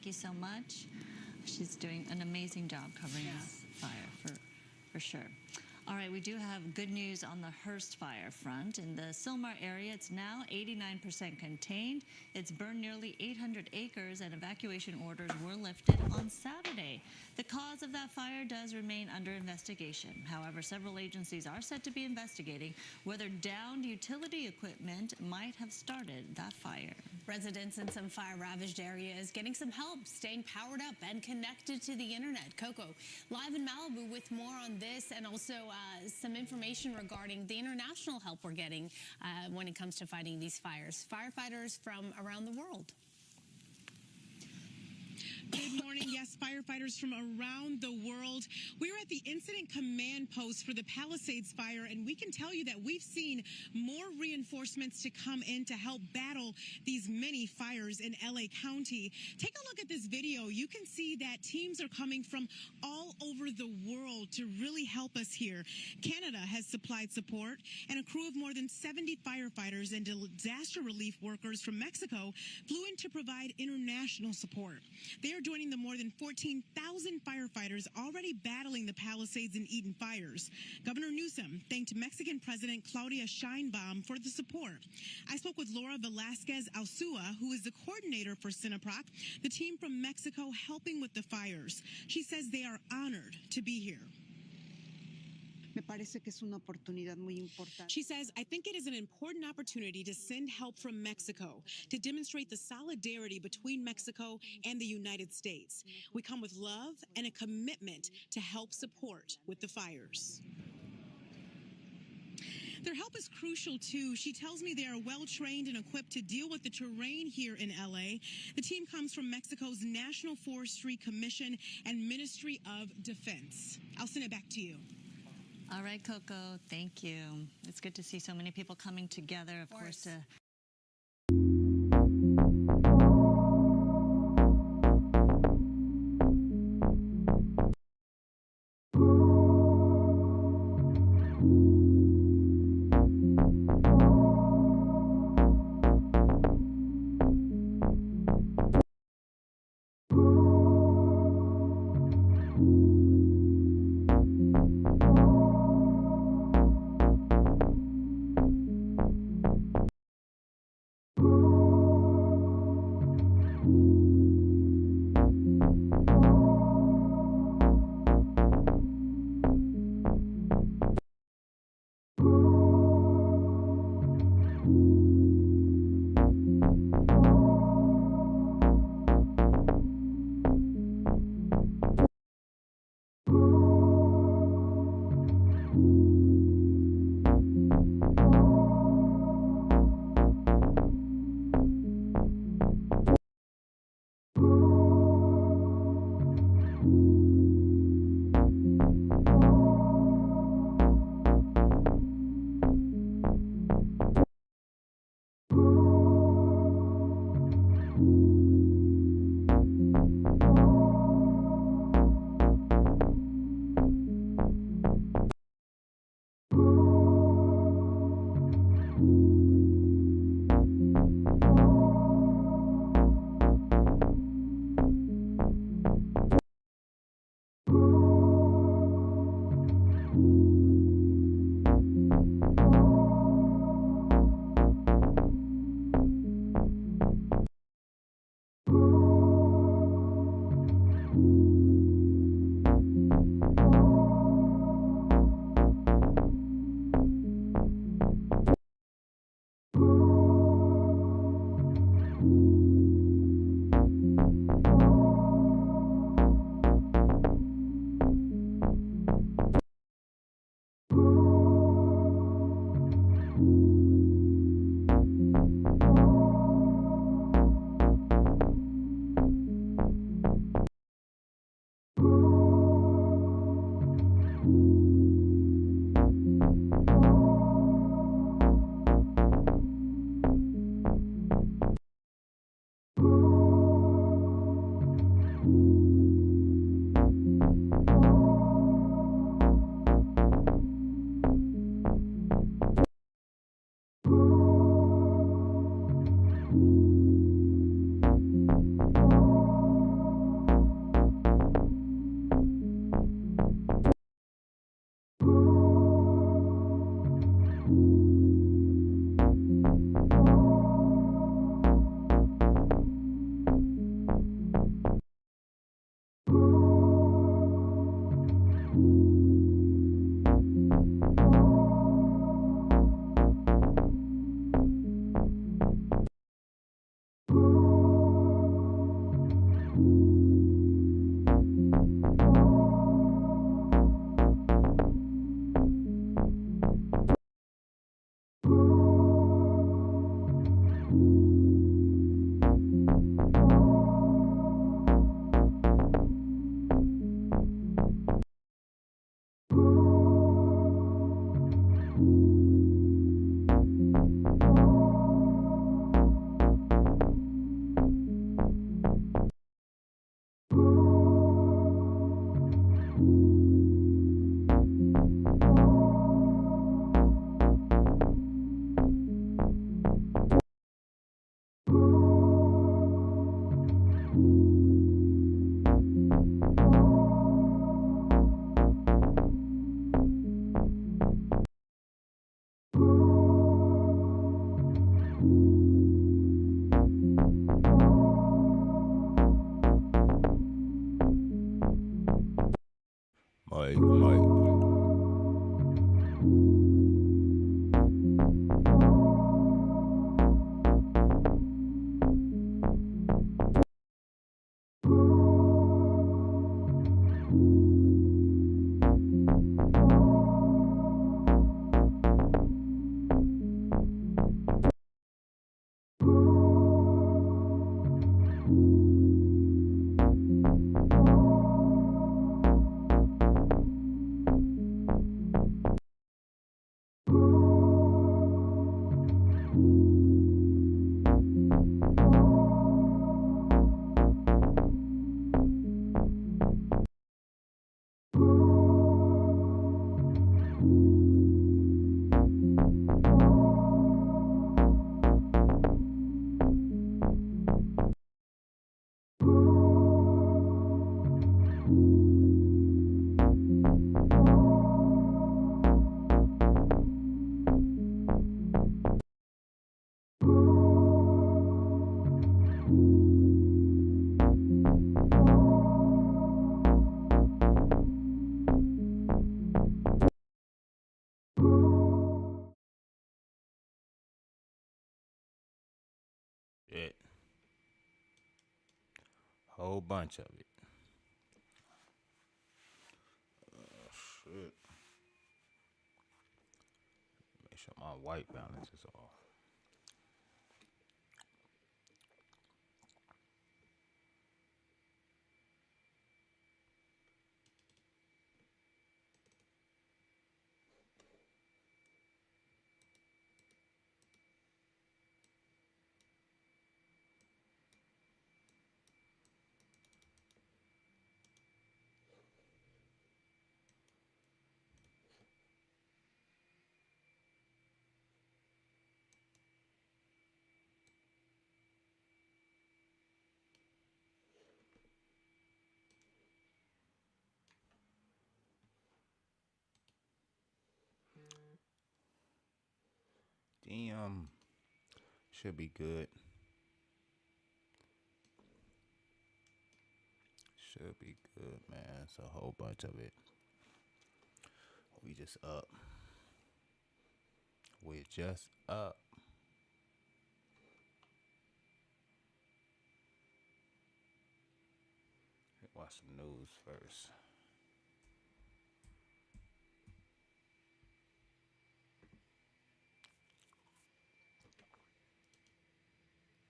thank you so much. She's doing an amazing job covering this fire, for sure. All right, we do have good news on the Hearst fire front. In the Sylmar area, it's now 89% contained. It's burned nearly 800 acres, and evacuation orders were lifted on Saturday. The cause of that fire does remain under investigation. However, several agencies are said to be investigating whether downed utility equipment might have started that fire. Residents in some fire-ravaged areas getting some help staying powered up and connected to the internet. Coco, live in Malibu with more on this, and also some information regarding the international help we're getting when it comes to fighting these fires. Firefighters from around the world. Good morning. Yes, firefighters from around the world. We're at the incident command post for the Palisades fire, and we can tell you that we've seen more reinforcements to come in to help battle these many fires in LA County. Take a look at this video. You can see that teams are coming from all over the world to really help us here. Canada has supplied support, and a crew of more than 70 firefighters and disaster relief workers from Mexico flew in to provide international support. They are joining the more than 14,000 firefighters already battling the Palisades and Eaton fires. Governor Newsom thanked Mexican President Claudia Sheinbaum for the support. I spoke with Laura Velasquez Alsua, who is the coordinator for CINEPROC, the team from Mexico helping with the fires. She says they are honored to be here. She says, I think it is an important opportunity to send help from Mexico to demonstrate the solidarity between Mexico and the United States. We come with love and a commitment to help support with the fires. Their help is crucial, too. She tells me they are well-trained and equipped to deal with the terrain here in L.A. The team comes from Mexico's National Forestry Commission and Ministry of Defense. I'll send it back to you. All right, Coco, thank you. It's good to see so many people coming together, of course, to Mike. Shit. Whole bunch of it. Shit. Make sure my white balance is off. Damn. Should be good. Should be good, man. It's a whole bunch of it. We just up. We just up. Watch some news first.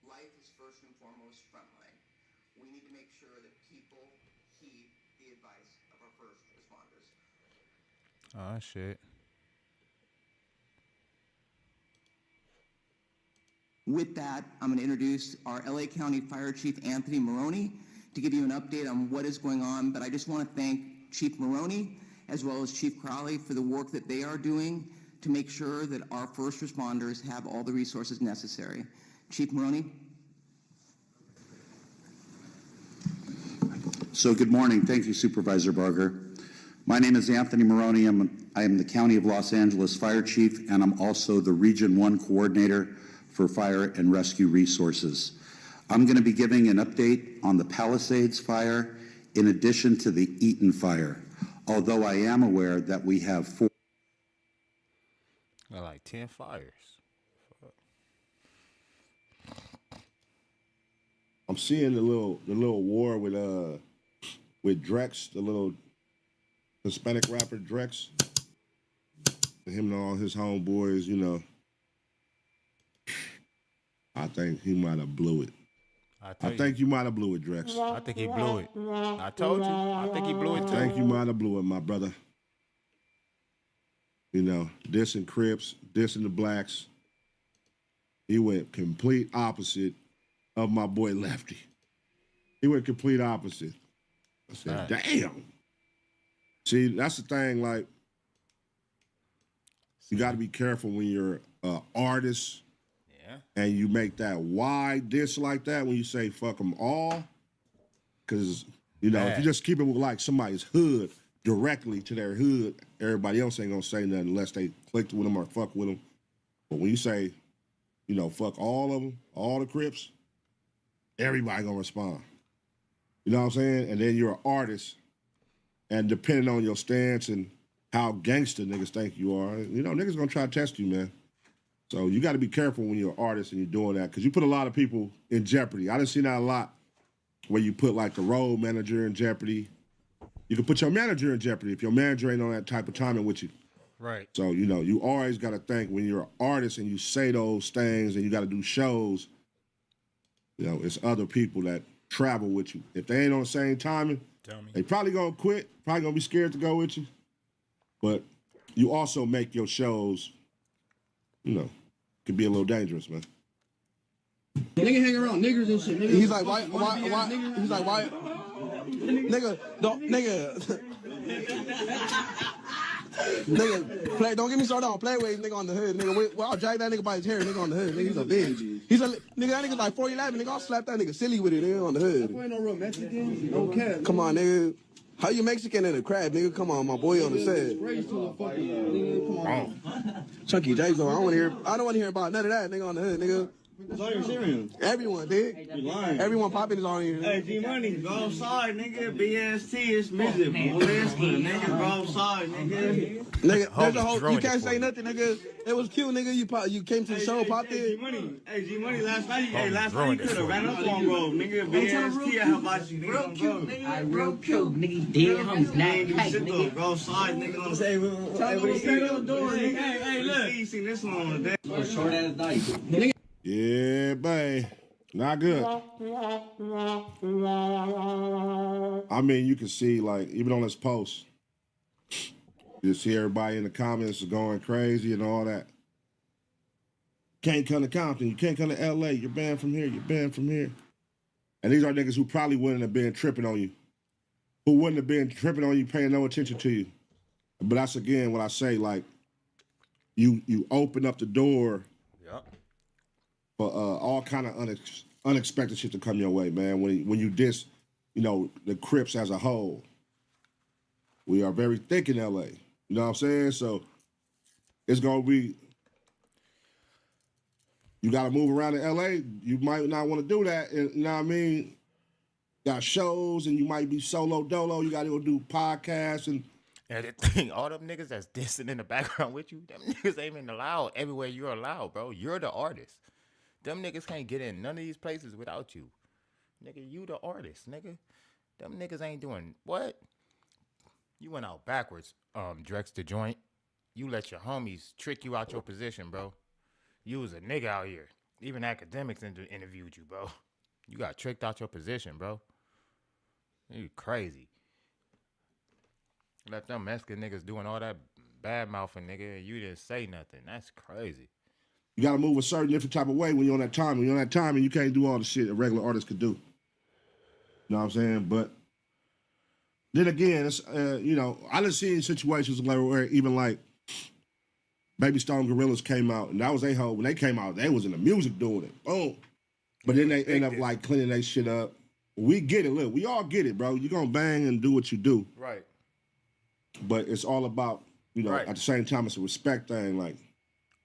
Life is first and foremost frontline. We need to make sure that people heed the advice of our first responders. Oh, shit. With that, I'm going to introduce our LA County Fire Chief Anthony Maroney to give you an update on what is going on. But I just want to thank Chief Maroney as well as Chief Crowley for the work that they are doing to make sure that our first responders have all the resources necessary. Chief Maroney. So good morning. Thank you, Supervisor Barger. My name is Anthony Maroney. I am the County of Los Angeles Fire Chief, and I'm also the Region 1 Coordinator for Fire and Rescue Resources. I'm going to be giving an update on the Palisades fire in addition to the Eaton fire, although I am aware that we have 4. Got like 10 fires. I'm seeing the little war with Drex, the little Hispanic rapper Drex, and him and all his homeboys. You know, I think he might have blew it. I think you might have blew it, Drex. I think he blew it. I told you. I think he blew it too. I think you might have blew it, my brother. You know, dissing Crips, dissing the blacks. He went complete opposite of my boy Lefty. He went complete opposite. I said, damn. See, that's the thing, like, you got to be careful when you're an artist and you make that wide diss like that when you say fuck them all. Because, you know, if you just keep it with like somebody's hood directly to their hood, everybody else ain't gonna say nothing unless they clicked with them or fuck with them. But when you say, you know, fuck all of them, all the Crips, everybody gonna respond. You know what I'm saying? And then you're an artist, and depending on your stance and how gangster niggas think you are, you know, niggas gonna try to test you, man. So you got to be careful when you're an artist and you're doing that, because you put a lot of people in jeopardy. I done seen that a lot, where you put like the road manager in jeopardy. You can put your manager in jeopardy if your manager ain't on that type of timing with you. Right. So, you know, you always got to think when you're an artist and you say those things and you got to do shows, you know, it's other people that travel with you. If they ain't on the same timing, they probably gonna quit, probably gonna be scared to go with you. But you also make your shows, you know, could be a little dangerous, man. Nigga hang around niggers and shit. Nigga. He's like, why? He's like, why? Nigga, don't, nigga. Nigga, don't get me started on Playerwayys, nigga on the hood, nigga. Well, I'll drag that nigga by his hair, nigga on the hood, nigga. He's a bitch. He's a nigga. That nigga's like 4'11", nigga. I'll slap that nigga silly with it, nigga on the hood. You ain't no real Mexican. No cap. Come on, nigga. How you Mexican in a crab, nigga? Come on, my boy on the set. Come on. Chucky J, though. I don't want to hear about none of that, nigga on the hood, nigga. It's all your serious. Everyone, dig. You lying. Everyone popping is on here. Hey, G Money, go outside, nigga. BST is music. Nigga, go outside, nigga. Nigga, there's a whole. You can't say nothing, nigga. It was cute, nigga. You came to the show, popped in. G Money, last night you could have ran up on bro, nigga. BST, how about you, nigga? Real cute, nigga. Real cute, nigga. Dead homies, not tight, nigga. Go outside, nigga. Say, stay on the door, nigga. Hey, look. You seen this one on the day. Short ass dice. Yeah, babe. Not good. I mean, you can see, like, even on this post, you see everybody in the comments going crazy and all that. Can't come to Compton. You can't come to L.A. You're banned from here. You're banned from here. And these are niggas who probably wouldn't have been tripping on you. Who wouldn't have been tripping on you, paying no attention to you. But that's, again, what I say, like, you open up the door for all kind of unexpected shit to come your way, man. When you diss, you know, the Crips as a whole. We are very thick in L.A. You know what I'm saying? So it's going to be, you got to move around in L.A. You might not want to do that. You know what I mean? Got shows and you might be solo dolo. You got to go do podcasts and the thing, all them niggas that's dissing in the background with you, them niggas ain't even allowed everywhere you're allowed, bro. You're the artist. Them niggas can't get in none of these places without you. Nigga, you the artist, nigga. Them niggas ain't doing what? You went out backwards, Drex the joint. You let your homies trick you out your position, bro. You was a nigga out here. Even academics interviewed you, bro. You got tricked out your position, bro. You crazy. Let them Mexican niggas doing all that bad mouthing, nigga, and you didn't say nothing. That's crazy. You got to move a certain different type of way when you're on that time. When you're on that time and you can't do all the shit a regular artist could do. You know what I'm saying? But then again, it's, you know, I done seen situations where even like Baby Stone Gorillas came out, and that was their whole, when they came out, they was in the music doing it. Boom. But then they end up like cleaning their shit up. We get it. Look, we all get it, bro. You're going to bang and do what you do. Right. But it's all about, you know, at the same time, it's a respect thing. Like,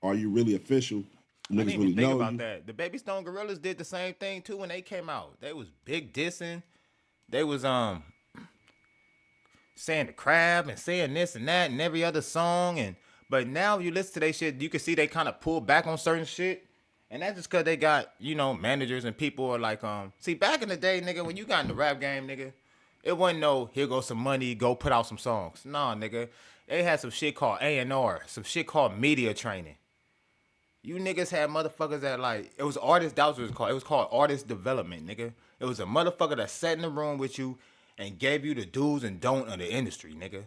are you really official? I didn't even think about that. The Baby Stone Gorillas did the same thing too when they came out. They was big dissing. They was saying the crab and saying this and that and every other song. But now you listen to their shit, you can see they kind of pull back on certain shit. And that's just because they got, you know, managers and people are like, see, back in the day, nigga, when you got in the rap game, nigga, it wasn't no, here goes some money, go put out some songs. Nah, nigga. They had some shit called A&R, some shit called media training. You niggas had motherfuckers that like, it was artist, that was what it was called. It was called artist development, nigga. It was a motherfucker that sat in the room with you and gave you the do's and don't of the industry, nigga.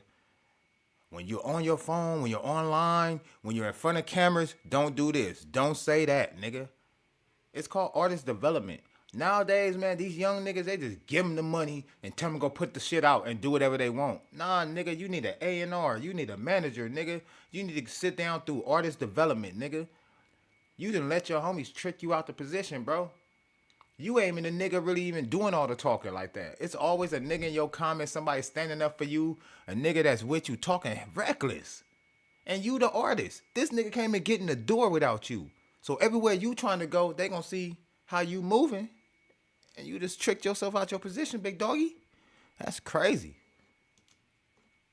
When you're on your phone, when you're online, when you're in front of cameras, don't do this. Don't say that, nigga. It's called artist development. Nowadays, man, these young niggas, they just give them the money and tell them to go put the shit out and do whatever they want. Nah, nigga, you need an A&R. You need a manager, nigga. You need to sit down through artist development, nigga. You done let your homies trick you out the position, bro. you ain't even the nigga really even doing all the talking like that. It's always a nigga in your comments, somebody standing up for you, a nigga that's with you talking reckless. And you the artist. This nigga came and get in the door without you. So everywhere you trying to go, they gonna see how you moving. And you just tricked yourself out your position, big doggy. That's crazy.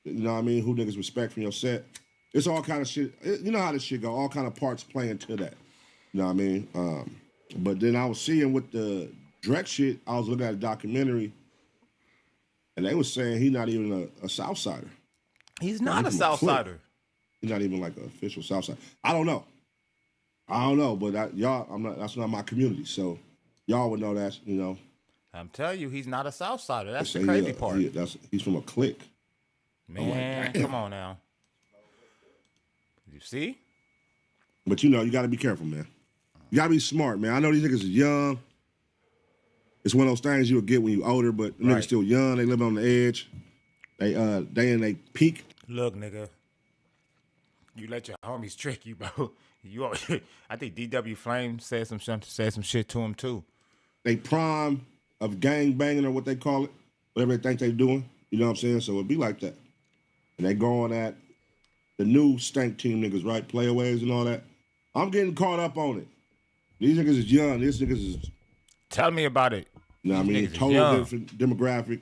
You know what I mean? Who niggas respect from your set. It's all kind of shit. You know how this shit go. All kind of parts play into that. You know what I mean? But then I was seeing with the Drex shit, I was looking at a documentary, and they was saying he's not even a Southsider. He's not a Southsider. He's not even like an official Southsider. I don't know, but that's not my community, so y'all would know that, you know. I'm telling you, he's not a Southsider. That's the crazy part. He's from a clique. Man, come on now. You see? But you know, you got to be careful, man. You got to be smart, man. I know these niggas is young. It's one of those things you'll get when you older, but them niggas still young. They live on the edge. They in they peak. Look, nigga. You let your homies trick you, bro. I think DW Flame said some shit to him too. They prime of gang banging or what they call it, whatever they think they doing. You know what I'm saying? So it'd be like that. And they going at the new stank team niggas, right? Playerwayys and all that. I'm getting caught up on it. These niggas is young. These niggas is... Tell me about it. You know what I mean? Total different demographic.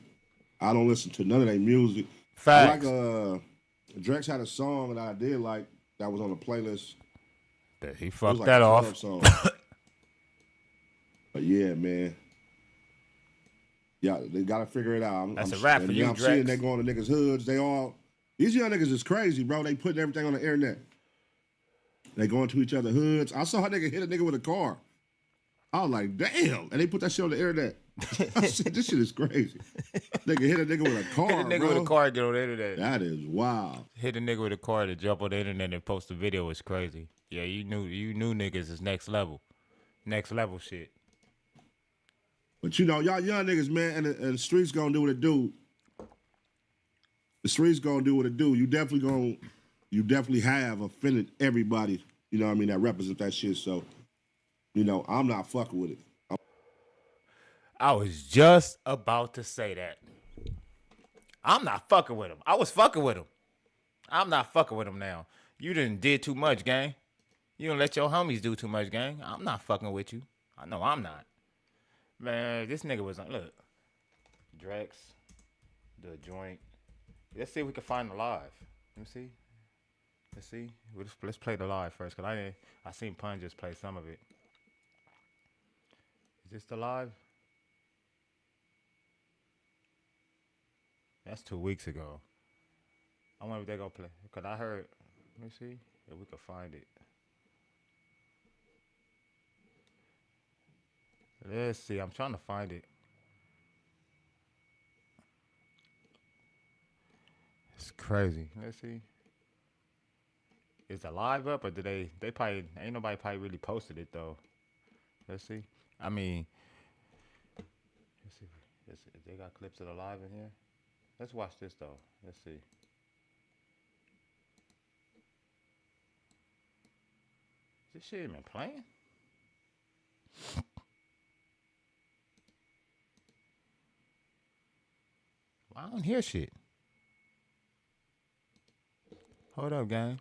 I don't listen to none of their music. Facts. Like Drex had a song that I did like that was on the playlist. He fucked that off. But yeah, man. Yeah, they gotta figure it out. That's a wrap for you, I'm Drex. seeing they going to niggas' hoods. These young niggas is crazy, bro. They putting everything on the internet. They going to each other's hoods. I saw a nigga hit a nigga with a car. I was like, damn. And they put that shit on the internet. I said, this shit is crazy. Nigga hit a nigga with a car, Hit a nigga with a car and get on the internet. That is wild. Hit a nigga with a car to jump on the internet and post a video is crazy. Yeah, you knew niggas is next level. Next level shit. But you know, y'all young niggas, man, and the streets gonna do what it do. The streets gonna do what it do. You definitely have offended everybody, you know what I mean, that represent that shit. So, you know, I'm not fucking with it. I was just about to say that. I'm not fucking with him. I was fucking with him. I'm not fucking with him now. You done did too much, gang. You done let your homies do too much, gang. I'm not fucking with you. I know I'm not. Man, this nigga was on, look. Drex, the joint. Let's see if we can find the live. Let me see. Let's see. Let's play the live first, because I seen Pun just play some of it. Is this the live? That's 2 weeks ago. I wonder if they're going to play. Because I heard, let me see if we can find it. Let's see. I'm trying to find it. It's crazy. Let's see. Is the live up or did they probably, ain't nobody probably really posted it though. Let's see. I mean, let's see if they got clips of the live in here. Let's watch this though. Let's see. Is this shit even playing? I don't hear shit. Hold up, gang.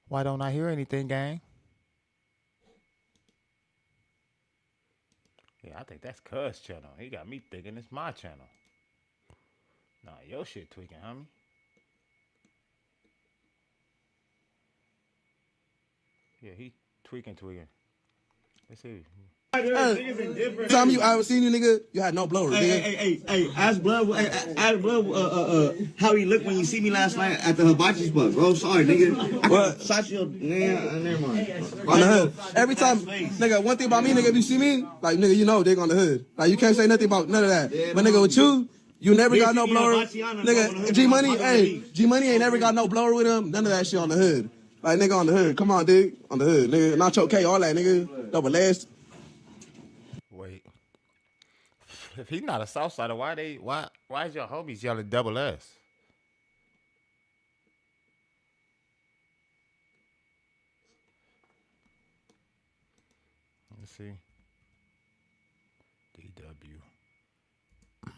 Why don't I hear anything, gang? Yeah, I think that's Cuz channel. He got me thinking it's my channel. Nah, your shit tweaking, homie. Yeah, he tweaking. Let's see. Time you ever seen you, nigga, you had no blower, nigga. Hey, ask Blood, how he looked when you see me last night at the hibachi spot, bro. Sorry, nigga. What? Shot you, never mind. On the hood. Every time, nigga, one thing about me, nigga, if you see me, like, nigga, you know, dick on the hood. Like, you can't say nothing about none of that. But, nigga, with you never got no blower. Nigga, G-Money ain't never got no blower with him. None of that shit on the hood. Like, nigga, on the hood. Come on, dude. On the hood, nigga. Nacho K, all that, nigga. Double last. Wait. If he's not a Southsider, why is your homies yelling double S? Let's see. AW.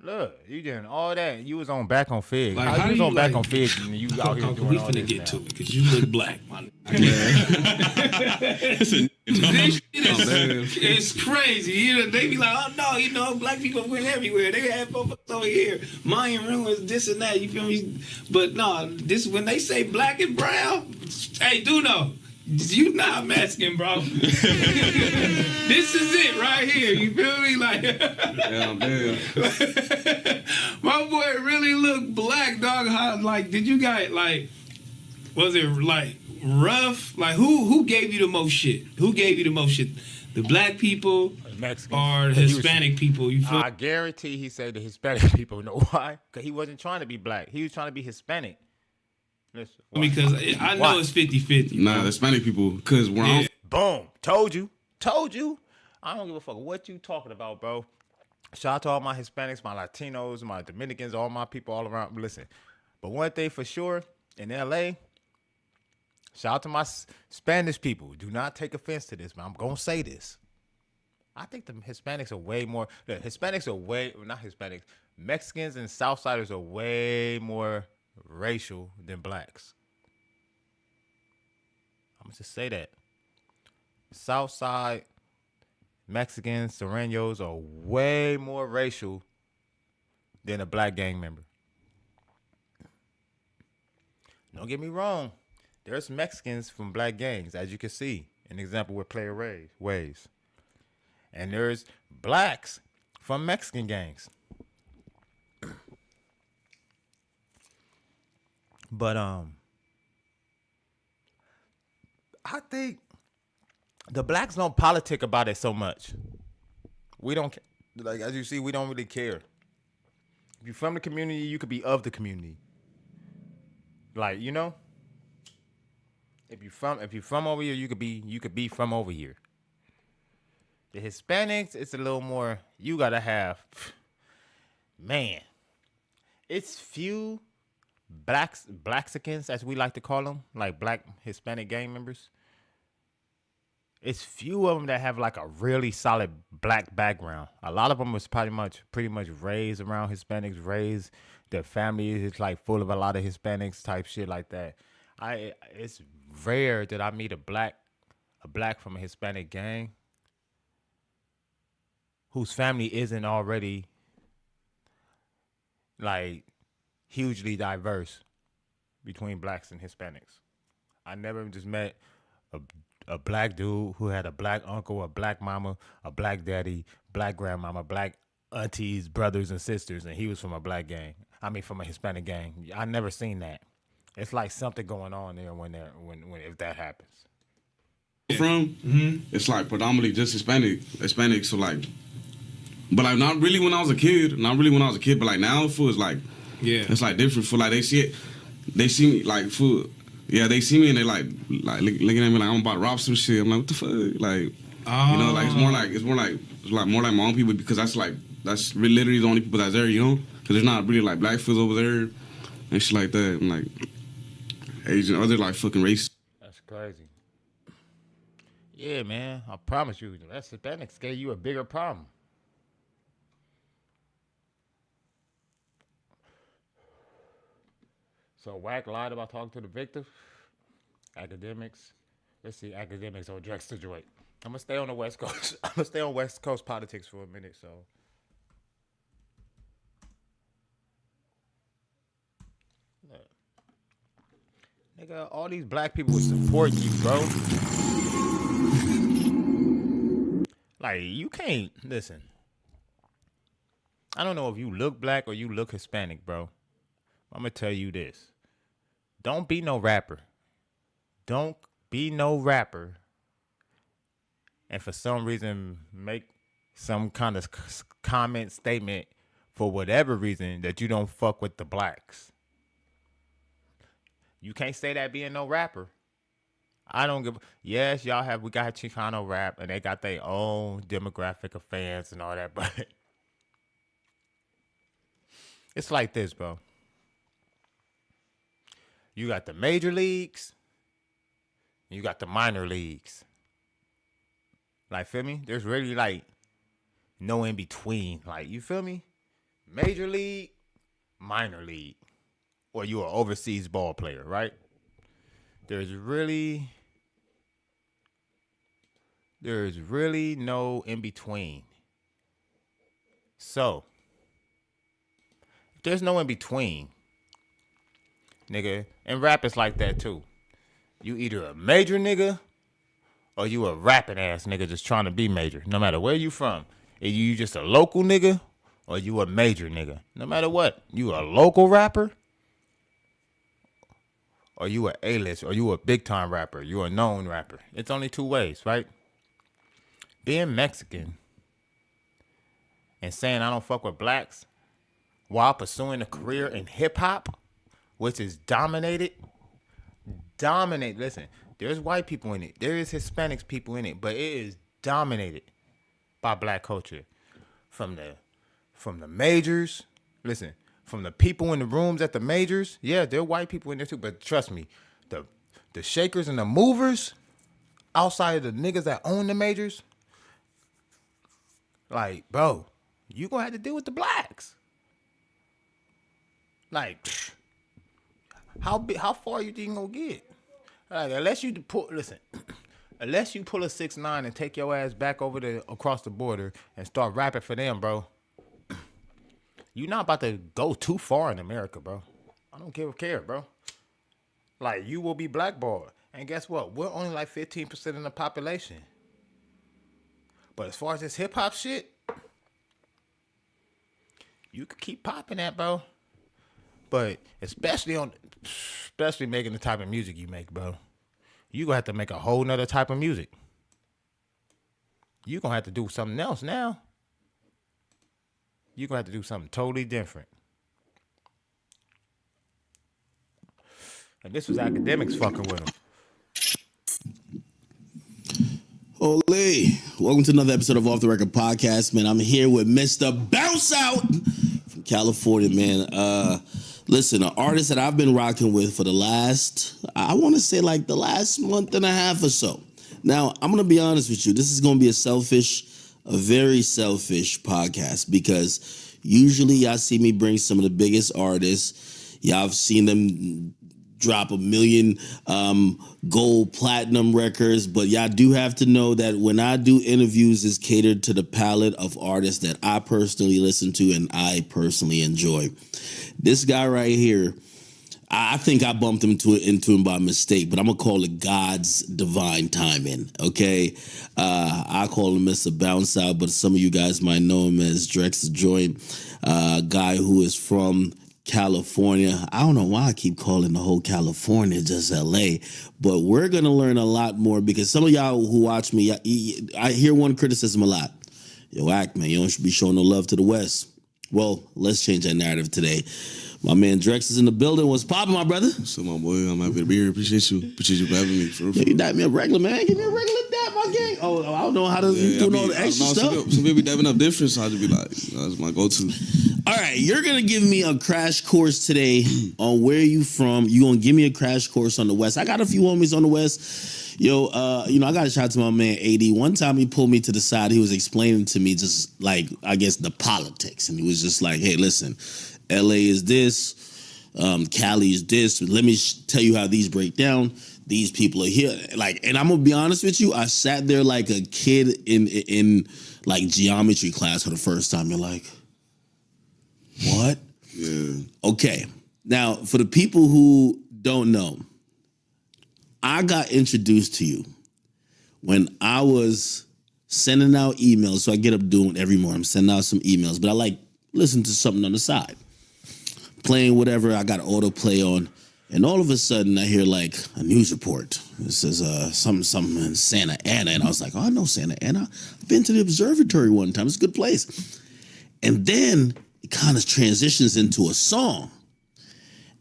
Look, you doing all that. You was on back on Fig. Like, how how you was do on you, back like- on Fig and you out here doing we all finna this get now? to it because you look black, man. This shit it's crazy. You know, they be like, oh no, you know, black people went everywhere. They had folks over here, Mayan ruins, this and that. You feel me? But no, this when they say black and brown, hey, do know. You not Mexican, bro. This is it right here. You feel me? Like, Yeah, man. my boy really looked black, dog. How, like, did you guys like? Was it like rough? Like, who gave you the most shit? Who gave you the most shit? The black people Mexicans. or the Hispanic people? You feel? I guarantee he said the Hispanic people. Know why? Because he wasn't trying to be black. He was trying to be Hispanic. Listen, Because I know it's 50-50. Nah, the Hispanic people, because we're all. Boom. Told you. I don't give a fuck what you talking about, bro. Shout out to all my Hispanics, my Latinos, my Dominicans, all my people all around. Listen, but one thing for sure, in LA, shout out to my Spanish people. Do not take offense to this, man. I'm going to say this. I think the Hispanics are way more, not Hispanics, Mexicans and Southsiders are way more racial than blacks. I'm going to just say that. Southside Mexicans, Serranos are way more racial than a black gang member. Don't get me wrong. There's Mexicans from black gangs, as you can see. An example with Playerwayys. And there's blacks from Mexican gangs. But I think the blacks don't politic about it so much. We don't, like, as you see, we don't really care. If you're from the community, you could be of the community. Like, you know, if you're from over here, you could be from over here. The Hispanics, it's a little more. You gotta have, man. It's few Blaxicans, as we like to call them, like black Hispanic gang members. It's few of them that have like a really solid black background. A lot of them was pretty much raised around Hispanics, their family is like full of a lot of Hispanics type shit like that. It's rare that I meet a black from a Hispanic gang whose family isn't already like hugely diverse between blacks and Hispanics. I never just met a black dude who had a black uncle, a black mama, a black daddy, black grandmama, black aunties, brothers and sisters, and he was from a black gang. I mean, from a Hispanic gang. I never seen that. It's like something going on there when if that happens. From it's like predominantly just Hispanic. So like, but like not really when I was a kid, but like now food is like, yeah, it's like different. For like they see me like food. Yeah, they see me and they like looking at me like I'm about to rob some shit. I'm like, what the fuck? Like, you know, like it's more like my own people because that's really literally the only people that's there, you know? Because there's not really like black folks over there and shit like that. And like Asian, other like fucking race. That's crazy. Yeah, man, I promise you, that Hispanics gave you a bigger problem. So Wack lied about talking to the victim. Academics. Let's see, academics or Drex to Joy. I'm gonna stay on the West Coast. I'm gonna stay on West Coast politics for a minute. So, look. Nigga, all these black people would support you, bro. Like, you can't listen. I don't know if you look black or you look Hispanic, bro. I'm gonna tell you this. Don't be no rapper. Don't be no rapper. And for some reason, make some kind of comment statement for whatever reason that you don't fuck with the blacks. You can't say that being no rapper. I don't give. Yes, we got Chicano rap and they got their own demographic of fans and all that, but it's like this, bro. You got the major leagues. You got the minor leagues. Like, feel me? There's really, like, no in between. Like, you feel me? Major league, minor league. Or you an overseas ball player, right? There's really no in between. So, if there's no in between, nigga, and rap is like that too. You either a major nigga or you a rapping ass nigga just trying to be major. No matter where you from. If you just a local nigga or you a major nigga. No matter what. You a local rapper or you a A-list or you a big time rapper. You a known rapper. It's only two ways, right? Being Mexican and saying I don't fuck with blacks while pursuing a career in hip hop, which is dominated. Listen, there's white people in it. There is Hispanics people in it, but it is dominated by black culture. From the majors, listen, from the people in the rooms at the majors, yeah, there are white people in there too, but trust me, the shakers and the movers outside of the niggas that own the majors, like, bro, you gonna have to deal with the blacks. Like, how far you think you gonna get? Like, unless you pull a 6ix9ine and take your ass back across the border and start rapping for them, bro, you're not about to go too far in America, bro. I don't care, bro. Like, you will be blackballed. And guess what? We're only like 15% of the population. But as far as this hip hop shit, you could keep popping that, bro. But especially making the type of music you make, bro. You gonna have to make a whole nother type of music. You gonna have to do something else now. You gonna have to do something totally different. And this was academics fucking with him. Ole, welcome to another episode of Off the Record Podcast, man. I'm here with Mr. Bounce Out from California, man. Listen, an artist that I've been rocking with for the last month and a half or so. Now, I'm going to be honest with you. This is going to be a very selfish podcast because usually y'all see me bring some of the biggest artists. Y'all have seen them drop 1 million gold platinum records, but y'all do have to know that when I do interviews, it's catered to the palette of artists that I personally listen to and I personally enjoy. This guy right here, I think I bumped into him by mistake, but I'm gonna call it God's divine timing. Okay, I call him Mr. Bounce Out, but some of you guys might know him as Drex the Joint, guy who is from California. I don't know why I keep calling the whole California just LA, but we're going to learn a lot more because some of y'all who watch me, I hear one criticism a lot. Yo, act, man, you don't be showing no love to the West. Well, let's change that narrative today. My man Drex is in the building. What's poppin', my brother? So, my boy, I'm happy to be here. Appreciate you for having me. Yeah, you dap me a regular, man. Give me a regular dap, my gang. Oh, I don't know how to do all the extra stuff. Some people be dabbing up different, so I just be like, that's my go-to. All right, you're going to give me a crash course today on where you from. You're going to give me a crash course on the West. I got a few homies on the West. Yo, I got to shout out to my man, AD. One time he pulled me to the side. He was explaining to me just like, I guess, the politics. And he was just like, hey, listen, LA is this, Cali is this. Let me tell you how these break down. These people are here. Like, and I'm going to be honest with you. I sat there like a kid in like geometry class for the first time. You're like, what? Yeah. Okay. Now, for the people who don't know, I got introduced to you when I was sending out emails. So I get up doing every morning. I'm sending out some emails, but I like listen to something on the side. Playing whatever, I got autoplay on. And all of a sudden I hear like a news report. It says something in Santa Ana. And I was like, oh, I know Santa Ana. I've been to the observatory one time. It's a good place. And then it kind of transitions into a song.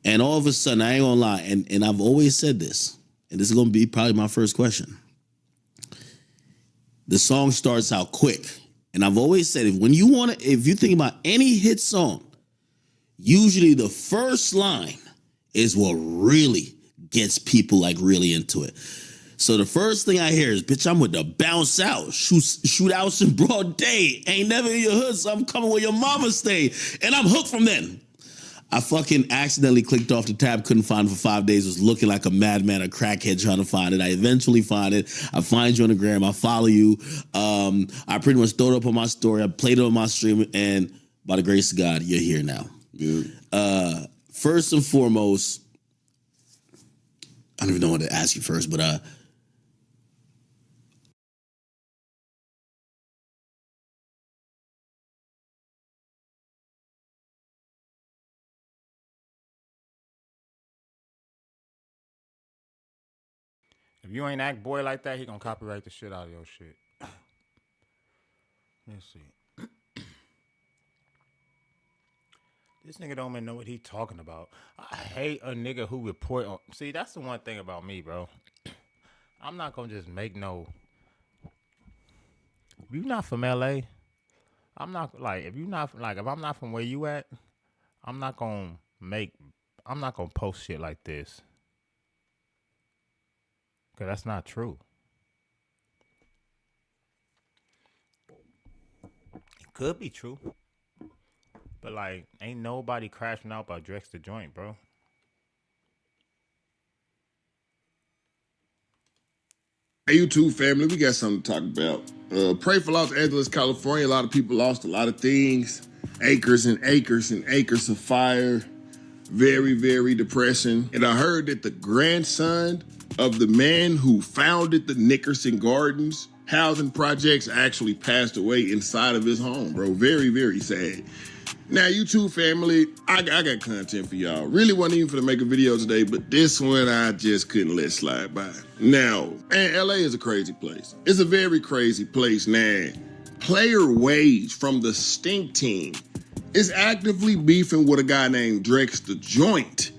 And all of a sudden, I ain't gonna lie, and I've always said this, and this is gonna be probably my first question. The song starts out quick. And I've always said if you think about any hit song, usually the first line is what really gets people like really into it. So the first thing I hear is, bitch, I'm with the bounce out, shoot outs in broad day. Ain't never in your hood, so I'm coming where your mama stay. And I'm hooked from then. I fucking accidentally clicked off the tab, couldn't find it for 5 days, was looking like a madman, a crackhead trying to find it. I eventually find it. I find you on the gram, I follow you. I pretty much throw it up on my story, I played it on my stream, and by the grace of God, you're here now. Yeah. First and foremost, I don't even know what to ask you first, but if you ain't act boy like that, he gonna copyright the shit out of your shit. Let's see. This nigga don't even know what he talking about. I hate a nigga who report on. See, that's the one thing about me, bro. I'm not gonna just make no. If you not from LA, I'm not like. If you not like, if I'm not from where you at, I'm not gonna post shit like this. Cause that's not true. It could be true. But like, ain't nobody crashing out by Drex the Joint, bro. Hey, YouTube family, we got something to talk about. Pray for Los Angeles, California. A lot of people lost a lot of things. Acres and acres and acres of fire. Very, very depressing. And I heard that the grandson of the man who founded the Nickerson Gardens housing projects actually passed away inside of his home, bro. Very, very sad. Now, YouTube family, I got content for y'all. Really wasn't even finna make a video today, but this one I just couldn't let slide by. Now, and LA is a crazy place. It's a very crazy place. Now, Playerwayys from the Stink Team is actively beefing with a guy named Drex the Joint.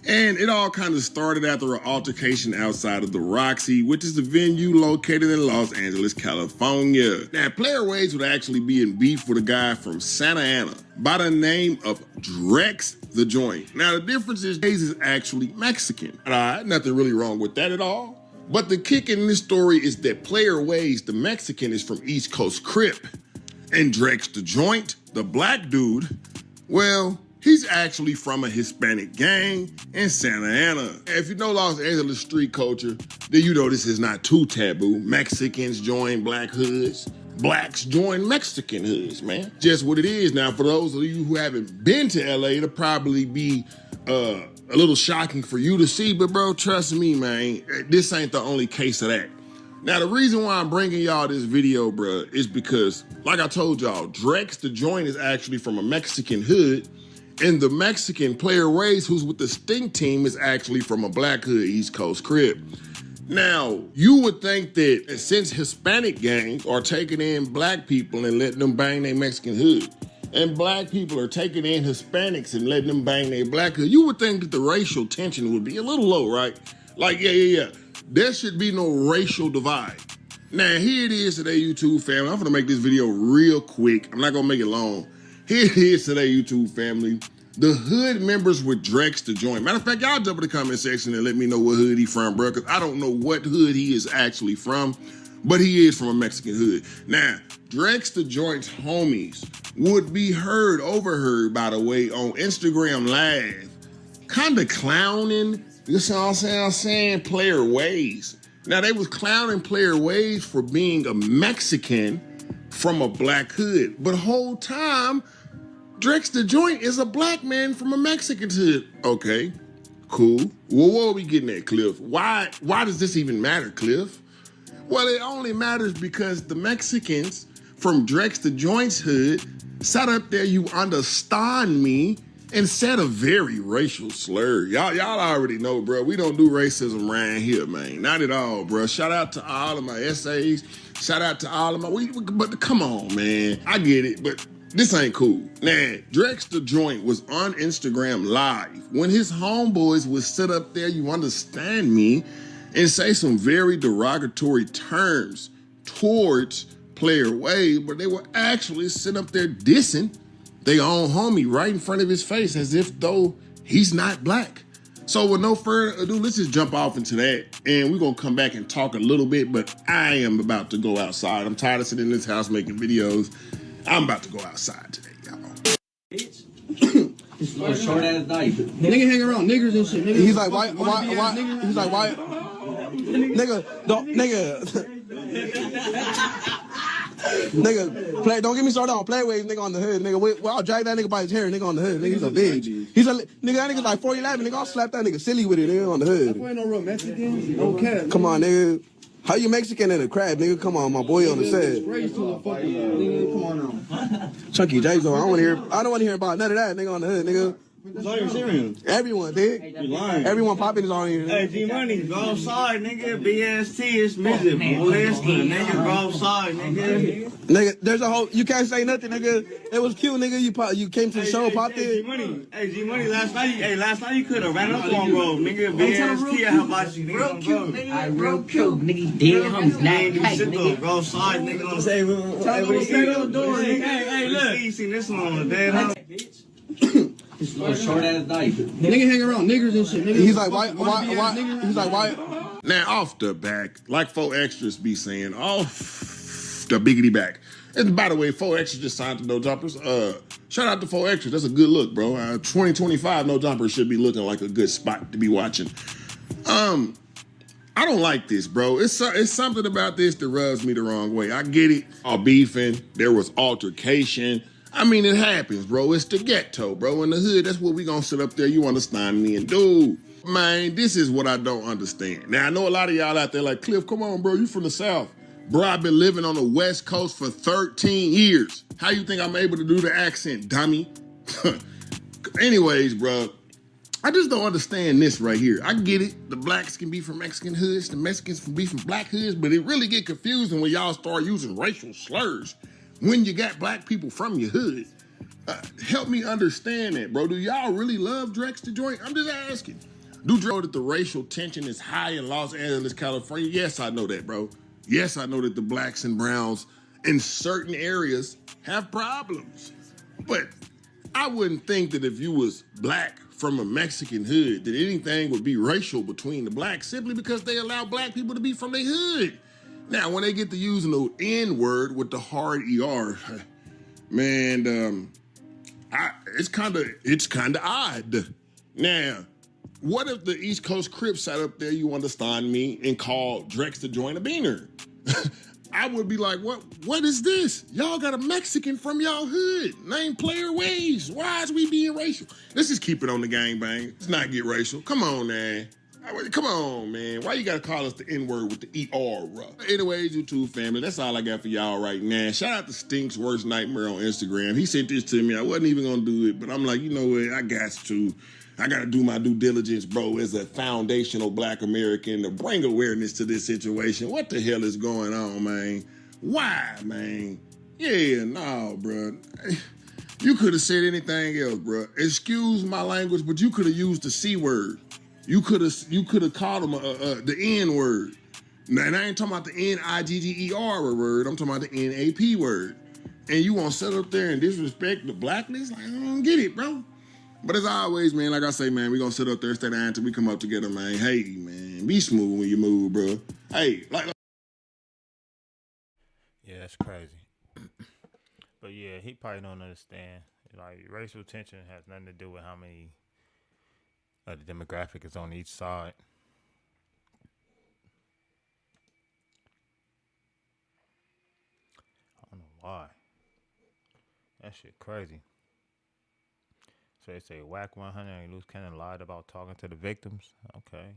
And it all kind of started after an altercation outside of the Roxy, which is the venue located in Los Angeles, California. Now, Playerwayys would actually be in beef with a guy from Santa Ana by the name of Drex the Joint. Now, the difference is Hayes is actually Mexican. Nothing really wrong with that at all. But the kick in this story is that Playerwayys, the Mexican, is from East Coast Crip. And Drex the Joint, the black dude, well, he's actually from a Hispanic gang in Santa Ana. If you know Los Angeles street culture, then you know this is not too taboo. Mexicans join black hoods. Blacks join Mexican hoods, man. Just what it is. Now, for those of you who haven't been to LA, it'll probably be a little shocking for you to see, but bro, trust me, man, this ain't the only case of that. Now, the reason why I'm bringing y'all this video, bro, is because, like I told y'all, Drex the Joint is actually from a Mexican hood, and the Mexican Playerwayys, who's with the Stink Team, is actually from a black hood, East Coast Crip. Now, you would think that since Hispanic gangs are taking in black people and letting them bang their Mexican hood, and black people are taking in Hispanics and letting them bang their black hood, you would think that the racial tension would be a little low, right? Like, yeah. There should be no racial divide. Now, here it is today, YouTube family. I'm gonna make this video real quick. I'm not gonna make it long. Here it is today, YouTube family. The hood members with Drex the Joint. Matter of fact, y'all jump in the comment section and let me know what hood he from, bro, because I don't know what hood he is actually from, but he is from a Mexican hood. Now, Drex the Joint's homies would be overheard, by the way, on Instagram Live, kind of clowning, you see what I'm saying, Playerwayys. Now, they was clowning Playerwayys for being a Mexican from a black hood, but the whole time, Drex the Joint is a black man from a Mexican hood. Okay, cool. Well, what are we getting at, Cliff? Why does this even matter, Cliff? Well, it only matters because the Mexicans from Drex the Joint's hood sat up there, you understand me, and said a very racial slur. Y'all already know, bro. We don't do racism around here, man. Not at all, bro. Shout out to all of my essays. Shout out to all of my... But come on, man. I get it, but this ain't cool. Now, Drex the Joint was on Instagram Live when his homeboys would sit up there, you understand me, and say some very derogatory terms towards Playerwayys, but they were actually sitting up there dissing their own homie right in front of his face as if though he's not black. So with no further ado, let's just jump off into that, and we're gonna come back and talk a little bit. But I am about to go outside. I'm tired of sitting in this house making videos. I'm about to go outside today, y'all. Short ass knife. Nigga hang around niggers and shit. Nigga. He's like, why? He's like, why? Nigga, don't, nigga. Nigga, don't get me started on Playerwayys, nigga on the hood, nigga. I'll drag that nigga by his hair, nigga on the hood, nigga. He's a bitch. He's a nigga. That nigga's like 4'11", nigga. I'll slap that nigga silly with it, nigga on the hood. That ain't no real Mexican. No cap. Come on, nigga. How you Mexican and a crab, nigga? Come on, my boy on the set. Come on now. Chunky J's though. I don't want to hear about none of that, nigga on the hood, nigga. It's on your serious. Everyone, dude. You lying. Everyone popping is on here. Hey, G Money, go outside, nigga. BST is music. Listen, nigga, go outside, nigga. Nigga, there's a whole. You can't say nothing, nigga. It was cute, nigga. You came to the show, popped in. G Money. Last night you could have ran up on bro, nigga. BST, how about you, nigga? Real cute, nigga. Real cute, nigga. Dead homies, nigga. Go outside, nigga. Say, hey, look. You seen this one on the dead homies. Short ass knife. Nigga hang around niggers and shit. Nigga. He's like, why? He's like, why? Now off the back, like 4EXTRAS be saying, off the biggity back. And by the way, 4EXTRAS just signed to No Jumpers. Shout out to 4EXTRAS. That's a good look, bro. 2025 No Jumpers should be looking like a good spot to be watching. I don't like this, bro. It's something about this that rubs me the wrong way. I get it. All beefing. There was altercation. I mean, it happens, bro. It's the ghetto, bro. In the hood, that's what we gonna sit up there, you understand me, and dude, man, this is what I don't understand. Now, I know a lot of y'all out there like, Cliff, come on, bro, you from the South. Bro, I've been living on the West Coast for 13 years. How you think I'm able to do the accent, dummy? Anyways, bro, I just don't understand this right here. I get it. The blacks can be from Mexican hoods, the Mexicans can be from black hoods, but it really get confusing when y'all start using racial slurs. When you got black people from your hood, help me understand that, bro. Do y'all really love Drex the joint? I'm just asking. Do you know that the racial tension is high in Los Angeles, California? Yes, I know that, bro. Yes, I know that the blacks and browns in certain areas have problems. But I wouldn't think that if you was black from a Mexican hood, that anything would be racial between the blacks simply because they allow black people to be from their hood. Now, when they get to using the N-word with the hard ER, man, it's kind of odd. Now, what if the East Coast Crips sat up there, you understand me, and called Drex to join a beaner? I would be like, what is this? Y'all got a Mexican from y'all hood named Playerwayys. Why is we being racial? Let's just keep it on the gangbang. Let's not get racial. Come on, man. Come on, man. Why you gotta call us the N-word with the ER, bro? Anyways, YouTube family, that's all I got for y'all right now. Shout out to Stink's Worst Nightmare on Instagram. He sent this to me. I wasn't even gonna do it, but I'm like, you know what? I got to. I gotta do my due diligence, bro, as a foundational black American to bring awareness to this situation. What the hell is going on, man? Why, man? Yeah, no, bro. You could have said anything else, bro. Excuse my language, but you could have used the C word. You could have called him the N word. Now, and I ain't talking about the Nigger word. I'm talking about the NAP word. And you want to sit up there and disrespect the blackness? Like, I don't get it, bro. But as always, man, like I say, man, we gonna sit up there and stay down until we come up together, man. Hey, man, be smooth when you move, bro. Hey, like. Yeah, that's crazy. But yeah, he probably don't understand. Like, racial tension has nothing to do with how many the demographic is on each side. I don't know why. That shit crazy. So they say whack 100 and loose cannon lied about talking to the victims. Okay,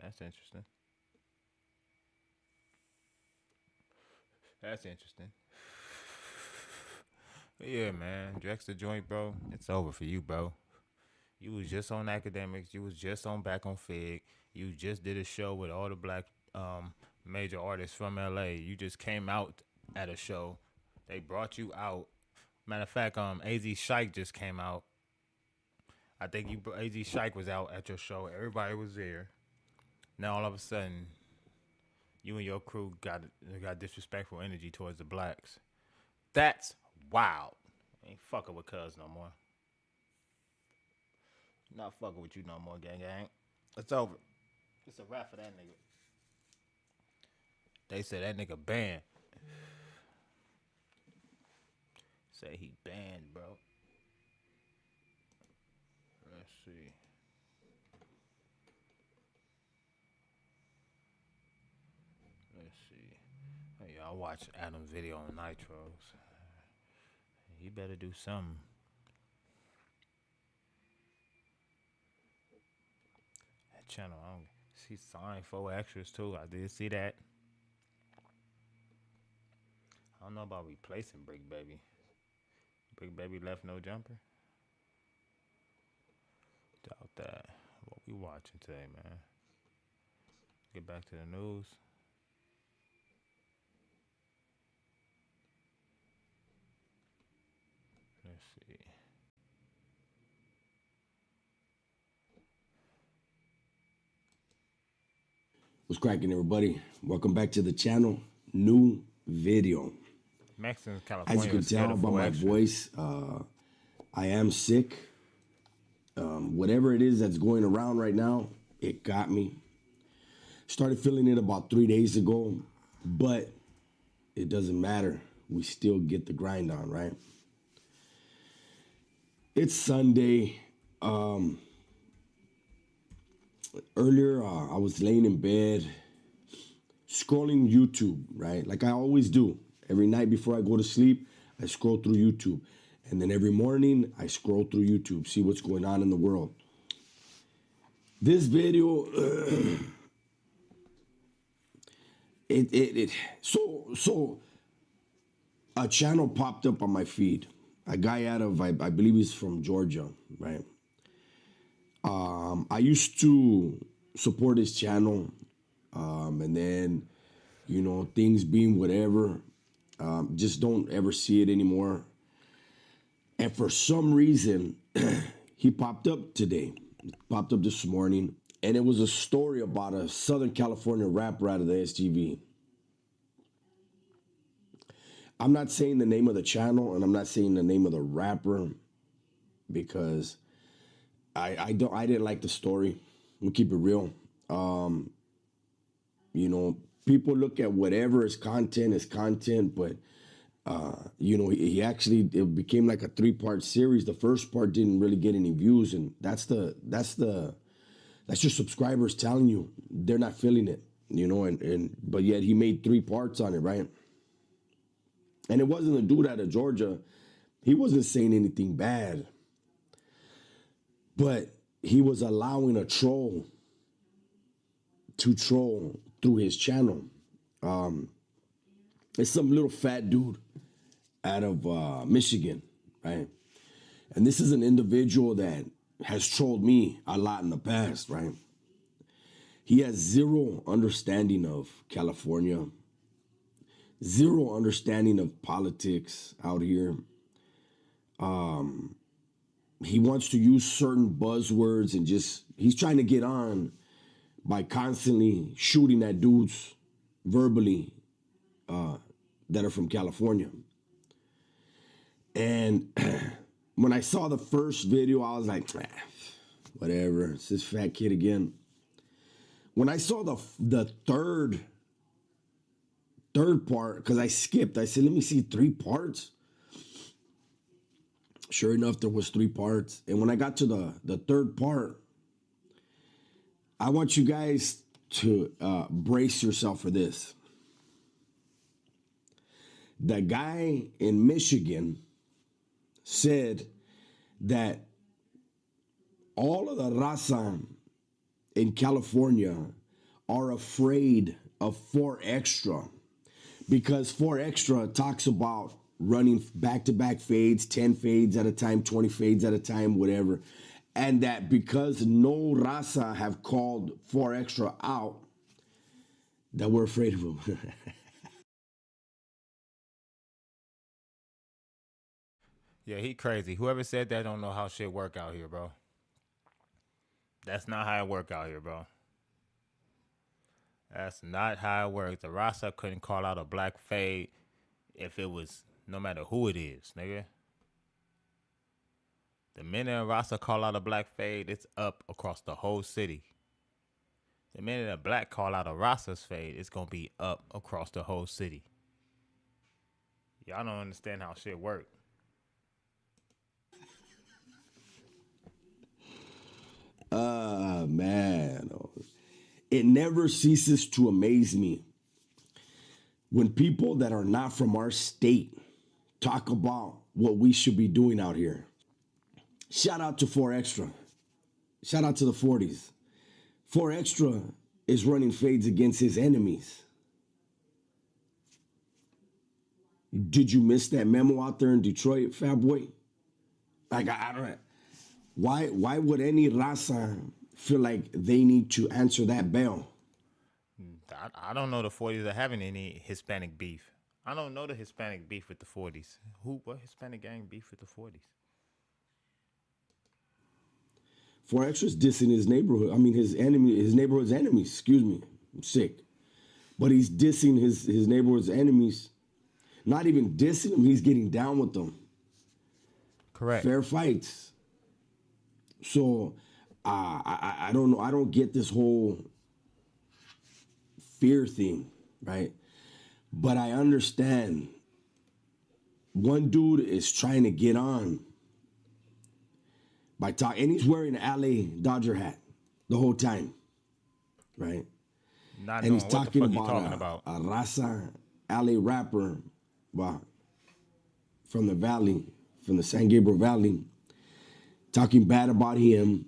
that's interesting. That's interesting. But yeah, man, Drex the joint, bro. It's over for you, bro. You was just on academics. You was just on back on Fig. You just did a show with all the black major artists from LA. You just came out at a show. They brought you out. Matter of fact, AZ Shike just came out. I think AZ Shike was out at your show. Everybody was there. Now all of a sudden, you and your crew got disrespectful energy towards the blacks. That's wild. Ain't fucking with cuz no more. Not fucking with you no more, gang. It's over. It's a wrap for that nigga. They said that nigga banned. Say he banned, bro. Let's see. Hey, y'all watch Adam's video on Nitros. He better do something. That channel, I don't see signed 4EXTRAS too. I did see that. I don't know about replacing Brick Baby. Brick Baby left no jumper. Doubt that. What we watching today, man? Get back to the news. Let's see. What's cracking, everybody? Welcome back to the channel. New video. Mexicans, California. As you can tell by my voice, I am sick. Whatever it is that's going around right now, it got me. Started feeling it about 3 days ago, but it doesn't matter. We still get the grind on, right? It's Sunday. Earlier, I was laying in bed, scrolling YouTube, right? Like I always do. Every night before I go to sleep, I scroll through YouTube. And then every morning, I scroll through YouTube, see what's going on in the world. This video, so a channel popped up on my feed. A guy out of, I believe he's from Georgia, right? I used to support his channel, and then, you know, things being whatever, just don't ever see it anymore. And for some reason, he popped up today, popped up this morning, and it was a story about a Southern California rapper out of the SGV. I'm not saying the name of the channel, and I'm not saying the name of the rapper, because I didn't like the story. We'll keep it real. You know, people look at whatever is content, but you know, he actually, it became like a 3-part series. The first part didn't really get any views, and that's your subscribers telling you they're not feeling it, you know, but yet he made 3 parts on it, right? And it wasn't a dude out of Georgia. He wasn't saying anything bad, but he was allowing a troll to troll through his channel. It's some little fat dude out of Michigan, right? And this is an individual that has trolled me a lot in the past, right? He has zero understanding of California, zero understanding of politics out here. He wants to use certain buzzwords and he's trying to get on by constantly shooting at dudes verbally that are from California. And when I saw the first video, I was like, whatever, it's this fat kid again. When I saw the third part, because I skipped, I said, let me see 3 parts. Sure enough, there was 3 parts. And when I got to the third part, I want you guys to brace yourself for this. The guy in Michigan said that all of the raza in California are afraid of 4EXTRA because 4EXTRA talks about running back-to-back fades, 10 fades at a time, 20 fades at a time, whatever. And that because no raza have called 4EXTRA out, that we're afraid of them. Yeah, he crazy. Whoever said that don't know how shit work out here, bro. That's not how it work out here, bro. That's not how it works. The Rasa couldn't call out a black fade if it was no matter who it is, nigga. The minute a Rasta call out a black fade, it's up across the whole city. The minute a black call out a Rasta's fade, it's gonna be up across the whole city. Y'all don't understand how shit work. Man. It never ceases to amaze me when people that are not from our state talk about what we should be doing out here. Shout out to 4EXTRA. Shout out to the 40s. 4EXTRA is running fades against his enemies. Did you miss that memo out there in Detroit, Fat Boy? Like, I don't know. Why would any raza feel like they need to answer that bell? I don't know the 40s are having any Hispanic beef. I don't know the Hispanic beef with the 40s. What Hispanic gang beef with the 40s? 4EXTRA's dissing his neighborhood. I mean, his neighborhood's enemies. Excuse me. I'm sick. But he's dissing his neighborhood's enemies. Not even dissing them. He's getting down with them. Correct. Fair fights. So I don't know. I don't get this whole fear thing, right? But I understand. One dude is trying to get on by talking, and he's wearing an LA Dodger hat the whole time, right? Not and he's knowing what the talking fuck he about talking a raza LA rapper, wow, from the valley, from the San Gabriel Valley, talking bad about him.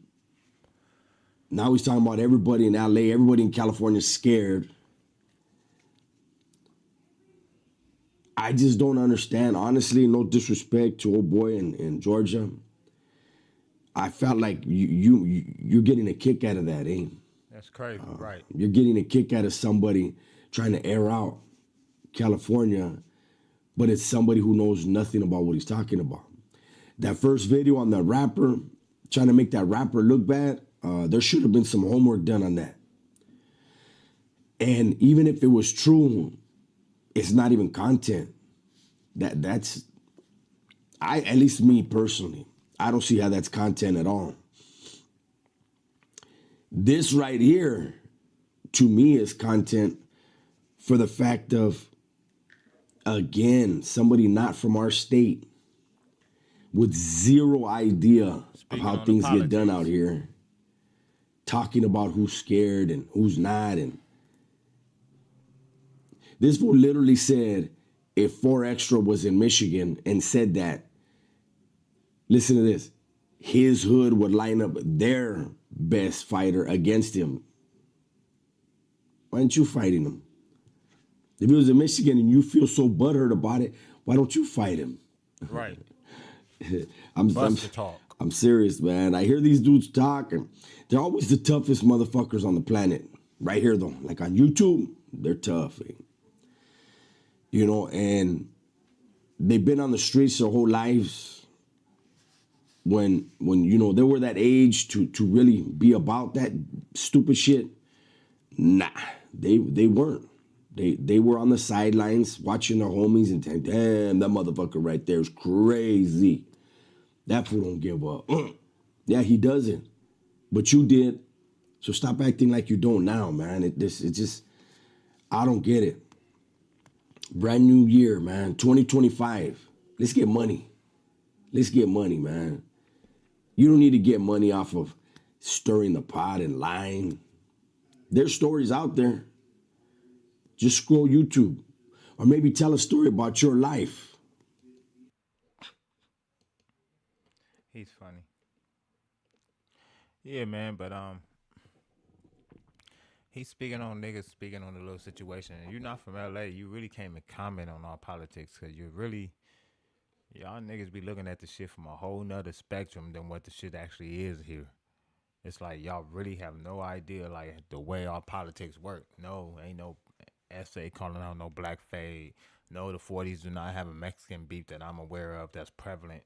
Now he's talking about everybody in LA, everybody in California scared. I just don't understand. Honestly, no disrespect to old boy in Georgia. I felt like you're getting a kick out of that, eh? That's crazy, right? You're getting a kick out of somebody trying to air out California, but it's somebody who knows nothing about what he's talking about. That first video on the rapper, trying to make that rapper look bad, there should have been some homework done on that. And even if it was true, it's not even content. That's at least me personally, I don't see how that's content at all. This right here, to me, is content for the fact of, again, somebody not from our state with zero idea of how things get done out here, talking about who's scared and who's not. And this fool literally said, if 4EXTRA was in Michigan and said that, listen to this, his hood would line up their best fighter against him. Why aren't you fighting him? If he was in Michigan and you feel so butthurt about it, why don't you fight him? Right. I'm serious, man. I hear these dudes talk, and they're always the toughest motherfuckers on the planet. Right here, though. Like on YouTube, they're tough. Eh? You know, and they've been on the streets their whole lives. When you know, they were that age to really be about that stupid shit. Nah, they weren't. They were on the sidelines watching their homies and saying, damn, that motherfucker right there is crazy. That fool don't give up. Yeah, he doesn't. But you did. So stop acting like you don't now, man. It just, I don't get it. Brand new year, man. 2025. Let's get money. Let's get money, man. You don't need to get money off of stirring the pot and lying. There's stories out there. Just scroll YouTube. Or maybe tell a story about your life. He's funny. Yeah, man, but he's speaking on niggas, speaking on the little situation. And you're not from LA, you really can't even comment on our politics because you're really, y'all niggas be looking at the shit from a whole nother spectrum than what the shit actually is here. It's like y'all really have no idea like the way our politics work. No, ain't no essay calling out no black fade. No, the 40s do not have a Mexican beef that I'm aware of that's prevalent.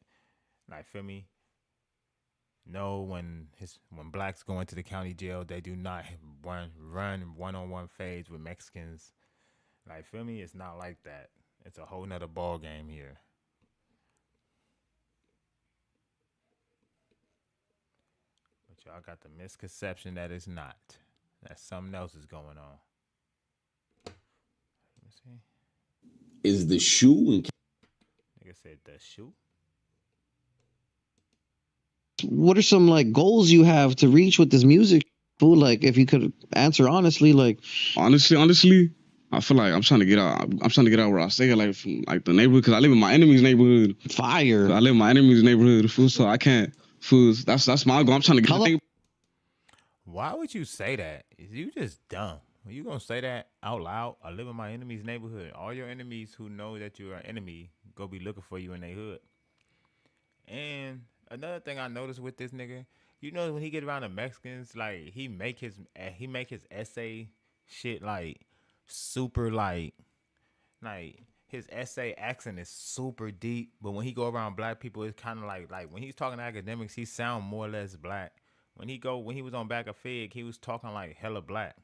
Like, feel me? No, when blacks go into the county jail, they do not run one-on-one fades with Mexicans. Like, feel me? It's not like that. It's a whole nother ball game here. Y'all got the misconception that it's not. That something else is going on. Let me see. Is the shoe and Nigga said the shoe. What are some like goals you have to reach with this music? Fool, like if you could answer honestly, like honestly, I feel like I'm trying to get out. I'm trying to get out where I stay, like from like the neighborhood, because I live in my enemy's neighborhood. Fire. I live in my enemy's neighborhood, fool. So I can't, fool. That's my goal. I'm trying to get. Why would you say that? You just dumb. When you gonna say that out loud? I live in my enemy's neighborhood. All your enemies who know that you're an enemy go be looking for you in their hood. And another thing I noticed with this nigga, you know, when he get around the Mexicans, like he make his essay shit like super like his essay accent is super deep. But when he go around black people, it's kind of like when he's talking to academics, he sound more or less black. When he was on Back of Fig, he was talking like hella black.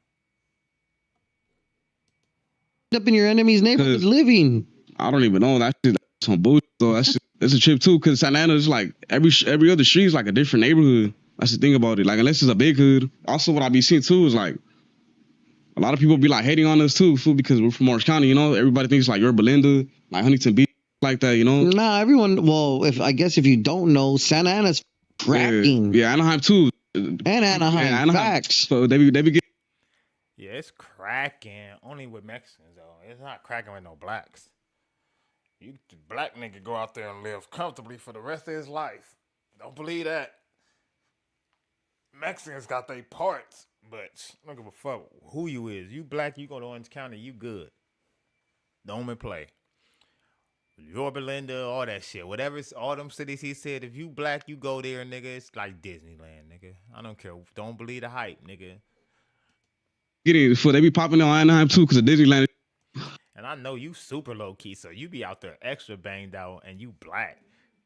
Up in your enemy's neighborhood living. I don't even know that shit. That's some bullshit. So that's a trip too, because Santa Ana is like every other street is like a different neighborhood. That's the thing about it. Like unless it's a big hood. Also, what I be seeing too is like a lot of people be like hating on us too, fool, because we're from Orange County. You know, everybody thinks like you're Belinda, like Huntington Beach, like that. You know. Nah, everyone. Well, if you don't know, Santa Ana's cracking. Yeah, Anaheim too. And Anaheim. Yeah, Facts. So they be getting. Yeah, it's cracking. Only with Mexicans though. It's not cracking with no blacks. You black nigga go out there and live comfortably for the rest of his life. Don't believe that. Mexicans got their parts, but don't give a fuck who you is. You black, you go to Orange County, you good. Don't play. Your Belinda, all that shit. Whatever, all them cities he said, if you black, you go there, nigga. It's like Disneyland, nigga. I don't care. Don't believe the hype, nigga. Getting for they be popping on Anaheim too, because of Disneyland. And I know you super low key, so you be out there extra banged out, and you black,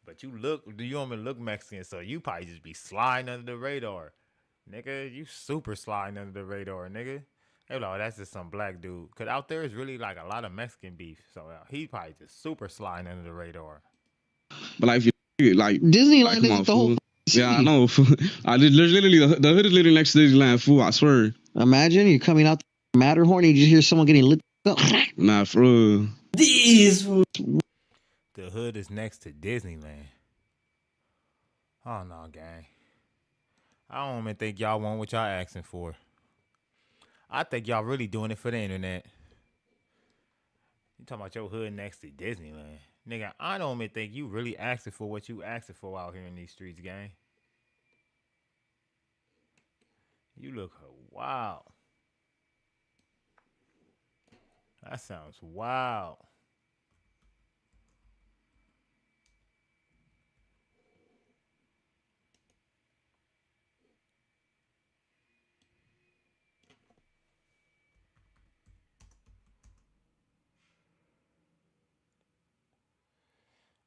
but you don't even look Mexican, so you probably just be sliding under the radar, nigga. You super sliding under the radar, nigga. Hey, no, that's just some black dude. Cause out there is really like a lot of Mexican beef, so he probably just super sliding under the radar. But like, if you like Disneyland like, is the whole. Yeah, I know. I literally the hood is literally next to Disneyland, fool. I swear. Imagine you're coming out the Matterhorn, and you just hear someone getting lit up. Nah, for real. The hood is next to Disneyland. Oh no, gang. I don't even think y'all want what y'all asking for. I think y'all really doing it for the internet. You talking about your hood next to Disneyland. Nigga, I don't even think you really asking for what you asking for out here in these streets, gang. You look wild. That sounds wild.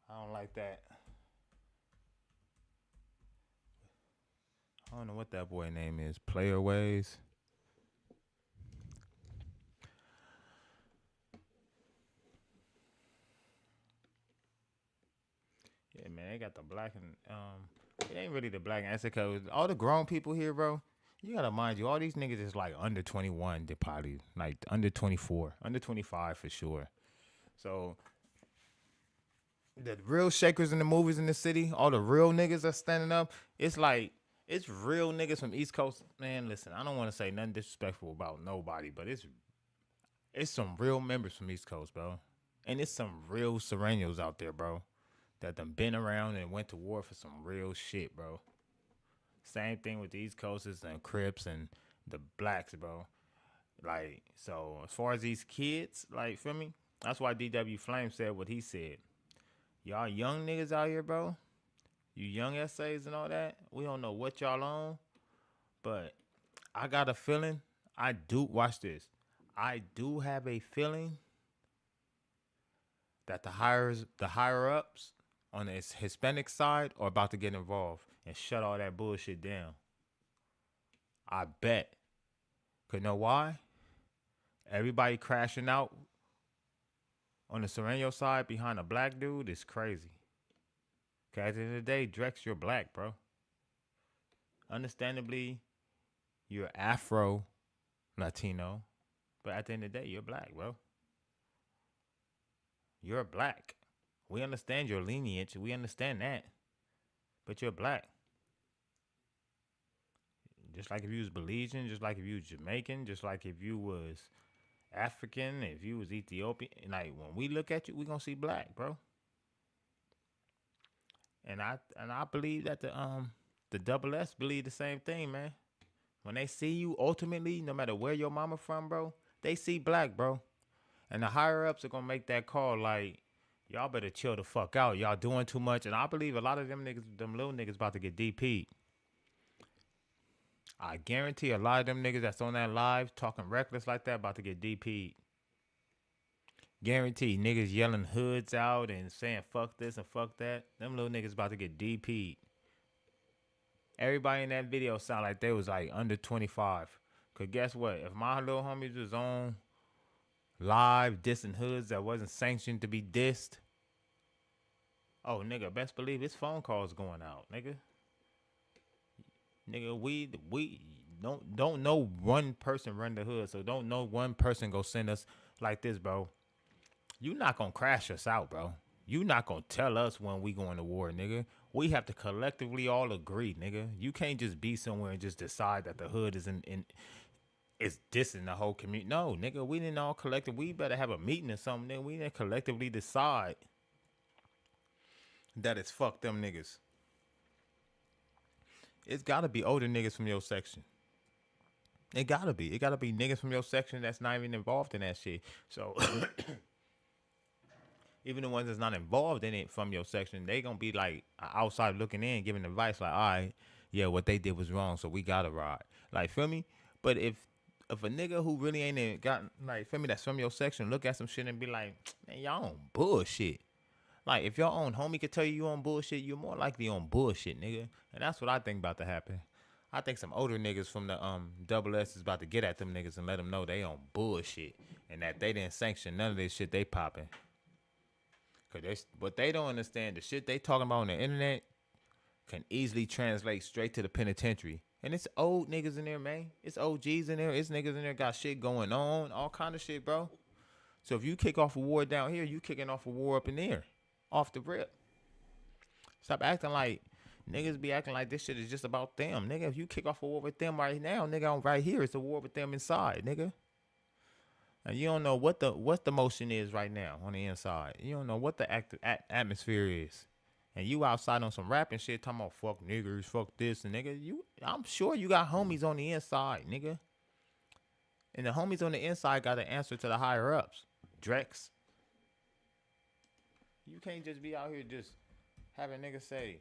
I don't like that. I don't know what that boy name is. Playerwayys. Yeah, man, they got the black and it ain't really the black answer, cause all the grown people here, bro. You gotta mind you, all these niggas is like under 21. They probably like under 24, under 25 for sure. So the real shakers in the movies in the city, all the real niggas are standing up. It's like it's real niggas from East Coast. Man, listen, I don't want to say nothing disrespectful about nobody, but it's some real members from East Coast, bro, and it's some real Serranos out there, bro, that done been around and went to war for some real shit, bro. Same thing with the East Coasters and Crips and the blacks, bro. Like, so as far as these kids, like, feel me? That's why DW Flame said what he said. Y'all young niggas out here, bro. You young essays and all that. We don't know what y'all on, but I got a feeling. Watch this. I do have a feeling that the higher ups on the Hispanic side are about to get involved and shut all that bullshit down. I bet. Cause know why? Everybody crashing out on the Serrano side behind a black dude is crazy. Cause at the end of the day, Drex, you're black, bro. understandably, you're Afro Latino, but at the end of the day, you're black, bro. You're black. We understand your lineage. We understand that. But you're black. Just like if you was Belizean, just like if you was Jamaican, just like if you was African, if you was Ethiopian. Like when we look at you, we gonna see black, bro. And I believe that the double S believe the same thing, man. When they see you, ultimately, no matter where your mama from, bro, they see black, bro. And the higher ups are gonna make that call like, y'all better chill the fuck out. Y'all doing too much. And I believe a lot of them niggas, them little niggas about to get DP'd. I guarantee a lot of them niggas that's on that live talking reckless like that about to get DP'd. Guarantee niggas yelling hoods out and saying fuck this and fuck that. Them little niggas about to get DP'd. Everybody in that video sound like they was like under 25. Cause guess what? If my little homies was on live dissing hoods that wasn't sanctioned to be dissed, oh nigga, best believe his phone calls going out, nigga. Nigga, we don't know one person run the hood, so don't know one person go send us like this, bro. You not gonna crash us out, bro. You not gonna tell us when we going to war, nigga. We have to collectively all agree, nigga. You can't just be somewhere and just decide that the hood is it's dissing the whole community. No, nigga, we didn't all collectively. We better have a meeting or something, nigga. We didn't collectively decide that it's fuck them niggas. It's gotta be older niggas from your section. It gotta be. It gotta be niggas from your section that's not even involved in that shit. So even the ones that's not involved in it from your section, they gonna be like outside looking in, giving advice like, all right, yeah, what they did was wrong, so we gotta ride. Like, feel me? But if a nigga who really ain't even gotten, like, feel me, that's from your section, look at some shit and be like, man, y'all on bullshit. Like, if your own homie could tell you on bullshit, you're more likely on bullshit, nigga. And that's what I think about to happen. I think some older niggas from the double S is about to get at them niggas and let them know they on bullshit and that they didn't sanction none of this shit they popping. Cause what they don't understand, the shit they talking about on the internet can easily translate straight to the penitentiary. And it's old niggas in there, man. It's OGs in there. It's niggas in there got shit going on, all kind of shit, bro. So if you kick off a war down here, you kicking off a war up in there. Off the rip. Stop acting like niggas be acting like this shit is just about them. Nigga, if you kick off a war with them right now, nigga, I'm right here. It's a war with them inside, nigga. And you don't know what the motion is right now on the inside. You don't know what the atmosphere is. And you outside on some rapping shit talking about fuck niggers, fuck this, and nigga, I'm sure you got homies on the inside, nigga. And the homies on the inside got to answer to the higher ups. Drex. You can't just be out here just having niggas say,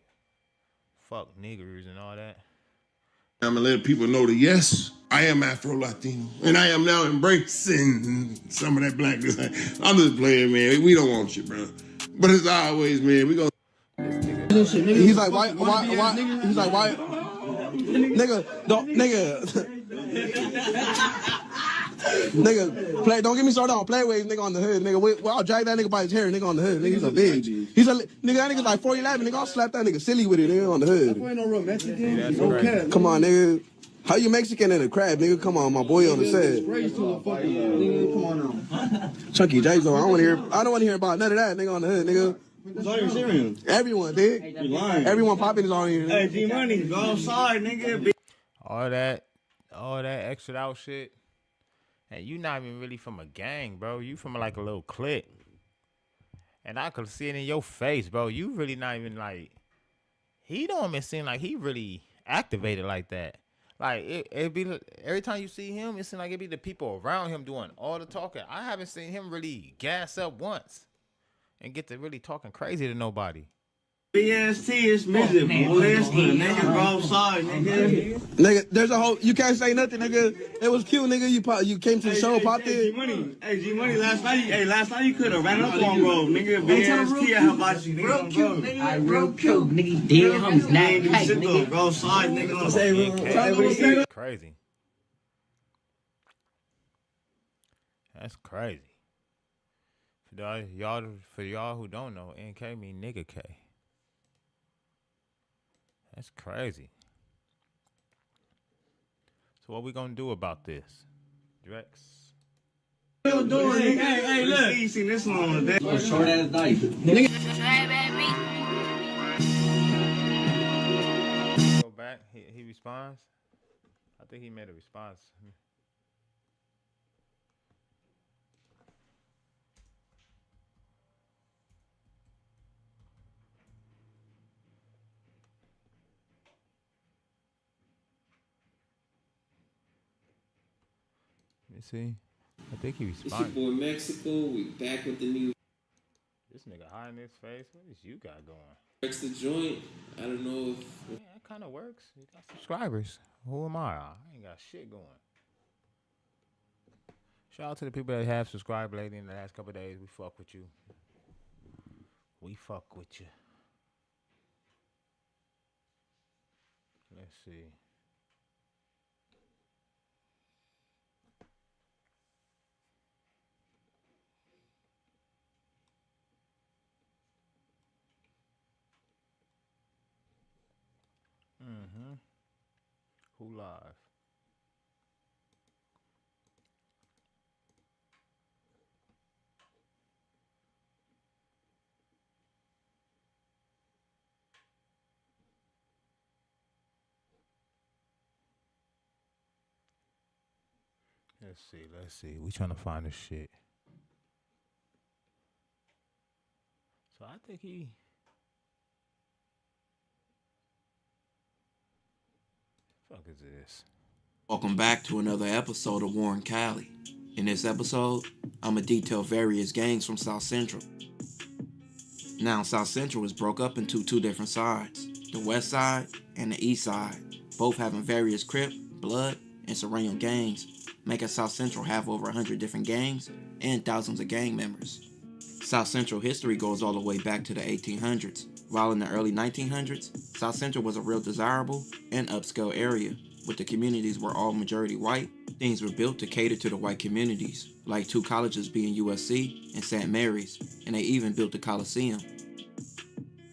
fuck niggers and all that. I'm gonna let people know that yes, I am Afro-Latino, and I am now embracing some of that blackness. I'm just playing, man. We don't want you, bro. But as always, man, we gonna. He's like, why? He's like, why? Nigga, don't, nigga. Nigga, don't get me started on Playerwayys, nigga on the hood, nigga. I'll drag that nigga by his hair, nigga on the hood, nigga. He's a bitch. He's a nigga. That nigga's like 4'11", nigga. I'll slap that nigga silly with it, nigga on the hood. Ain't no real Mexican. No cap. Come on, nigga. How you Mexican in a crab, nigga? Come on, my boy on the set. Come on now. Chunky J's though. I don't want to hear about none of that, nigga on the hood, nigga. Who's all your Syrians? Everyone, dig. You lying. Everyone popping is on here. Hey, G Money, go outside, nigga. All that extra out shit. And you not even really from a gang, bro. You from like a little clique. And I could see it in your face, bro. You really not even like. He don't even seem like he really activated like that. Like it be every time you see him, it seems like it be the people around him doing all the talking. I haven't seen him really gas up once and get to really talking crazy to nobody. BST is miserable. Listen, nigga, go outside, nigga. Nigga, there's a whole. You can't say nothing, nigga. It was cute, nigga. You came to the show, popped it. G Money. Last night you could have ran up on bro, nigga. BST, how about you, nigga? Real cute, nigga. Dead homies, nigga. Go outside, nigga. Crazy. That's crazy. For y'all who don't know, NK mean nigga K. That's crazy. So what we gonna do about this, Drex? Hey, look. You seen this one on the day. Short ass knife. Go back. He responds. I think he made a response. Let me see. I think he It's your responded. boy Mexico. We back with the new This nigga hiding his face. What is you got going? Drex the joint. I don't know if Yeah, that kind of works. You got subscribers. Who am I? I ain't got shit going. Shout out to the people that have subscribed lately in the last couple of days. We fuck with you. We fuck with you. Let's see. Who live? Let's see. We trying to find this shit. So I think he. Fuck is this? Welcome back to another episode of Warren Cali. In this episode, I'ma detail various gangs from South Central. Now, South Central is broke up into two different sides, the West Side and the East Side, both having various Crip, Blood, and Serrano gangs, making South Central have over 100 different gangs and thousands of gang members. South Central history goes all the way back to the 1800s, while in the early 1900s, South Central was a real desirable and upscale area, with the communities were all majority white. Things were built to cater to the white communities, like two colleges being USC and St. Mary's, and they even built the Coliseum.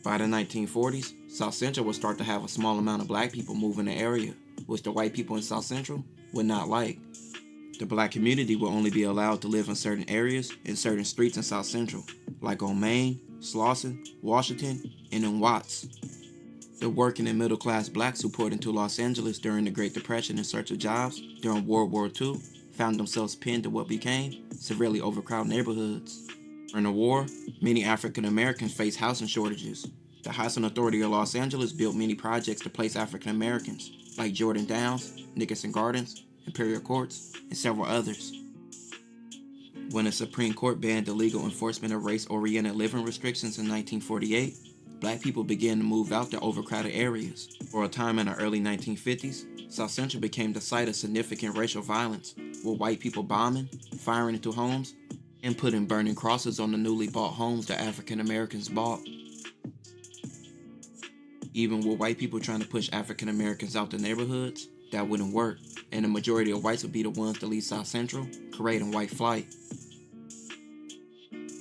By the 1940s, South Central would start to have a small amount of black people move in the area, which the white people in South Central would not like. The black community will only be allowed to live in certain areas and certain streets in South Central, like on Main, Slauson, Washington, and in Watts. The working and middle class blacks who poured into Los Angeles during the Great Depression in search of jobs during World War II found themselves pinned to what became severely overcrowded neighborhoods. During the war, many African Americans faced housing shortages. The Housing Authority of Los Angeles built many projects to place African Americans, like Jordan Downs, Nickerson Gardens, Imperial Courts, and several others. When the Supreme Court banned the legal enforcement of race-oriented living restrictions in 1948, black people began to move out to overcrowded areas. For a time in the early 1950s, South Central became the site of significant racial violence, with white people bombing, firing into homes, and putting burning crosses on the newly bought homes that African Americans bought. Even with white people trying to push African Americans out the neighborhoods, that wouldn't work, and the majority of whites would be the ones to lead South Central, creating white flight.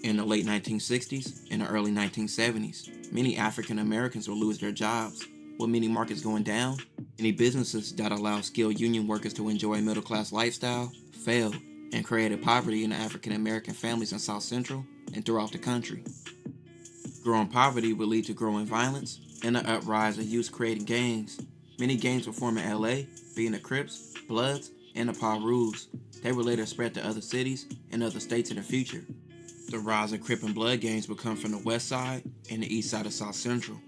In the late 1960s and the early 1970s, many African Americans would lose their jobs, with many markets going down. Many businesses that allow skilled union workers to enjoy a middle-class lifestyle failed and created poverty in the African American families in South Central and throughout the country. Growing poverty would lead to growing violence and the uprise of youth creating gangs. Many gangs were formed in LA, being the Crips, Bloods, and the Pirus. They would later spread to other cities and other states in the future. The rise of Crip and Blood gangs would come from the West Side and the East Side of South Central.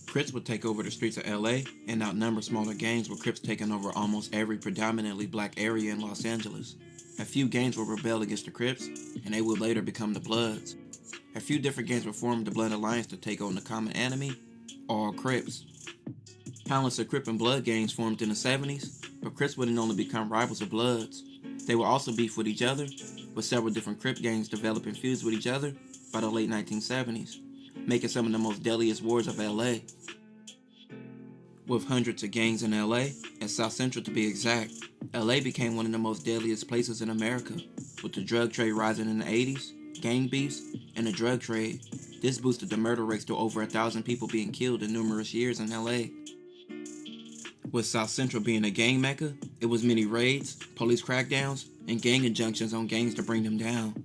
Crips would take over the streets of LA and outnumber smaller gangs, with Crips taking over almost every predominantly black area in Los Angeles. A few gangs would rebel against the Crips, and they would later become the Bloods. A few different gangs would form the Blood Alliance to take on the common enemy, all Crips. Countless of Crip and Blood gangs formed in the 70s, but Crips wouldn't only become rivals of Bloods. They would also beef with each other, with several different Crip gangs developing feuds with each other by the late 1970s, making some of the most deadliest wars of LA. With hundreds of gangs in LA, and South Central to be exact, LA became one of the most deadliest places in America, with the drug trade rising in the 80s, gang beefs, and the drug trade. This boosted the murder rates to over 1,000 people being killed in numerous years in LA. With South Central being a gang mecca, it was many raids, police crackdowns, and gang injunctions on gangs to bring them down.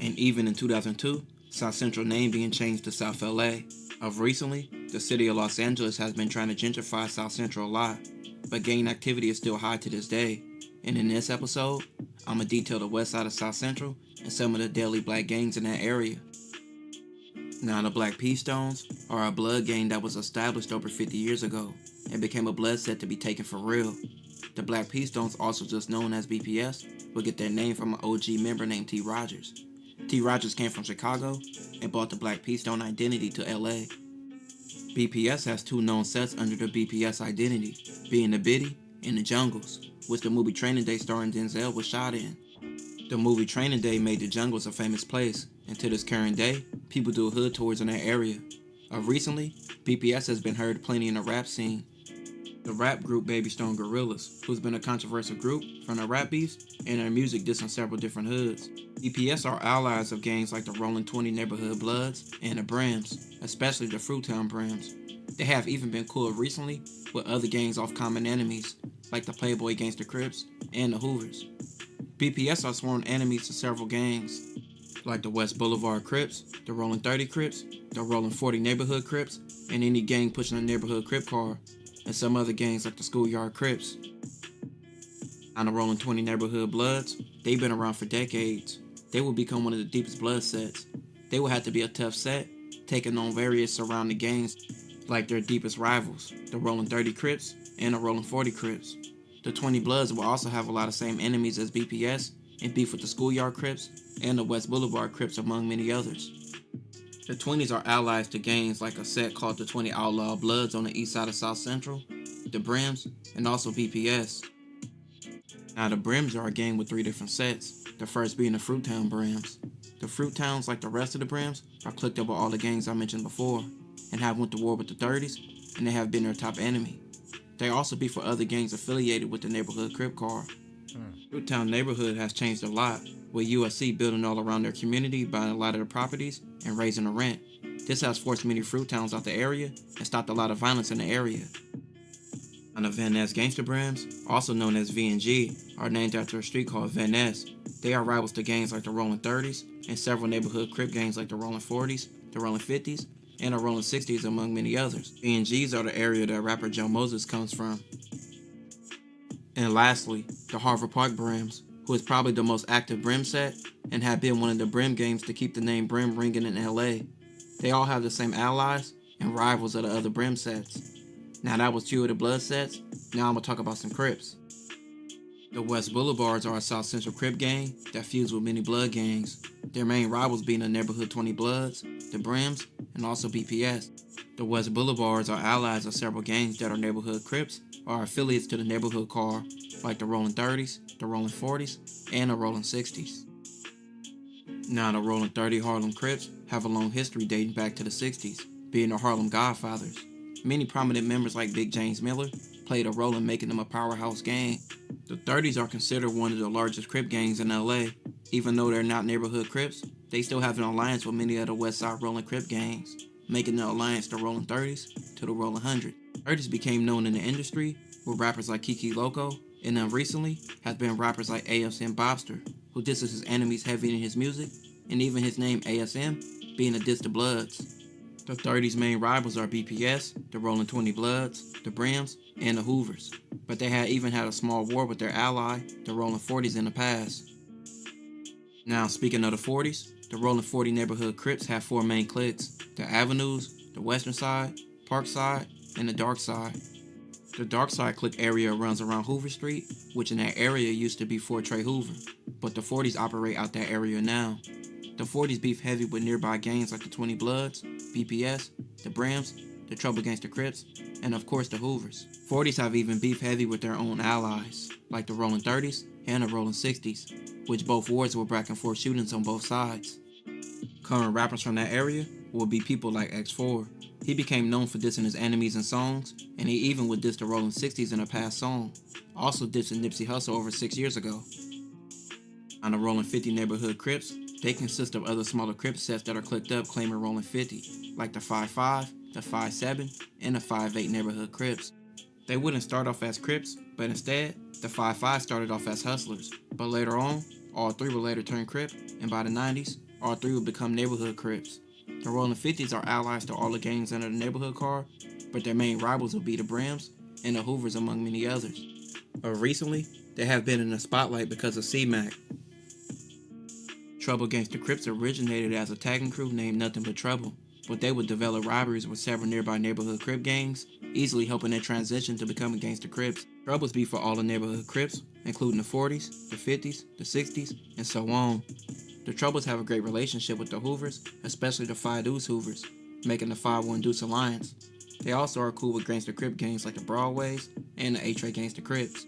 And even in 2002, South Central name being changed to South LA. Of recently, the city of Los Angeles has been trying to gentrify South Central a lot, but gang activity is still high to this day. And in this episode, I'ma detail the west side of South Central and some of the deadly black gangs in that area. Now, the Black P Stones are a blood gang that was established over 50 years ago and became a blood set to be taken for real. The Black P Stones, also just known as BPS, will get their name from an OG member named T. Rogers. T. Rogers came from Chicago and brought the Black P Stone identity to LA. BPS has two known sets under the BPS identity, being the Biddy and the Jungles, which the movie Training Day starring Denzel was shot in. The movie Training Day made the Jungles a famous place, and to this current day, people do hood tours in that area. Recently, BPS has been heard plenty in the rap scene. The rap group Baby Stone Gorillas, who's been a controversial group from the rap beefs and their music dissed on several different hoods. BPS are allies of gangs like the Rolling 20 Neighborhood Bloods and the Brims, especially the Fruitown Brims. They have even been cool recently with other gangs off common enemies, like the Playboy Gangsta Crips and the Hoovers. BPS are sworn enemies to several gangs, like the West Boulevard Crips, the Rolling 30 Crips, the Rolling 40 Neighborhood Crips, and any gang pushing a neighborhood Crip car, and some other gangs like the Schoolyard Crips. On the Rolling 20 Neighborhood Bloods, they've been around for decades. They will become one of the deepest blood sets. They will have to be a tough set, taking on various surrounding gangs like their deepest rivals, the Rolling 30 Crips and the Rolling 40 Crips. The 20 Bloods will also have a lot of same enemies as BPS and beef with the Schoolyard Crips and the West Boulevard Crips, among many others. The 20s are allies to gangs like a set called the 20 Outlaw Bloods on the east side of South Central, the Brims, and also BPS. Now, the Brims are a gang with three different sets, the first being the Fruitown Brims. The Fruitowns, like the rest of the Brims, are clicked up with all the gangs I mentioned before, and have went to war with the 30s, and they have been their top enemy. They also beef with other gangs affiliated with the neighborhood Crip car. Fruitown neighborhood has changed a lot, with USC building all around their community, buying a lot of the properties, and raising the rent. This has forced many Fruitowns out the area and stopped a lot of violence in the area. And the Van Ness Gangsta Brims, also known as V&G, are named after a street called Van Ness. They are rivals to gangs like the Rolling 30s and several neighborhood Crip gangs like the Rolling 40s, the Rolling 50s, and the Rolling 60s, among many others. V&Gs are the area that rapper Joe Moses comes from. And lastly, the Harvard Park Brims, who is probably the most active Brim set and have been one of the Brim gangs to keep the name Brim ringing in LA. They all have the same allies and rivals of the other Brim sets. Now that was two of the blood sets, now I'm going to talk about some Crips. The West Boulevards are a South Central Crip gang that feuds with many blood gangs, their main rivals being the Neighborhood 20 Bloods, the Brims, and also BPS. The West Boulevards are allies of several gangs that are neighborhood Crips or are affiliates to the neighborhood car, like the Rolling 30s, the Rolling 40s, and the Rolling 60s. Now, the Rolling 30 Harlem Crips have a long history dating back to the 60s, being the Harlem Godfathers. Many prominent members like Big James Miller played a role in making them a powerhouse gang. The 30s are considered one of the largest Crip gangs in LA. Even though they're not neighborhood Crips, they still have an alliance with many of the West Side Rolling Crip gangs, making the alliance the Rolling 30s to the Rolling 100. 30s became known in the industry with rappers like Kiki Loco, and then recently has been rappers like ASM Bobster, who disses his enemies heavy in his music, and even his name ASM being a diss to Bloods. The 30s main rivals are BPS, the Rolling 20 Bloods, the Brims, and the Hoovers, but they had even had a small war with their ally, the Rolling 40s, in the past. Now, speaking of the 40s, the Rolling 40 neighborhood Crips have four main cliques: the Avenues, the Western Side, Park Side, and the Dark Side. The Dark Side clique area runs around Hoover Street, which in that area used to be Fort Trey Hoover, but the 40s operate out that area now. The 40s beef heavy with nearby gangs like the 20 Bloods, BPS, the Brims, the Trouble Gangsta Crips, and of course the Hoovers. 40s have even beef heavy with their own allies, like the Rolling 30s and the Rolling 60s, which both wars were back and forth shootings on both sides. Current rappers from that area will be people like X4. He became known for dissing his enemies in songs, and he even would diss the Rolling 60s in a past song, also dissing Nipsey Hussle over 6 years ago. On the Rolling 50 neighborhood Crips, they consist of other smaller Crip sets that are clicked up claiming Rolling 50, like the 5'5", the 5'7", and the 5'8" neighborhood Crips. They wouldn't start off as Crips, but instead, the 5-5 started off as hustlers. But later on, all three would later turn Crip, and by the 90s, all three would become neighborhood Crips. The Rolling 50s are allies to all the gangs under the neighborhood car, but their main rivals would be the Brims and the Hoovers, among many others. Recently, they have been in the spotlight because of C-Mac. Trouble Gangsta Crips originated as a tagging crew named Nothing But Trouble, but they would develop robberies with several nearby neighborhood Crip gangs, easily helping their transition to becoming Gangsta Crips. Troubles be for all the neighborhood Crips, including the 40s, the 50s, the 60s, and so on. The Troubles have a great relationship with the Hoovers, especially the 5 Deuce Hoovers, making the 5-1 Deuce Alliance. They also are cool with Gangsta Crip gangs like the Broadways and the A-Tray Gangsta Crips.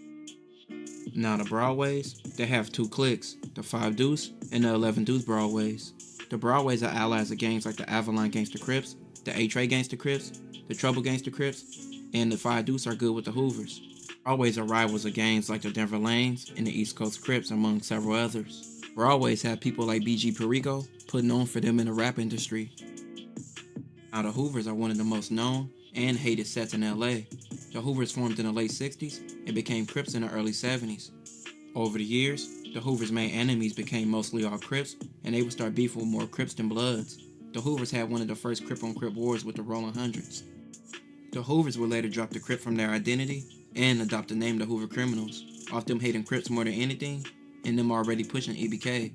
Now the Broadways, they have 2 cliques, the 5 Deuce and the 11 Deuce Broadways. The Broadways are allies of gangs like the Avalon Gangsta Crips, the A-Tray Gangsta Crips, the Trouble Gangsta Crips, and the 5 Deuce are good with the Hoovers. Broadways are rivals of gangs like the Denver Lanes and the East Coast Crips, among several others. Broadways have people like BG Perico putting on for them in the rap industry. Now the Hoovers are one of the most known and hated sets in LA. The Hoovers formed in the late 60s and became Crips in the early 70s. Over the years, the Hoovers' main enemies became mostly all Crips, and they would start beefing with more Crips than Bloods. The Hoovers had one of the first Crip-on-Crip wars with the Rolling Hundreds. The Hoovers would later drop the Crip from their identity and adopt the name the Hoover Criminals, off them hating Crips more than anything, and them already pushing EBK.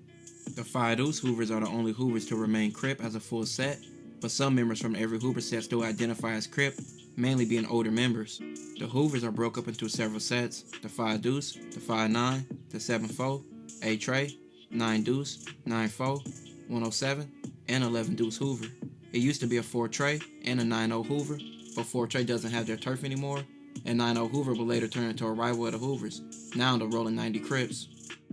The 5 Deuce Hoovers are the only Hoovers to remain Crip as a full set, but some members from every Hoover set still identify as Crip, mainly being older members. The Hoovers are broke up into several sets: the 5 Deuce, the 5-9, the 7-4, A-Tray, 9 Deuce, 9-4, 107, and 11 Deuce Hoover. It used to be a 4-Tray and a 9-0 Hoover, but 4-Tray doesn't have their turf anymore, and 9-0 Hoover will later turn into a rival of the Hoovers, now the Rolling 90 Crips.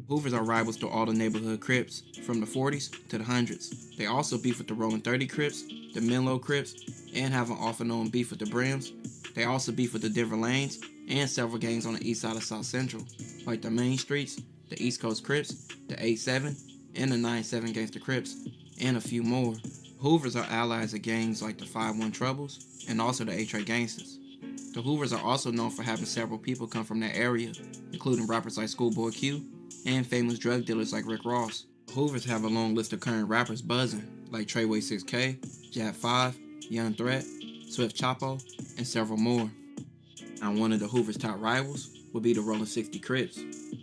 Hoovers are rivals to all the neighborhood Crips, from the 40s to the 100s. They also beef with the Rolling 30 Crips, the Menlo Crips, and have an off-and-on beef with the Brims. They also beef with the Denver Lanes and several gangs on the east side of South Central, like the Main Streets, the East Coast Crips, the 8-7, and the 9-7 Gangsta Crips, and a few more. Hoovers are allies of gangs like the 5-1 Troubles and also the A-Tray Gangsters. The Hoovers are also known for having several people come from their area, including rappers like Schoolboy Q and famous drug dealers like Rick Ross. The Hoovers have a long list of current rappers buzzing, like Playerwayys 6K, Jab 5, Young Threat, Swift Chapo, and several more. Now one of the Hoovers' top rivals would be the Rolling 60 Crips.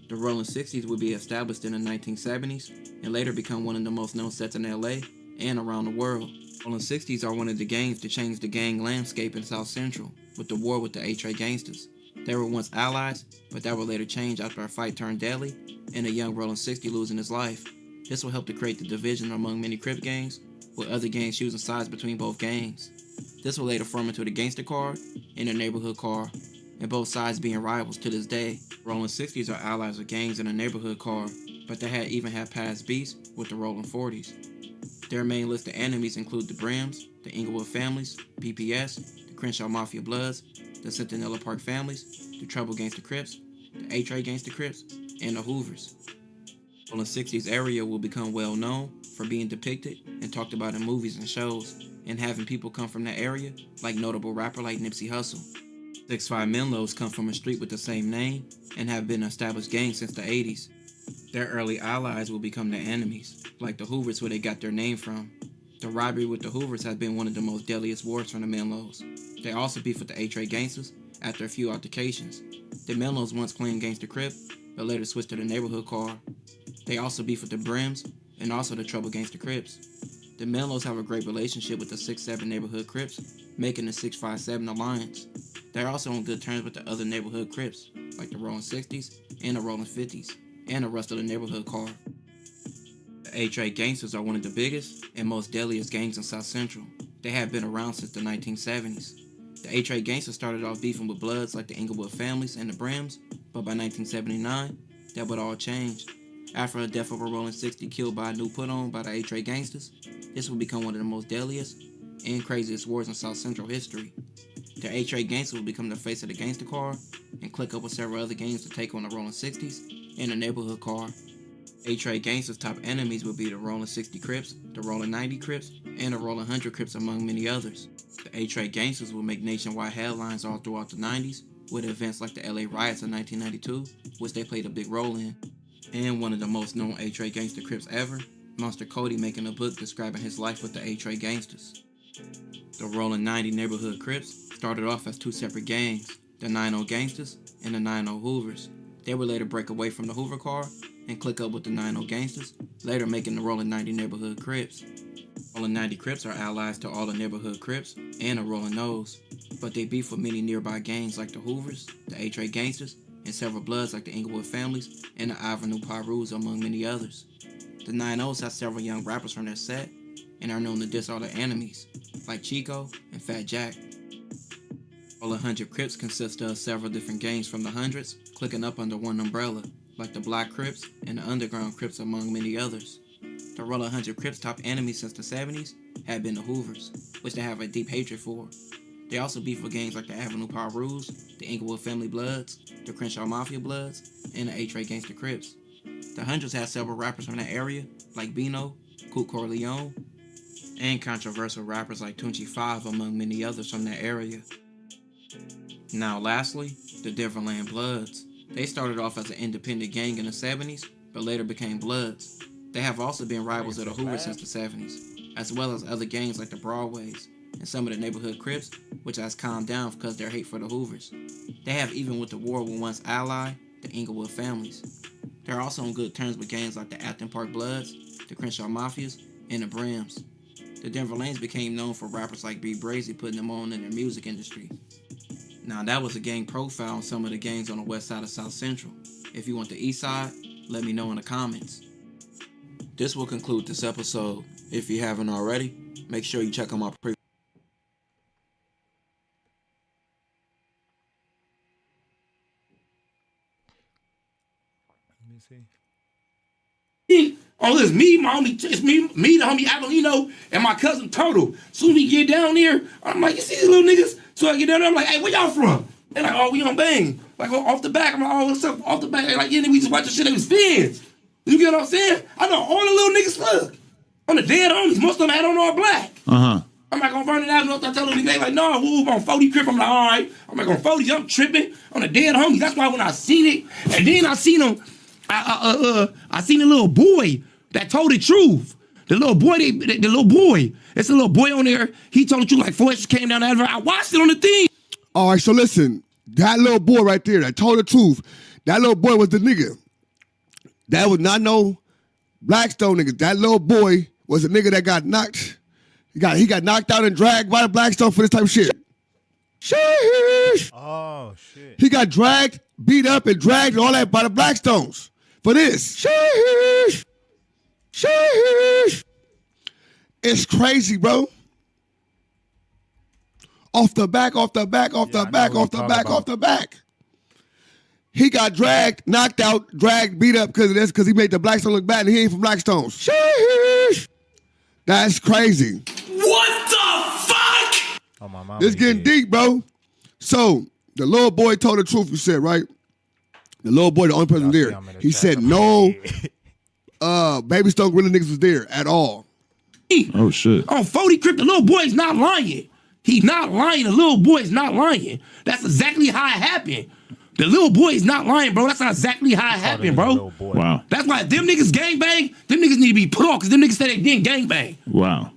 The Rolling 60s would be established in the 1970s and later become one of the most known sets in LA and around the world. Rolling 60s are one of the gangs to change the gang landscape in South Central with the war with the A-Tray Gangsters. They were once allies, but that would later change after a fight turned deadly and a young Rolling 60 losing his life. This will help to create the division among many Crip gangs, with other gangs choosing sides between both gangs. This will later form into the Gangsta Car and the Neighborhood Car, and both sides being rivals to this day. Rolling 60s are allies of gangs in the Neighborhood Car, but they even had past beefs with the Rolling 40s. Their main list of enemies include the Brims, the Inglewood Families, PPS, the Crenshaw Mafia Bloods, the Centinela Park Families, the Trouble Gangsta Crips, the A-Tray Gangsta Crips, and the Hoovers. Rolling 60s area will become well known for being depicted and talked about in movies and shows, and having people come from that area, like notable rapper like Nipsey Hussle. 6'5" Menlos come from a street with the same name and have been an established gang since the 80s. Their early allies will become their enemies, like the Hoovers where they got their name from. The robbery with the Hoovers has been one of the most deadliest wars from the Menlos. They also beef with the A-Tray Gangsters after a few altercations. The Menlos once claimed Gangsta Crip, but later switched to the Neighborhood Car. They also beef with the Brims and also the Trouble Gangsta Crips. The Menlos have a great relationship with the 6'7" Neighborhood Crips, making the 6'5'7" Alliance. They're also on good terms with the other Neighborhood Crips, like the Rolling 60s and the Rolling 50s, and the rest of the Neighborhood Car. The A-Tray Gangsters are one of the biggest and most deadliest gangs in South Central. They have been around since the 1970s. The A-Tray Gangsters started off beefing with Bloods like the Inglewood Families and the Brims, but by 1979, that would all change. After the death of a Rolling 60 killed by a new put-on by the A-Tray Gangsters, this would become one of the most deadliest and craziest wars in South Central history. The A-Tray Gangsters will become the face of the Gangsta Car and click up with several other gangs to take on the Rolling 60s and the Neighborhood Car. A-Tray Gangsters' top enemies would be the Rolling 60 Crips, the Rolling 90 Crips, and the Rolling 100 Crips, among many others. The A-Tray Gangsters will make nationwide headlines all throughout the 90s with events like the LA riots of 1992, which they played a big role in, and one of the most known A-Tray gangster Crips ever, Monster Cody, making a book describing his life with the A-Tray gangsters. The Rolling 90 Neighborhood Crips started off as two separate gangs, the 90 Gangsters and the 90 Hoovers. They would later break away from the Hoover car and click up with the 90 Gangsters, later making the Rolling 90 Neighborhood Crips. Rolling 90 Crips are allies to all the Neighborhood Crips and the Rolling Nose, but they beef with many nearby gangs like the Hoovers, the A-Tray Gangsters, and several Bloods like the Inglewood Families and the Avenue Pyrus, among many others. The 9-0s have several young rappers from their set and are known to diss all their enemies, like Chico and Fat Jack. All 100 Crips consist of several different gangs from the hundreds, clicking up under one umbrella, like the Black Crips and the Underground Crips, among many others. The Roll 100 Crips' top enemies since the 70s had been the Hoovers, which they have a deep hatred for. They also beef with gangs like the Avenue Pyrus, the Inglewood Family Bloods, the Crenshaw Mafia Bloods, and the A-Tray Gangster Crips. The hundreds have several rappers from that area, like Bino, Cool Corleone, and controversial rappers like Tunchi 5, among many others from that area. Now lastly, the Denverland Bloods. They started off as an independent gang in the 70s, but later became Bloods. They have also been rivals of the Hoovers since the 70s, as well as other gangs like the Broadways, and some of the Neighborhood Crips, which has calmed down because of their hate for the Hoovers. They have even with the war with once ally, the Inglewood Families. They're also on good terms with gangs like the Afton Park Bloods, the Crenshaw Mafias, and the Brims. The Denver Lanes became known for rappers like B. Brazy putting them on in their music industry. Now that was a gang profile on some of the gangs on the west side of South Central. If you want the east side, let me know in the comments. This will conclude this episode. If you haven't already, make sure you check out my pre- Let me see. Oh, it's me, my homie, it's me, the homie Avelino, and my cousin Turtle. Soon as we get down there, I'm like, you see these little niggas? So I get down there, I'm like, hey, where y'all from? They're like, oh, we on Bang. Like, off the back, I'm like, oh, what's up? Off the back, they're like, yeah, we just watch the shit, they was fans. You get what I'm saying? I know all the little niggas look. On the dead homies, most of them had on all black. Uh-huh. I'm like, on Vernon Avenue, I tell them, they like, no, woo, I'm on 40 Crip. I'm like, all right. I'm like, on 40, I'm tripping on the dead homies. That's why when I seen it, and then I seen them, I seen the little boy that told the truth. The little boy, it's a little boy on there. He told the truth like 4EXTRAS came down the advert. I watched it on the thing. All right, so listen, that little boy right there that told the truth, that little boy was the nigga. That was not no Blackstone nigga. That little boy was a nigga that got knocked. He got knocked out and dragged by the Blackstone for this type of shit. Sheesh. Oh, shit. He got dragged, beat up, and dragged and all that by the Blackstones for this. Sheesh. Sheesh. It's crazy, bro. Off the back. He got dragged, knocked out, dragged, beat up because of this, because he made the Blackstone look bad and he ain't from Blackstones. Sheesh. That's crazy. What the fuck? Oh, my mom. This getting deep, bro. So, the little boy told the truth, you said, right? The little boy, the only person there. He said no Baby Stone Gorilla niggas was there at all. Oh, shit. On 40 Crip, the little boy's not lying. He's not lying. The little boy's not lying. That's exactly how it happened. The little boy's not lying, bro. That's not exactly how it happened, bro. Wow. That's why them niggas gangbang, them niggas need to be put off because them niggas said they didn't gangbang. Wow.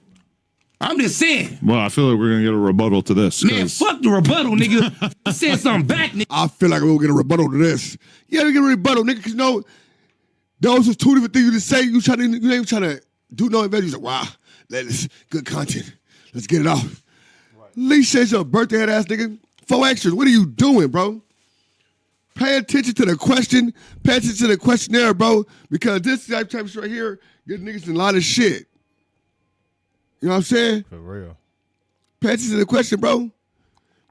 I'm just saying. Well, I feel like we're going to get a rebuttal to this. Man, fuck the rebuttal, nigga. I said something back, nigga. I feel like we'll get a rebuttal to this. Yeah, we get a rebuttal, nigga, because you know, those are two different things you just say. You ain't trying to do no investment. You say, wow, that's good content. Let's get it off. Right. Lee says your birthday head ass nigga. 4EXTRAS, what are you doing, bro? Pay attention to the question. Pay attention to the questionnaire, bro, because this type of shit right here get niggas in a lot of shit. You know what I'm saying? For real. Pay attention to the question, bro,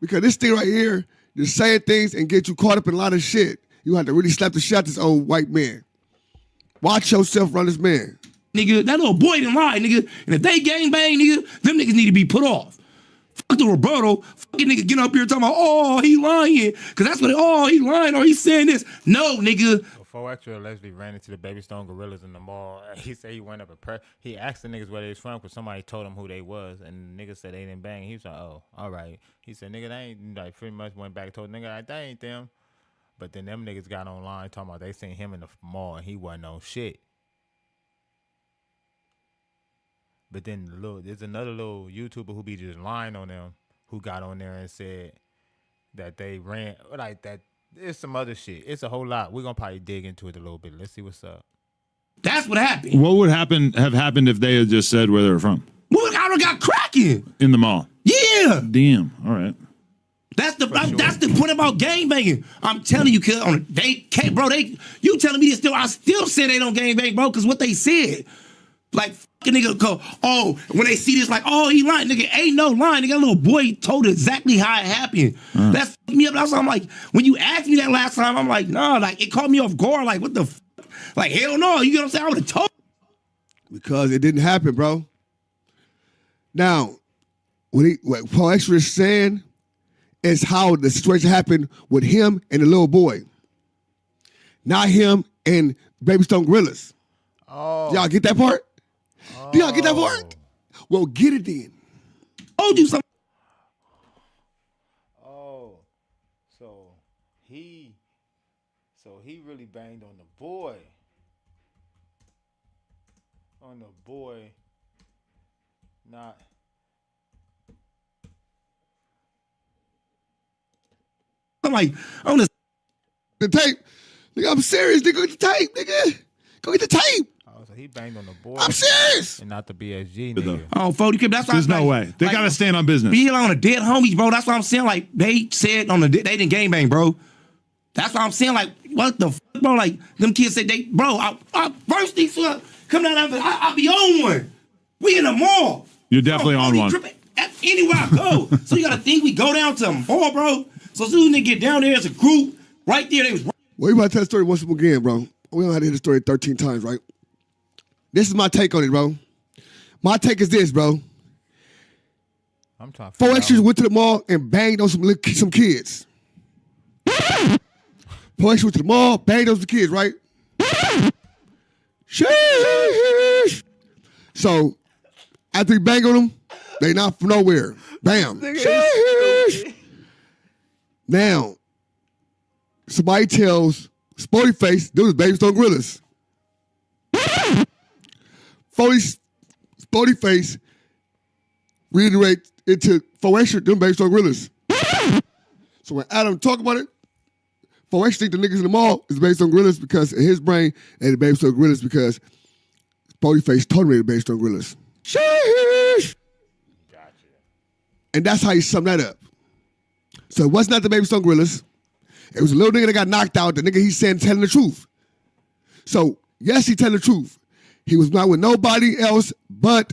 because this thing right here, just saying things and get you caught up in a lot of shit. You have to really slap the shit out this old white man. Watch yourself run this man. Nigga, that little boy didn't lie, nigga. And if they gangbang, nigga, them niggas need to be put off. Fuck the rebuttal. Fucking nigga get up here talking about, oh, he lying. Because that's what, oh, he lying or he's saying this. No, nigga. 4EXTRAS allegedly ran into the Baby Stone Gorillas in the mall. He said he went up he asked the niggas where they was from because somebody told him who they was, and the niggas said they didn't bang. He was like, oh, all right. He said, nigga, they ain't, like, pretty much went back and told the nigga, like, that ain't them. But then them niggas got online talking about they seen him in the mall and he wasn't on shit. But then there's another little YouTuber who be just lying on them who got on there and said that they ran, like that. There's some other shit. It's a whole lot. We're going to probably dig into it a little bit. Let's see what's up. That's what happened. What would have happened if they had just said where they were from? Well, I got cracking. In the mall. Yeah. Damn. All right. That's the point about gang banging. I'm telling you, cuz they can't, bro. You telling me this still? I still say they don't gang bang, bro, because what they said. Like, fucking nigga go, oh, when they see this, like, oh, he lying. Nigga, ain't no lying. Nigga, little boy told exactly how it happened. That's me up. That's why I'm like, when you asked me that last time, I'm like, nah, like, it caught me off guard. Like, what the fuck? Like, hell no. You know what I'm saying? I would have told. Because it didn't happen, bro. Now, what 4EXTRAS is saying is how the situation happened with him and the little boy. Not him and Baby Stone Gorillas. Oh. Y'all get that part? Do y'all get that part? Well, get it then. Told you something. Oh, so he really banged on the boy. On the boy, not. I'm like, on the tape. Nigga, I'm serious. Nigga, get the tape, nigga. Go get the tape. Oh, so he banged on the boy. I'm serious. And not the BSG nigga. Oh, 40, that's why There's no way. They got to stand on business. Be on the dead homies, bro. That's what I'm saying. Like, they said on the they didn't gang bang, bro. That's what I'm saying. Like, what the fuck, bro? Like, them kids said they, bro, I first things come down there, I'll be on one. We in the mall. You're definitely on one. Anywhere I go. So you got to think we go down to the mall, bro. So as soon as they get down there as a group, right there, they was. Well, you about to tell the story once again, bro. We don't have to hear the story 13 times, right? This is my take on it, bro. My take is this, bro. I'm trying to 4EXTRAS went to the mall and banged on some kids. 4EXTRAS went to the mall, banged on some kids, right? Sheesh. So, after he banged on them, they not from nowhere. Bam. Sheesh. Now, somebody tells Sporty Face, dude, is Baby Stone Gorillas. Sporty Face reiterate into 4EXTRAS, them Baby Stone Gorillas. So when Adam talk about it, 4EXTRAS think the niggas in the mall is Baby Stone Gorillas because in his brain, they the Baby Stone Gorillas because Sporty Face told me the Baby Stone Gorillas. Sheesh. Gotcha. And that's how you sum that up. So it was not the Baby Stone Gorillas. It was a little nigga that got knocked out. The nigga he's saying telling the truth. So yes, he telling the truth. He was not with nobody else but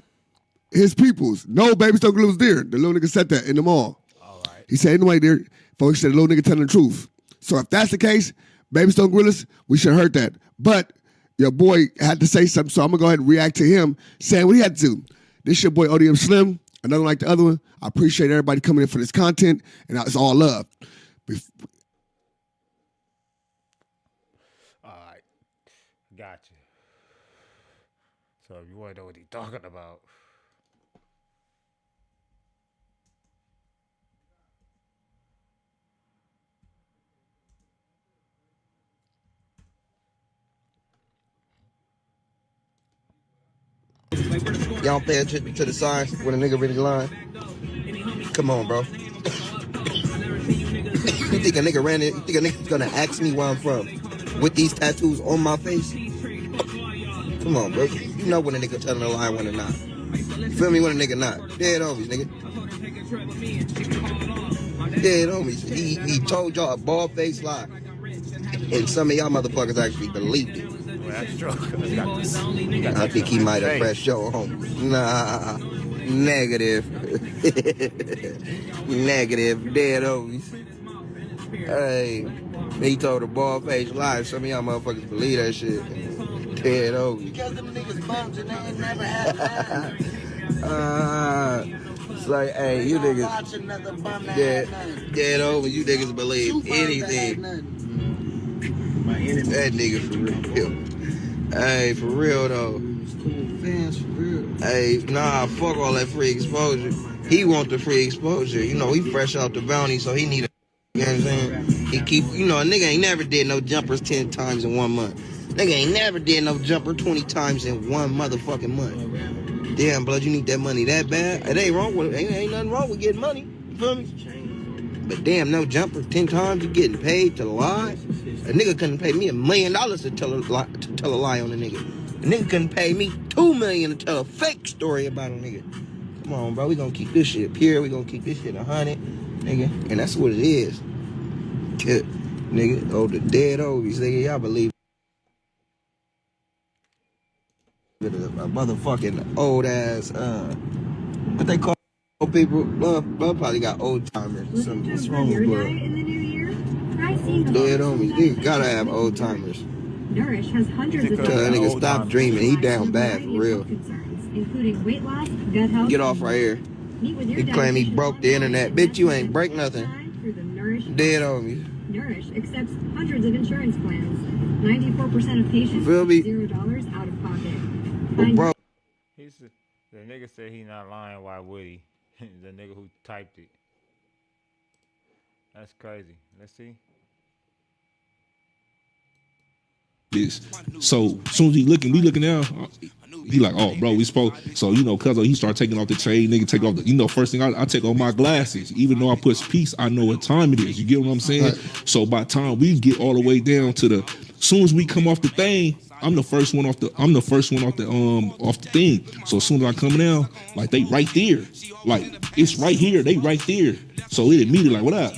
his peoples. No Baby Stone Gorillas was there. The little nigga said that in the mall. All right. He said anyway there. Folks said the little nigga telling the truth. So if that's the case, Baby Stone Gorillas, we should have heard that. But your boy had to say something, so I'm gonna go ahead and react to him saying what he had to do. This your boy ODM Slim. Another like the other one. I appreciate everybody coming in for this content, and it's all love. All right, gotcha. So if you want to know what he's talking about. Y'all pay attention to the signs when a nigga really lying. Come on, bro. You think a nigga ran it? You think a nigga's gonna ask me where I'm from with these tattoos on my face? Come on, bro. You know when a nigga telling a lie when a not. You feel me? When a nigga not. Dead homies, nigga. Dead homies. He told y'all a bald face lie. And some of y'all motherfuckers actually believed it. That's true. I think he might have pressed your home. Nah. Negative. Negative. Dead homies. Hey. He told a bald face lie. Some of y'all motherfuckers believe that shit. Dead homies. Because them niggas bums and they ain't never had it's like, hey, you niggas dead over. You niggas believe anything. That nigga for real. Hey, for real though. Fans for real. Hey, nah, fuck all that free exposure. He want the free exposure. You know, he fresh out the bounty, so he need a, you know what I'm saying? He keep, you know, a nigga ain't never did no jumpers 10 times in 1 month. Nigga ain't never did no jumper 20 times in 1 motherfucking month. Damn, blood, you need that money that bad? It ain't wrong with it. Ain't nothing wrong with getting money. You feel me? But damn, no jumper 10 times, you getting paid to lie? A nigga couldn't pay me $1 million to tell a lie on a nigga. A nigga couldn't pay me $2 million to tell a fake story about a nigga. Come on, bro, we gonna keep this shit pure. We gonna keep this shit 100, nigga. And that's what it is. Kid, nigga, oh, the dead oldies, nigga, y'all believe a motherfucking old ass, what they call people? Blood probably got old timers. What's wrong with blood? Dead homies, nigga gotta have old timers. Nourish has hundreds of Tell that nigga stop dreaming. He down bad for real. including weight loss, gut health. Get off right here. He claim he broke the internet. Bitch, you ain't break nothing. Dead homies. Nourish accepts hundreds of insurance plans. 94% of patients Feel me? $0 out of pocket. Well, bro. The nigga said he not lying. Why would he? The nigga who typed it. That's crazy. Let's see. This. So as soon as we looking now, he like, oh, bro, we spoke. So, you know, cuz he start taking off the trade, nigga take off the, you know, first thing I take off my glasses. Even though I put peace, I know what time it is. You get what I'm saying? Right. So by the time we get all the way down to the, soon as we come off the thing, I'm the first one off the thing. So as soon as I come down, like they right there. Like it's right here, they right there. So it immediately like, what up?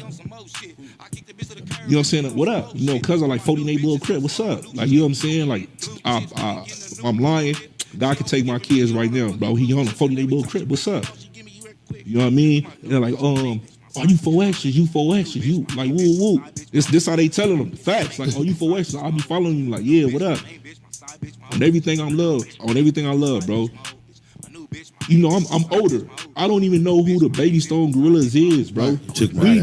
You know what I'm saying? What up? You know, cuz I like 48 little crib, what's up? Like, you know what I'm saying? Like, I'm lying. God can take my kids right now, bro. He on a 48 little crib, what's up? You know what I mean? And they're like, are you 4EXTRAS? You 4EXTRAs? You like, woo woo. This how they telling them facts. Like, oh, you 4EXTRAs? I'll be following you. Like, yeah, what up? On everything I love, bro. You know, I'm older. I don't even know who the Baby Stone Gorillas is, bro. We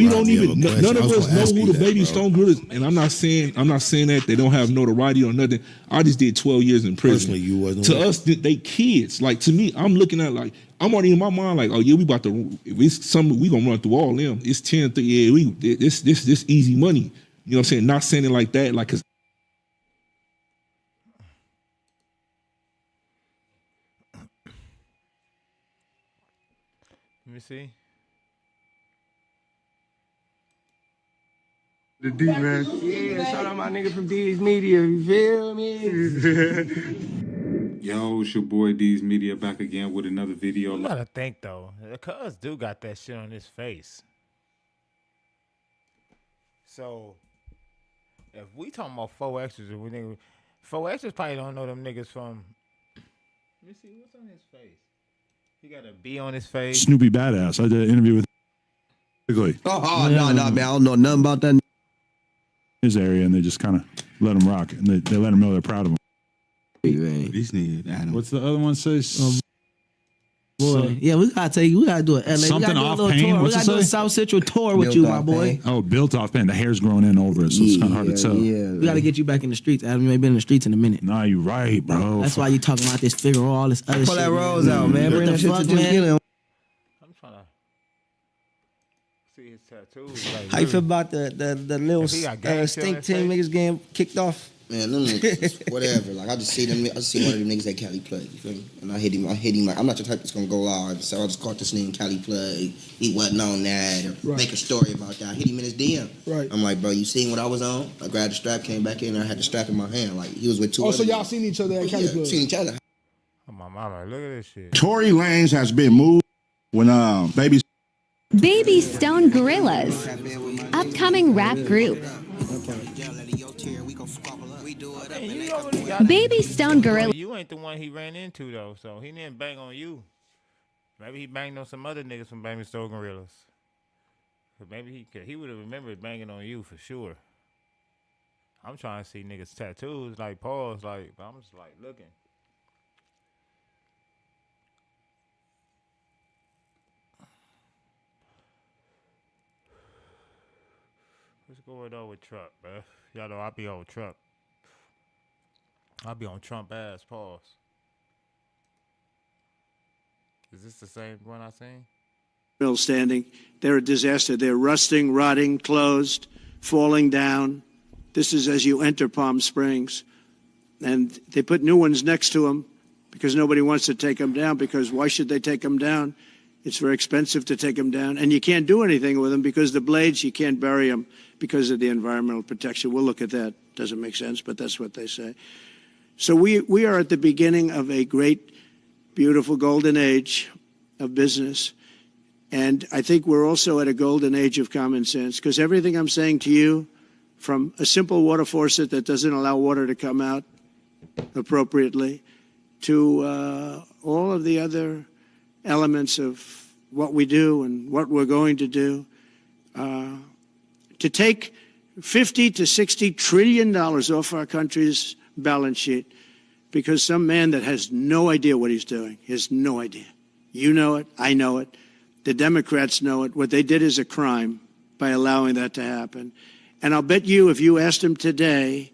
don't even. None of us know who the Baby Stone Gorillas. And I'm not saying that they don't have notoriety or nothing. I just did 12 years in prison. Personally, you wasn't. To us, they kids. Like to me, I'm looking at like I'm already in my mind like, oh yeah, we about to. If it's something we gonna run through all them. It's 10. Yeah, this easy money. You know what I'm saying? Not saying it like that, like 'cause. Let me see. The D, man. Yeah, shout out my nigga from D's Media, you feel me? Yo, it's your boy D's Media back again with another video. You gotta think though, the cuz do got that shit on his face. So if we talking about 4EXTRAS, if we think 4EXTRAS probably don't know them niggas from. Let me see what's on his face. He got a B on his face. Snoopy Badass. I did an interview with. No, man. I don't know nothing about that. His area, and they just kind of let him rock, and they let him know they're proud of him. These niggas, Adam. What's the other one say? Boy, yeah, we gotta do an LA. Something we gotta do a off little pain. tour. We What's gotta it do a say? South Central tour with you, my boy. Oh, built off pain. The hair's growing in over it, so it's kind of hard to tell. We gotta get you back in the streets, Adam. You ain't been in the streets in a minute. Nah, you right, bro. That's why you talking about this figure, all this other shit. Pull that rose out, man. What Bring the that shit fuck, to man? Jim. I'm trying to see his tattoos. Like, How you feel about the little If he got gang shit on stink his team face? niggas getting kicked off? Man, them niggas, whatever. Like I just see them. I just see one of them niggas at Cali play. You feel me? And I hit him. Like I'm not the type that's gonna go live. So I just caught this nigga in Cali play. He wasn't on that. Or make a story about that. I hit him in his DM. Right. I'm like, bro, you seen what I was on? I grabbed the strap, came back in, and I had the strap in my hand. Like he was with two. Oh, so other y'all niggas. seen each other at Cali Club? Seen each other. Oh, my mama, look at this shit. Tory Lanez has been moved when Baby Stone Gorillas, upcoming rap group. Baby Stone Gorillas. You ain't the one he ran into though, so he didn't bang on you. Maybe he banged on some other niggas from Baby Stone Gorillas. But maybe he would have remembered banging on you for sure. I'm trying to see niggas tattoos like pause, like I'm just like looking. What's going on with Trump, bro? Y'all know I be on Trump. I be on Trump ass. Pause. Is this the same one I seen? Mill standing. They're a disaster. They're rusting, rotting, closed, falling down. This is as you enter Palm Springs. And they put new ones next to them because nobody wants to take them down, because why should they take them down? It's very expensive to take them down. And you can't do anything with them because the blades, you can't bury them because of the environmental protection. We'll look at that. Doesn't make sense, but that's what they say. So we are at the beginning of a great, beautiful golden age of business. And I think we're also at a golden age of common sense, because everything I'm saying to you, from a simple water faucet that doesn't allow water to come out appropriately, to all of the other elements of what we do and what we're going to do, to take $50 to $60 trillion off our country's balance sheet because some man that has no idea what he's doing, he has no idea. You know it, I know it, the Democrats know it. What they did is a crime by allowing that to happen. And I'll bet you, if you asked him today,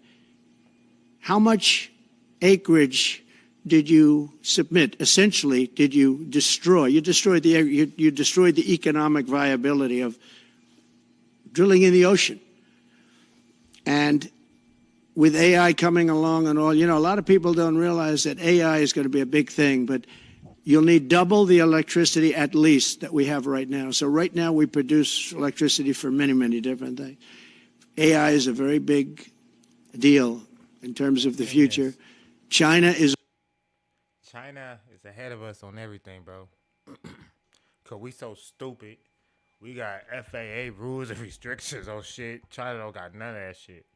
how much acreage did you submit? Essentially, did you destroy? You destroyed the economic viability of drilling in the ocean. And with AI coming along and all, you know, a lot of people don't realize that AI is going to be a big thing, but you'll need double the electricity at least that we have right now. So right now we produce electricity for many, many different things. AI is a very big deal in terms of the future. China is ahead of us on everything, bro. Cause we so stupid. We got FAA rules and restrictions on shit. China don't got none of that shit.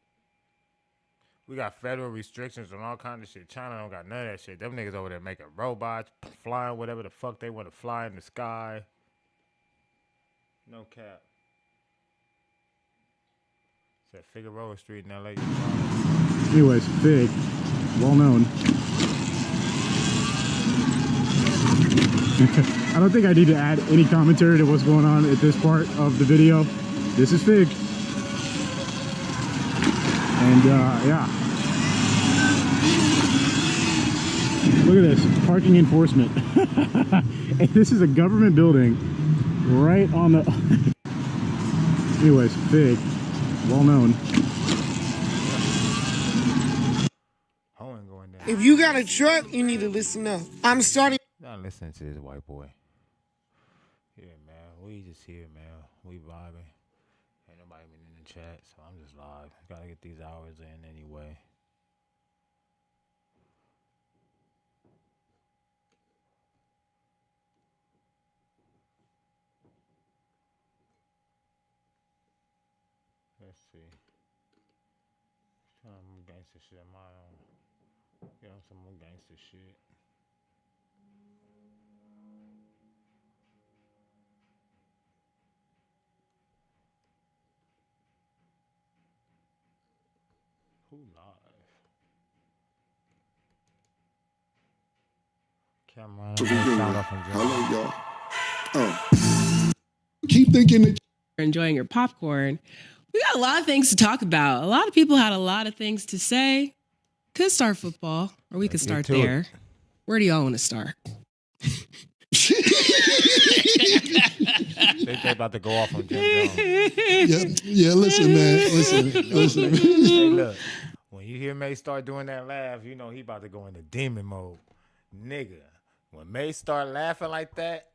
We got federal restrictions on all kinds of shit. China don't got none of that shit. Them niggas over there making robots, flying whatever the fuck they want to fly in the sky. No cap. It's at Figueroa Street in LA. Anyways, Fig, well known. I don't think I need to add any commentary to what's going on at this part of the video. This is Fig. And yeah. Look at this, parking enforcement. And this is a government building right on the... Anyways, Fig, well known. If you got a truck, you need to listen up. I'm starting. Not listening to this white boy. Yeah, man. We just here, man. We vibing. Ain't nobody been in the chat, so I'm just live. Gotta get these hours in anyway. Let's see. Trying some gangster shit on my own. Get on some more gangster shit. Who live? Hello, y'all. Oh. Keep thinking that you're enjoying your popcorn. We got a lot of things to talk about. A lot of people had a lot of things to say. Could start football, or we could start there. Where do y'all want to start? They about to go off on Jim Jones. Yeah, listen, man. Listen. Hey, look. When you hear May start doing that laugh, you know he about to go into demon mode. Nigga, when May start laughing like that,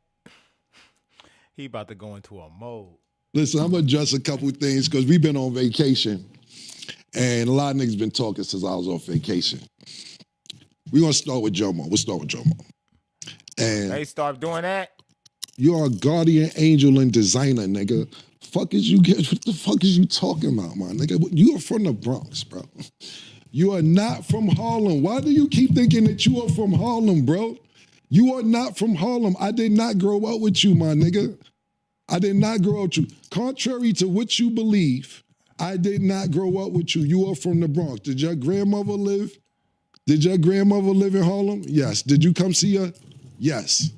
he about to go into a mode. Listen, I'm going to address a couple of things because we've been on vacation. And a lot of niggas been talking since I was on vacation. We're going to start with Jomo. We'll start with Jomo. And May start doing that? You're a guardian angel and designer, nigga. What the fuck is you talking about, my nigga? You are from the Bronx, bro. You are not from Harlem. Why do you keep thinking that you are from Harlem, bro? You are not from Harlem. I did not grow up with you, my nigga. I did not grow up with you. Contrary to what you believe, I did not grow up with you. You are from the Bronx. Did your grandmother live? Did your grandmother live in Harlem? Yes. Did you come see her? Yes.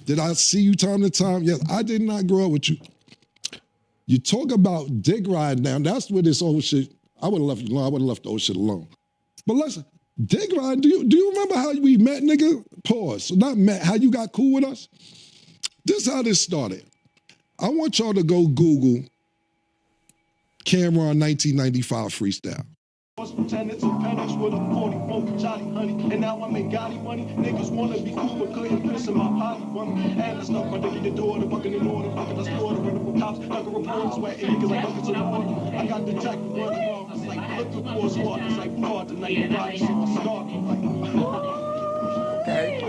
Did I see you time to time? Yes. I did not grow up with you. You talk about dick ride now. That's where this old shit. I would have left it alone. I would have left the old shit alone. But listen, dick ride. Do you remember how we met, nigga? Pause. Not met. How you got cool with us? This is how this started. I want y'all to go Google Cameron 1995 freestyle. Tenants and Penix with a 44 Johnny Honey. And now I'm in Gotti money. Niggas wanna be cool, but couldn't piss in my potty money. And let's not my nigga the door, the bucket in order, bucket the store, the run cops, like a report, sweating niggas like buckets of water. I got the jacket running wrong. It's like looking for a squad. It's like fraud tonight. The body shit was scarred. Okay.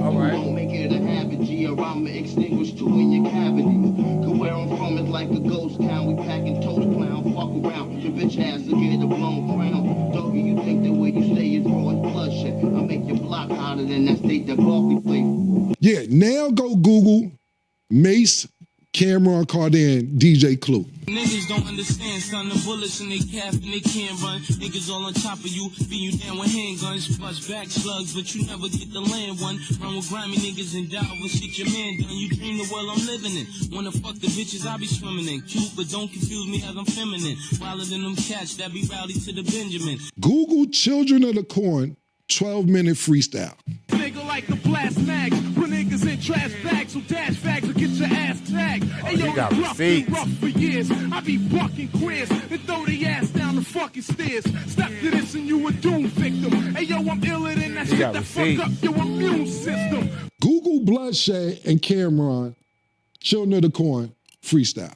All right. Don't make it a habit, G, or I'ma extinguish two in your cavity. Cause where I'm from is like a ghost town. We packing toast clown, fuck around. Your bitch ass to get a blown crown. Doggy, you think the way you stay is raw as bloodshed. I make your block hotter than that state that Barkley played. Yeah, now go Google Mace, Cameron, Cardan, DJ Clue. Niggas don't understand, son, the bullets in they calf and they can't run. Niggas all on top of you, beat you down with handguns, flush back slugs, but you never get the land one. Run with grimy niggas and die with shit your man done. You dream the world I'm living in. Wanna fuck the bitches I be swimming in. Cute, but don't confuse me as I'm feminine. Wilder than them cats that be rowdy to the Benjamin. Google Children of the Corn 12-minute freestyle. Nigga like the blast mags, put niggas in trash bags, so dash bags will get your ass tagged. Hey yo, rough been rough for years. I be bucking queers and throw the ass down the fucking stairs. Step to this and you a doom victim. Hey yo, I'm iller than that shit that fuck up your immune system. Google Bloodshed and Cameron, Children of the Corn freestyle.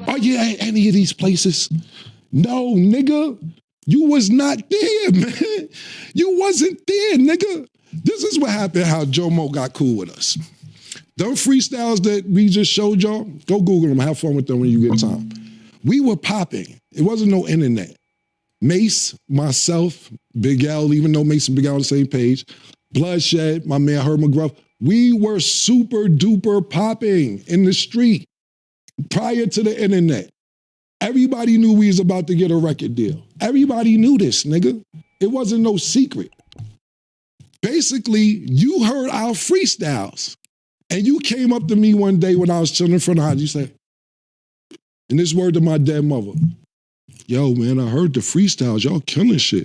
Are you at any of these places? No, nigga. You was not there, man. You wasn't there, nigga. This is what happened, how Jomo got cool with us. Them freestyles that we just showed y'all, go Google them. Have fun with them when you get time. We were popping. It wasn't no internet. Mace, myself, Big L, even though Mace and Big L on the same page, Bloodshed, my man Herb McGruff, we were super duper popping in the street prior to the internet. Everybody knew we was about to get a record deal. Everybody knew this, nigga. It wasn't no secret. Basically, you heard our freestyles, and you came up to me one day when I was chilling in front of the house. You said, in this word to my dead mother, yo, man, I heard the freestyles. Y'all killing shit.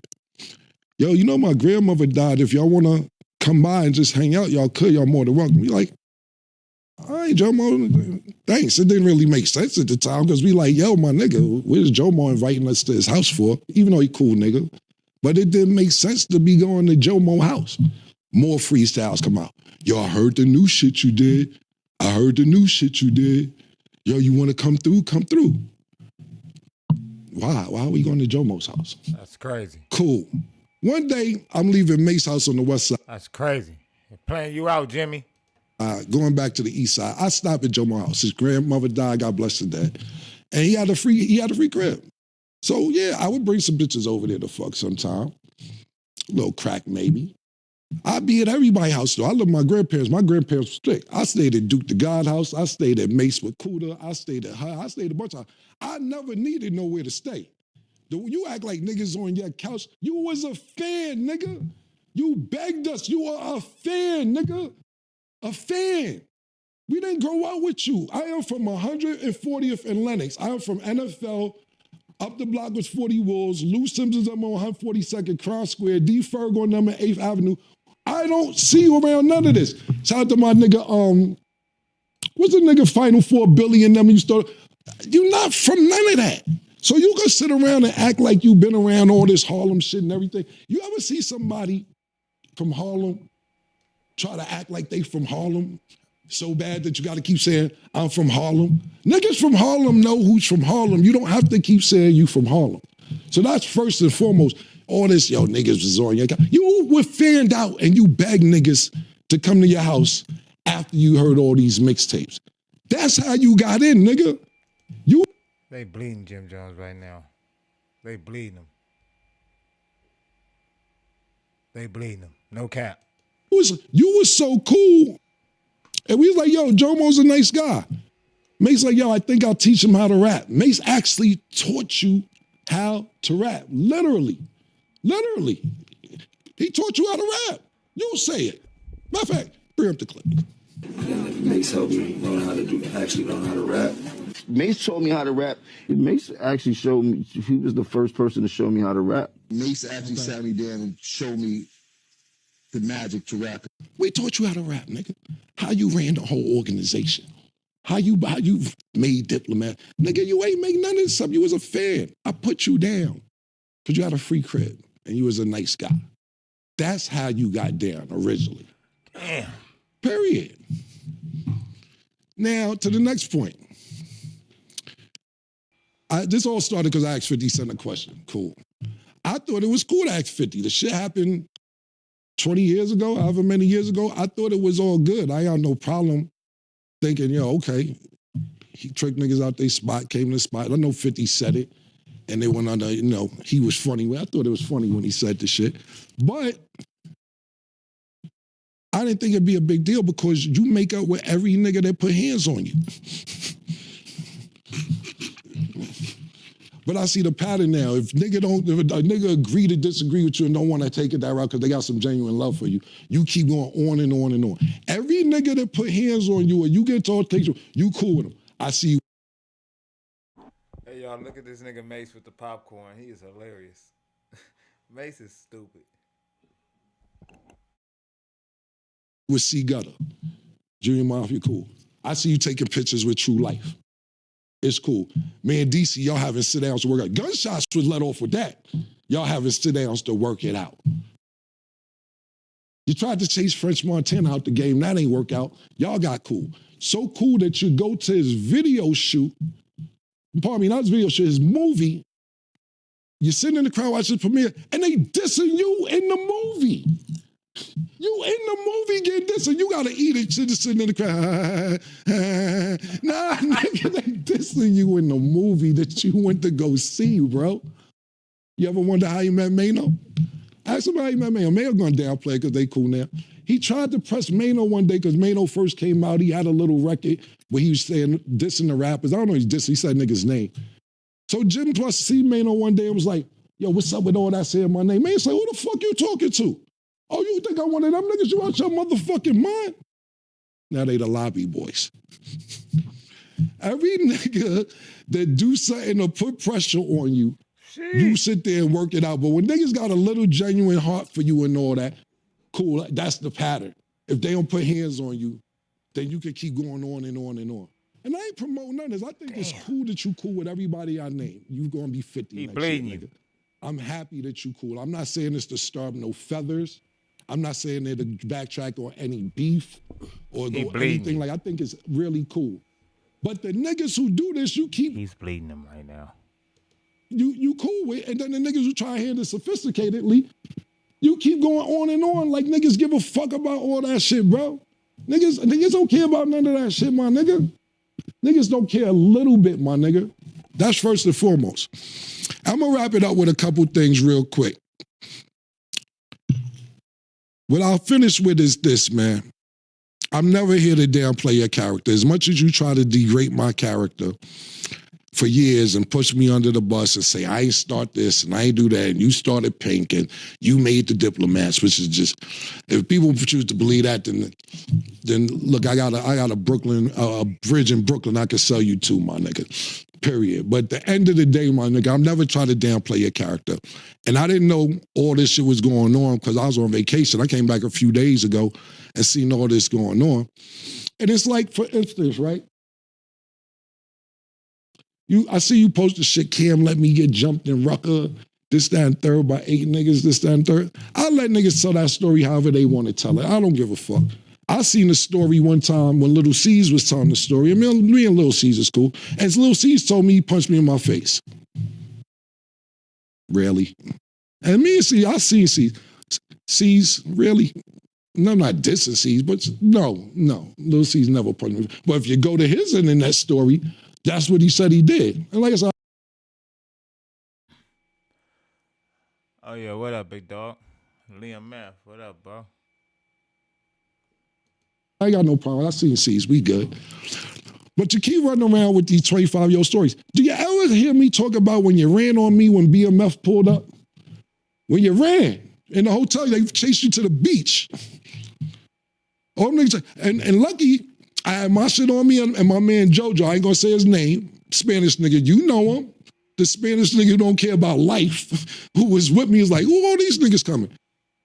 Yo, you know my grandmother died. If y'all want to come by and just hang out, y'all could. Y'all more than welcome. We like, all right, Jomo, thanks. It didn't really make sense at the time because we like, yo, my nigga, where's Jomo inviting us to his house for? Even though he cool nigga. But it didn't make sense to be going to Jomo house. More freestyles come out. Yo, I heard the new shit you did. I heard the new shit you did. Yo, you want to come through? Come through. Why? Why are we going to Jomo's house? That's crazy. Cool. One day, I'm leaving Mace's house on the west side. That's crazy. They're playing you out, Jimmy. Going back to the east side. I stopped at Jomo's house. His grandmother died, God bless her dad. And he had a free crib. So yeah, I would bring some bitches over there to fuck sometime. A little crack maybe. I'd be at everybody's house though. I love my grandparents. My grandparents were strict. I stayed at Duke the God house. I stayed at Mace with Cuda. I stayed at her. I stayed a bunch of times. I never needed nowhere to stay. You act like niggas on your couch. You was a fan, nigga. You begged us. You are a fan, nigga. A fan. We didn't grow up with you. I am from 140th and Lenox. I am from NFL. Up the block was 40 Wolves. Lou Simpson's I'm on 142nd Cross Square. D. Ferg on number 8th Avenue. I don't see you around none of this. Shout out to my nigga, what's the nigga Final Four Billy and them you started? You're not from none of that. So you can sit around and act like you've been around all this Harlem shit and everything. You ever see somebody from Harlem try to act like they from Harlem so bad that you got to keep saying, I'm from Harlem? Niggas from Harlem know who's from Harlem. You don't have to keep saying you from Harlem. So that's first and foremost. All this, yo, niggas was on your couch. You were fanned out and you begged niggas to come to your house after you heard all these mixtapes. That's how you got in, nigga. They bleeding Jim Jones right now. They bleeding him. They bleeding him. No cap. You was so cool. And we was like, yo, Jomo's a nice guy. Mace like, yo, I think I'll teach him how to rap. Mace actually taught you how to rap. Literally. Literally. He taught you how to rap. You say it. Matter of fact, bring up the clip. Mace helped me learn how to rap. Mace taught me how to rap. Mace actually showed me, he was the first person to show me how to rap. Mace actually sat me down and showed me the magic to rap. We taught you how to rap, nigga. How you ran the whole organization. How you made Diplomat. Nigga, you ain't make none of this stuff. You was a fan. I put you down because you had a free crib and you was a nice guy. That's how you got down originally. Damn. Period. Now, to the next point. This all started because I asked 50 Cent a question. Cool. I thought it was cool to ask 50. The shit happened 20 years ago, however many years ago. I thought it was all good. I had no problem thinking, yo, okay, he tricked niggas out their spot, came to the spot. I know 50 said it, and they went under, he was funny. I thought it was funny when he said the shit. But I didn't think it'd be a big deal because you make up with every nigga that put hands on you. But I see the pattern now. If a nigga agree to disagree with you and don't want to take it that route because they got some genuine love for you, you keep going on and on and on. Every nigga that put hands on you or you get told takes you cool with them. I see you. Hey, y'all, look at this nigga Mace with the popcorn. He is hilarious. Mace is stupid. With C Gutter, Junior Mafia, cool. I see you taking pictures with True Life. It's cool. Man, DC, y'all having sit-downs to work out. Gunshots was let off with that. Y'all having sit-downs to work it out. You tried to chase French Montana out the game. That ain't work out. Y'all got cool. So cool that you go to his video shoot. Pardon me, not his video shoot, his movie. You're sitting in the crowd watching the premiere, and they dissing you in the movie. You in the movie getting this, and you gotta eat it. You're just sitting in the crowd. Nah, nigga, they dissing you in the movie that you went to go see, bro. You ever wonder how you met Mano? Ask him how you met Mano. Mano gonna downplay because they cool now. He tried to press Mano one day because Mano first came out. He had a little record where he was saying, dissing the rappers. I don't know he's dissing. He said nigga's name. So Jim Plus see Mano one day and was like, yo, what's up with all that saying my name? Man said, who the fuck you talking to? Oh, you think I one of them niggas? You out your motherfucking mind? Now they the lobby boys. Every nigga that do something to put pressure on you, you sit there and work it out. But when niggas got a little genuine heart for you and all that, cool, that's the pattern. If they don't put hands on you, then you can keep going on and on and on. And I ain't promoting none of this. I think it's cool that you cool with everybody I name. You gonna be 50 He next bleeding year, you. nigga. I'm happy that you cool. I'm not saying this to starve no feathers. I'm not saying that to backtrack on any beef or go anything. Like, I think it's really cool. But the niggas who do this, you keep... He's bleeding him right now. You cool with, and then the niggas who try to handle it sophisticatedly, you keep going on and on like niggas give a fuck about all that shit, bro. Niggas don't care about none of that shit, my nigga. Niggas don't care a little bit, my nigga. That's first and foremost. I'm gonna wrap it up with a couple things real quick. What I'll finish with is this, man. I'm never here to downplay your character. As much as you try to degrade my character for years and push me under the bus and say, I ain't start this and I ain't do that, and you started Pink and you made the Diplomats, which is just, if people choose to believe that, then look, I got a Brooklyn, a bridge in Brooklyn I can sell you to, my nigga. Period. But at the end of the day, my nigga, I'm never trying to downplay your character. And I didn't know all this shit was going on because I was on vacation. I came back a few days ago and seen all this going on. And it's like, for instance, right? I see you post the shit, Cam let me get jumped in Rucker, this, that, and third by 8 niggas, this, that, and third. I'll let niggas tell that story however they want to tell it. I don't give a fuck. I seen the story one time when Little C's was telling the story. I mean, me and Little C's is cool. And Little C's told me he punched me in my face. Really? And me and C, I seen C's, really? No, I'm not dissing C's, but no. Little C's never punched me. But if you go to his internet story, that's what he said he did. And like I said, Oh, yeah, what up, big dog? Liam Math, what up, bro? I ain't got no problem. I seen C's. We good. But you keep running around with these 25-year-old stories. Do you ever hear me talk about when you ran on me when BMF pulled up? When you ran in the hotel, they chased you to the beach. All them niggas, and lucky, I had my shit on me and my man JoJo, I ain't gonna say his name, Spanish nigga, you know him. The Spanish nigga who don't care about life, who was with me, is like, who all these niggas coming?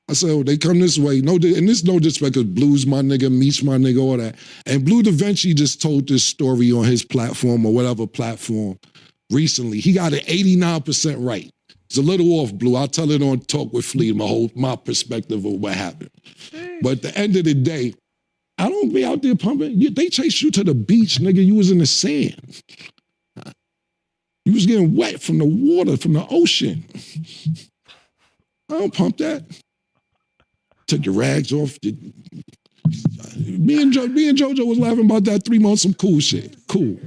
I said, oh, they come this way. No, and this no disrespect, because Blue's my nigga, Meat's my nigga, all that. And Blue Da Vinci just told this story on his platform or whatever platform recently. He got it 89% right. It's a little off, Blue. I'll tell it on Talk with Flea, my perspective of what happened. But at the end of the day, I don't be out there pumping. They chased you to the beach, nigga. You was in the sand. You was getting wet from the water, from the ocean. I don't pump that. Took your rags off. Me and JoJo was laughing about that 3 months, some cool shit. Cool.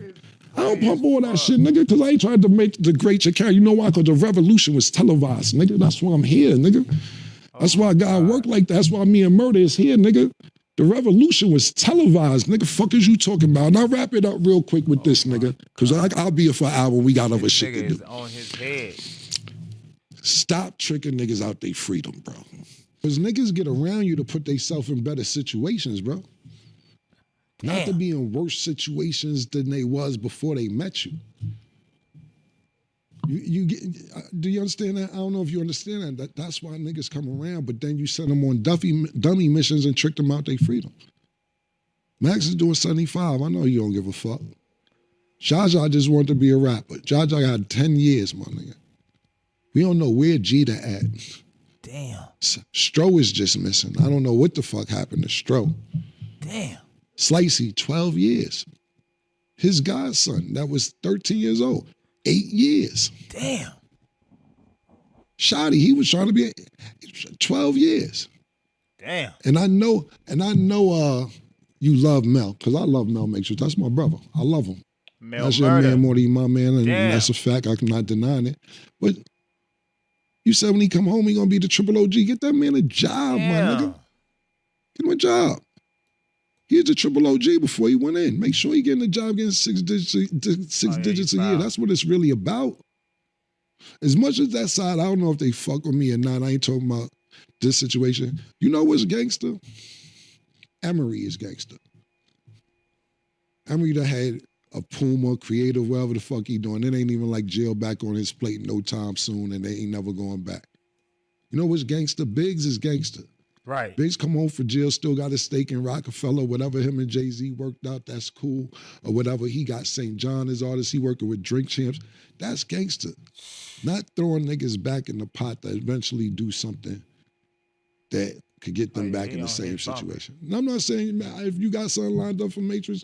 I don't pump all that shit, nigga, because I ain't tried to make the great Shakira. You know why? Because the revolution was televised, nigga. That's why I'm here, nigga. That's why God work like that. That's why me and Murder is here, nigga. The revolution was televised, nigga. Fuck is you talking about? And I'll wrap it up real quick with this, nigga, because I'll be here for an hour. We got other shit to do. On his head. Stop tricking niggas out their freedom, bro. Because niggas get around you to put themselves in better situations, bro. Not to be in worse situations than they was before they met you. You get, do you understand that? I don't know if you understand that. That's why niggas come around, but then you send them on dummy missions and trick them out their freedom. Max is doing 75. I know you don't give a fuck. Jaja just wanted to be a rapper. Jaja had 10 years, my nigga. We don't know where Jeter at. Damn. Stro is just missing. I don't know what the fuck happened to Stro. Damn. Slicey, 12 years. His godson, that was 13 years old, 8 years. Damn. Shotty, he was trying to be 12 years. Damn. And I know you love Mel, because I love Mel Matrix. That's my brother. I love him. That's your man more than my man, and that's a fact. I'm not denying it. But you said when he come home, he gonna be the triple OG. Get that man a job, my nigga. Get him a job. He was a triple OG before he went in. Make sure he getting a job getting six digits a year. That's what it's really about. As much as that side, I don't know if they fuck with me or not. I ain't talking about this situation. You know what's gangster? Emery is gangster. Emery that had a Puma, creative, whatever the fuck he doing. It ain't even like jail back on his plate no time soon, and they ain't never going back. You know what's gangster? Biggs is gangster. Right. Biggs come home for jail, still got a stake in Rockefeller, whatever him and Jay-Z worked out, that's cool. Or whatever, he got St. John as artist, he working with Drink Champs. That's gangster. Not throwing niggas back in the pot that eventually do something that could get them back in the same situation. And I'm not saying, if you got something lined up for Matrix,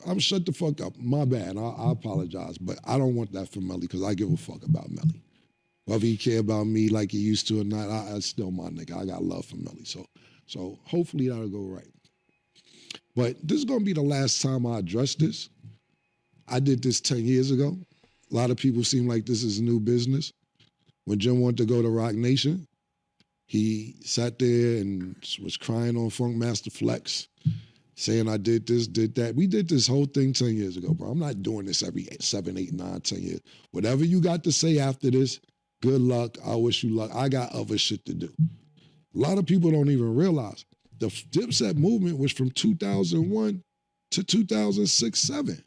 I'm shut the fuck up. My bad, I apologize. But I don't want that for Melly, because I give a fuck about Melly. Whether he care about me like he used to or not, I still my nigga. I got love for Melly. So hopefully that'll go right. But this is gonna be the last time I address this. I did this 10 years ago. A lot of people seem like this is new business. When Jim wanted to go to Rock Nation, he sat there and was crying on Funk Master Flex, saying I did this, did that. We did this whole thing 10 years ago, bro. I'm not doing this every 7, 8, 9, 10 years. Whatever you got to say after this, good luck. I wish you luck. I got other shit to do. A lot of people don't even realize the Dipset movement was from 2001 to 2006, 7.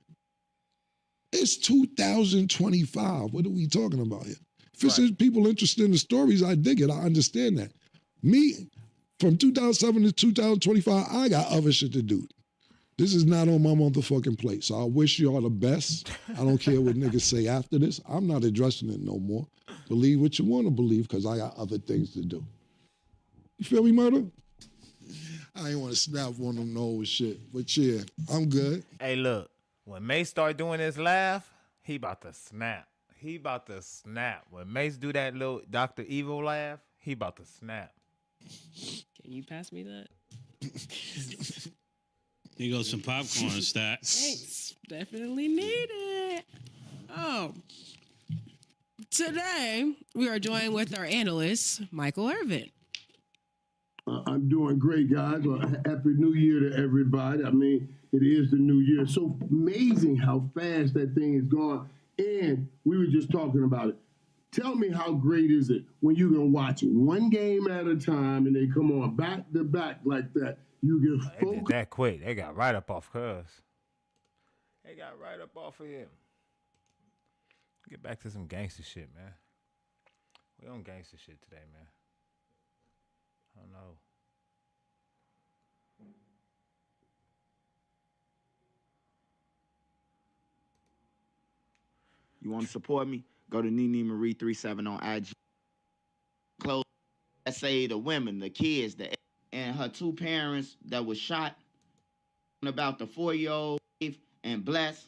It's 2025. What are we talking about here? If it's people interested in the stories, I dig it. I understand that. Me, from 2007 to 2025, I got other shit to do. This is not on my motherfucking plate. So I wish you all the best. I don't care what niggas say after this. I'm not addressing it no more. Believe what you want to believe, because I got other things to do. You feel me, Murder? I ain't want to snap one of them old shit. But yeah, I'm good. Hey, look. When Mace start doing this laugh, he about to snap. He about to snap. When Mace do that little Dr. Evil laugh, he about to snap. Can you pass me that? Here goes some popcorn, Stack. Thanks. Definitely need it. Oh. Today, we are joined with our analyst, Michael Irvin. I'm doing great, guys. Happy New Year to everybody. I mean, it is the new year. It's so amazing how fast that thing is gone. And we were just talking about it. Tell me how great is it when you can watch one game at a time and they come on back to back like that. You get They did that quick. They got right up off Cuz. They got right up off of him. Get back to some gangster shit, man. We on gangster shit today, man. I don't know. You want to support me? Go to Nene Marie 37 on IG. Close. I say the women, the kids, and her two parents that was shot. About the 4-year-old and blessed.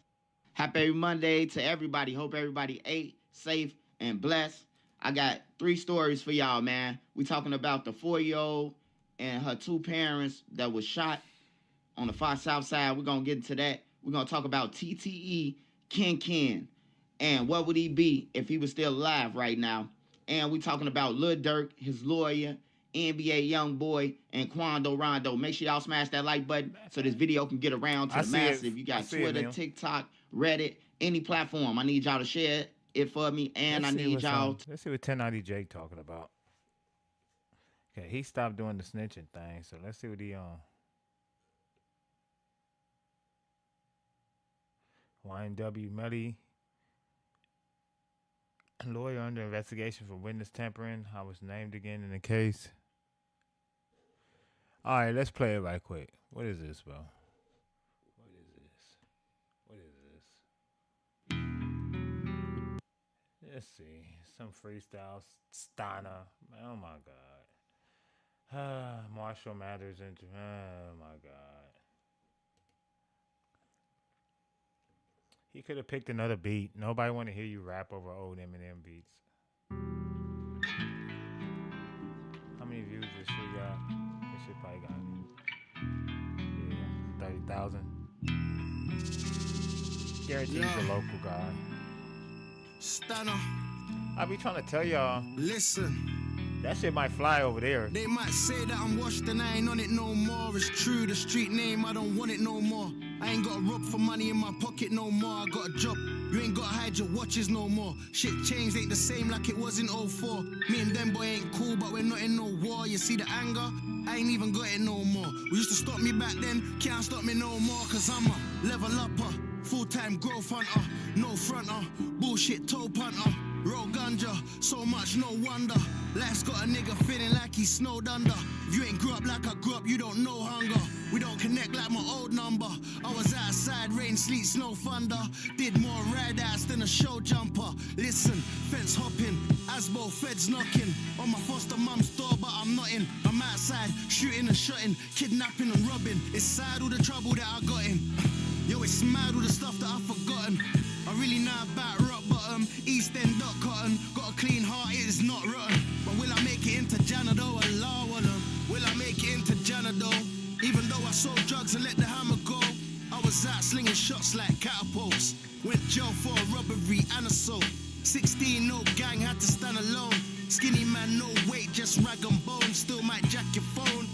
Happy Monday to everybody. Hope everybody ate, safe, and blessed. I got 3 stories for y'all, man. We talking about the 4-year-old and her two parents that was shot on the far south side. We're going to get into that. We're going to talk about TTE, Ken, and what would he be if he was still alive right now. And we talking about Lil Durk, his lawyer, NBA YoungBoy, and Quando Rondo. Make sure y'all smash that like button so this video can get around to the masses. You got Twitter, TikTok, Reddit, any platform. I need y'all to share it for me, and I need y'all. Let's see what 1090 Jake talking about. Okay, he stopped doing the snitching thing, so let's see what he on. YNW Melly, lawyer under investigation for witness tampering. I was named again in the case. All right, let's play it right quick. What is this, bro? What is this? What is this? Let's see. Some freestyle Steiner. Oh my God. Marshall Mathers. Oh my God. He could have picked another beat. Nobody want to hear you rap over old Eminem beats. How many views this shit got? This shit probably got 30,000. Guaranteed he's a local guy. Stunner. I be trying to tell y'all. Listen. That shit might fly over there. They might say that I'm washed and I ain't on it no more. It's true, the street name, I don't want it no more. I ain't got a rob for money in my pocket no more. I got a job. You ain't gotta hide your watches no more. Shit changed, ain't the same like it was in 04. Me and them boy ain't cool, but we're not in no war. You see the anger? I ain't even got it no more. We used to stop me back then, can't stop me no more. Cause I'm a level upper, full-time growth hunter, no fronter, bullshit toe punter. Roll ganja, so much no wonder. Life's got a nigga feeling like he's snowed under. If you ain't grew up like I grew up, you don't know hunger. We don't connect like my old number. I was outside, rain, sleet, snow, thunder. Did more ride-outs than a show jumper. Listen, fence hopping, Asbo, feds knocking. On my foster mum's door, but I'm not in. I'm outside, shooting and shotting, kidnapping and robbing. It's sad all the trouble that I got in. Yo, it's mad all the stuff that I've forgotten. I really know about rock bottom, East End, dot cotton. Got a clean heart, it is not rotten. But will I make it into Janado? Allah Wallah. Will I make it into Janado? Even though I sold drugs and let the hammer go, I was out slinging shots like catapults. Went jail for a robbery and assault. 16, no gang, had to stand alone. Skinny man, no weight, just rag and bone. Still might jack your phone.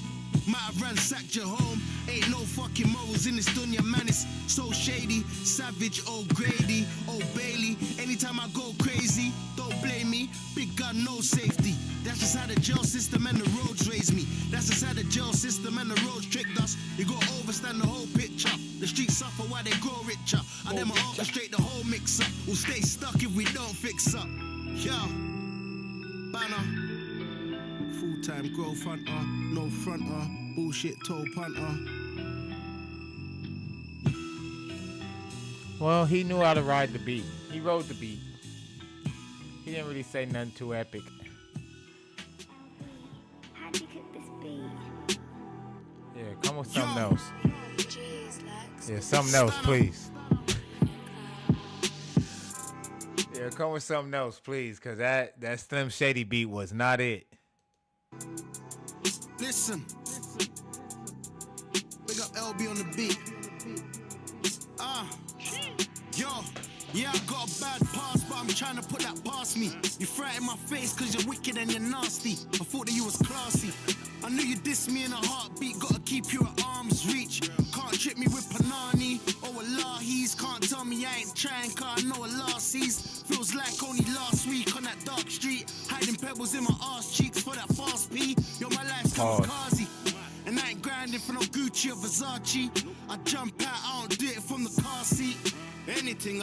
Might have ransacked your home. Ain't no fucking morals in this dunya, man. It's so shady. Savage, old Grady, old Bailey. Anytime I go crazy, don't blame me. Big gun, no safety. That's just how the jail system and the roads raised me. That's just how the jail system and the roads tricked us. You gotta overstand the whole picture. The streets suffer while they grow richer. I them orchestrate the whole mix up. We'll stay stuck if we don't fix up. Yo, banner. Full-time growth hunter, no fronter, bullshit toe punter. Well, he knew how to ride the beat. He rode the beat. He didn't really say nothing too epic. How do you cook this beat? Yeah, come with something else. Yeah, something else, please. Yeah, come with something else, please, because that Slim Shady beat was not it. Listen, big up LB on the beat. Yo, yeah, I got a bad past, but I'm trying to put that past me. You frighten my face cause you're wicked and you're nasty. I thought that you was classy. I knew you diss me in a heartbeat, gotta keep you at arm's reach. Can't trip me with Panani or Wallahi's. Can't tell me I ain't trying, cause I know Allah sees. Feels like only last week on that dark street, hiding pebbles in my arse cheeks for that fast pee. Yo, my life's kamikaze, and I ain't grinding for no Gucci or Versace. I jump out, I don't do it from the car seat. Anything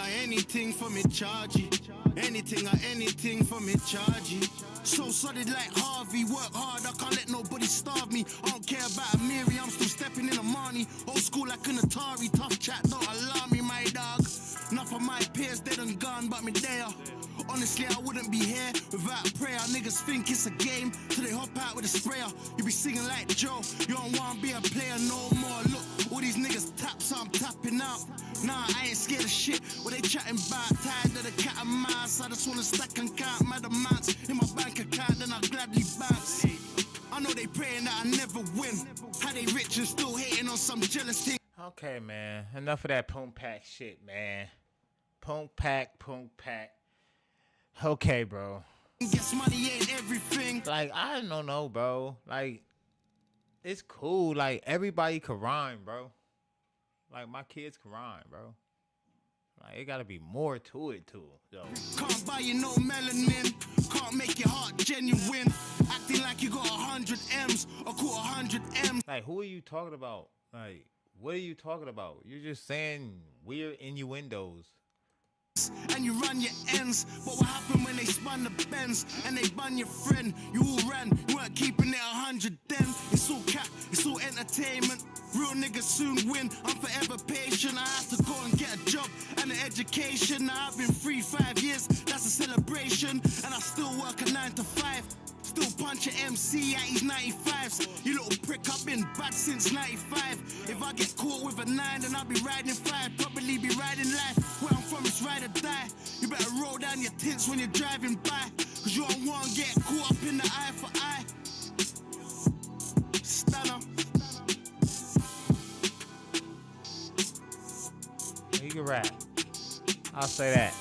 for me chargy. Anything for me chargy. So solid like Harvey, work hard, I can't let nobody starve me. I don't care about a Miri, I'm still stepping in a money. Old school like an Atari, tough chat, don't alarm me, my dog. Enough of my peers, they done gone, but me there. Honestly, I wouldn't be here without prayer. Niggas think it's a game, so they hop out with a sprayer. You be singing like Joe, you don't wanna be a player no more. Look, all these niggas tap, so I'm tapping out. Nah, I ain't scared of shit. What they chatting about? Tired of the cat and mouse. I just wanna stack and count mad amounts in my bank account, then I'll gladly bounce. I know they praying that I never win. How they rich and still hating on some jealous thing. Okay, man. Enough of that punk pack shit, man. Punk pack. Okay, bro. Guess money ain't everything. Like, I don't know, bro. Like, it's cool. Like, everybody can rhyme, bro. Like, my kids can rhyme, bro. Like, it gotta be more to it, too, though. Can't buy you no melanin. Can't make your heart genuine. Acting like you got 100 M's or caught 100 M's. Like, who are you talking about? Like, what are you talking about? You're just saying weird innuendos. And you run your ends, but what happened when they spun the bends and they bun your friend? You all ran, you weren't keeping it 100 then. It's all cap, it's all entertainment. Real niggas soon win. I'm forever patient. I have to go and get a job and an education. Now I've been free 5 years, that's a celebration. And I still work a 9 to 5. Still punch an MC at his 95s. You little prick, I've been bad since 95. If I get caught with a 9, then I'll be riding 5. Probably be riding life. Where I'm from, it's ride or die. You better roll down your tints when you're driving by. Cause you don't want to get caught up in the eye for eye. Stunner. You can rap. I'll say that.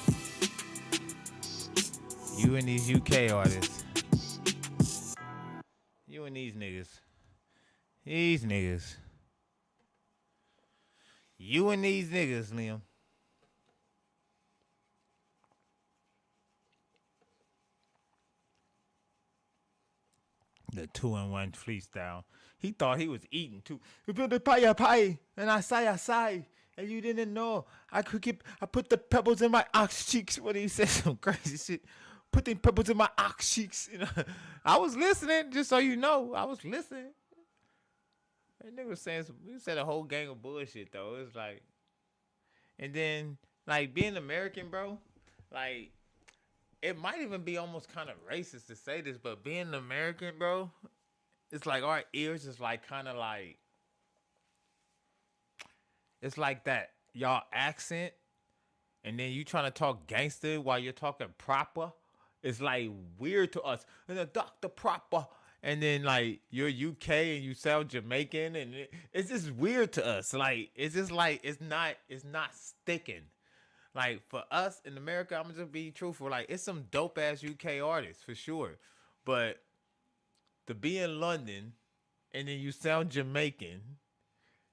You and these UK artists. You and these niggas. These niggas. You and these niggas, Liam. The 2-in-1 freestyle. He thought he was eating too. You put the pie, and I say, and you didn't know. I put the pebbles in my ox cheeks. What he said, some crazy shit. Put them pebbles in my ox cheeks. You know, I was listening, just so you know. I was listening. That nigga was saying we said a whole gang of bullshit though. It was like, and then like being American, bro. Like, it might even be almost kind of racist to say this, but being American, bro, it's like our ears is like kind of like, it's like that y'all accent, and then you trying to talk gangster while you're talking proper. It's like weird to us. And the Dr. Proper. And then like you're UK and you sound Jamaican, and it's just weird to us. Like it's just like it's not sticking. Like for us in America, I'm gonna just be truthful. Like it's some dope ass UK artists for sure. But to be in London and then you sound Jamaican,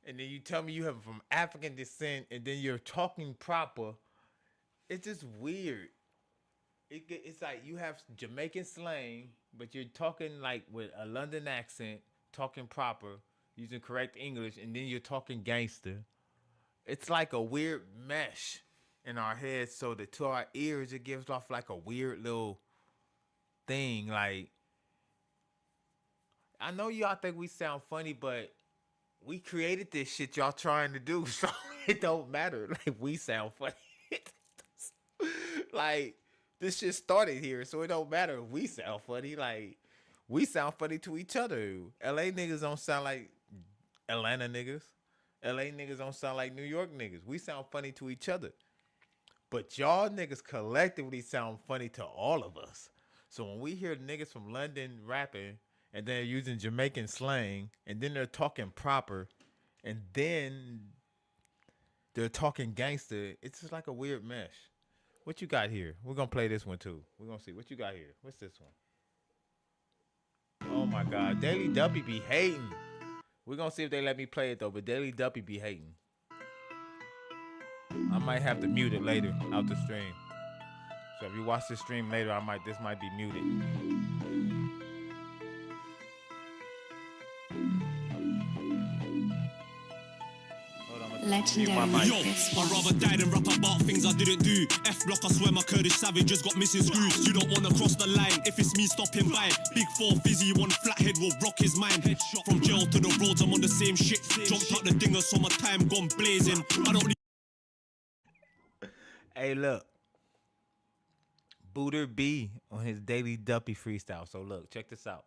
and then you tell me you have from African descent, and then you're talking proper, it's just weird. It's like you have Jamaican slang, but you're talking like with a London accent, talking proper, using correct English, and then you're talking gangster. It's like a weird mesh in our heads, so that to our ears it gives off like a weird little thing. Like, I know y'all think we sound funny, but we created this shit y'all trying to do, so it don't matter. Like, we sound funny. Like, this shit started here, so it don't matter if we sound funny. Like, we sound funny to each other. LA niggas don't sound like Atlanta niggas. LA niggas don't sound like New York niggas. We sound funny to each other. But y'all niggas collectively sound funny to all of us. So when we hear niggas from London rapping, and they're using Jamaican slang, and then they're talking proper, and then they're talking gangster, it's just like a weird mesh. What you got here? We're gonna play this one too. We're gonna see what you got here. What's this one? Oh my God, Daily Duppy be hating. We're gonna see if they let me play it though, but Daily Duppy be hating. I might have to mute it later out the stream. So if you watch the stream later, this might be muted. Legendary. Yo, I'd rather die than rap about things I didn't do. F block, I swear my Kurdish savages got missing screws. You don't wanna cross the line if it's me stopping by. Big 4 fizzy, one flathead will rock his mind. From jail to the roads, I'm on the same shit. Jumped out the dinger, so my time gone blazing. I don't need. Hey, look. Booter B on his Daily Duppy freestyle. So look, check this out.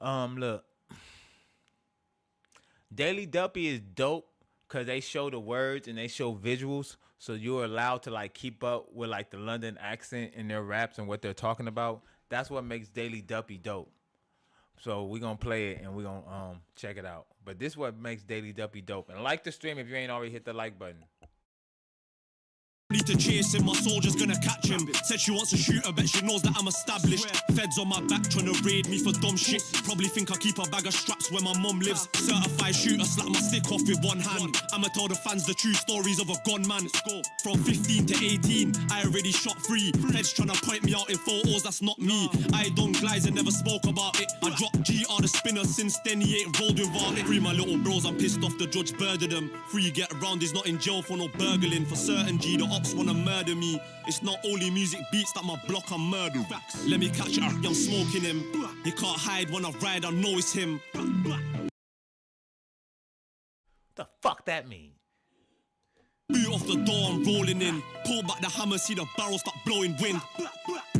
Look. Daily Duppy is dope because they show the words and they show visuals, so you're allowed to like keep up with like the London accent in their raps and what they're talking about. That's what makes Daily Duppy dope. So we're gonna play it and we're gonna check it out. But this is what makes Daily Duppy dope. And like the stream if you ain't already hit the like button. Need to chase him, my soldier's gonna catch him. Said she wants to shoot, I bet she knows that I'm established. Feds on my back trying to raid me for dumb shit. Probably think I keep a bag of straps where my mum lives. Certified shooter, slap my stick off with one hand. I'ma tell the fans the true stories of a gunman. From 15 to 18, I already shot 3. Heads trying to point me out in photos, that's not me. I done glides and never spoke about it. I dropped GR the spinner, since then he ain't rolled without it. Free my little bros, I'm pissed off the judge murdered them. Free get around, he's not in jail for no burgling. For certain G, the ops wanna murder me. It's not only music beats that my block I'm murder. Let me catch it, I'm smoking him. He can't hide when I ride, I know it's him. What the fuck that mean? Boot off the door, I'm rolling in. Pull back the hammer, see the barrel start blowing wind.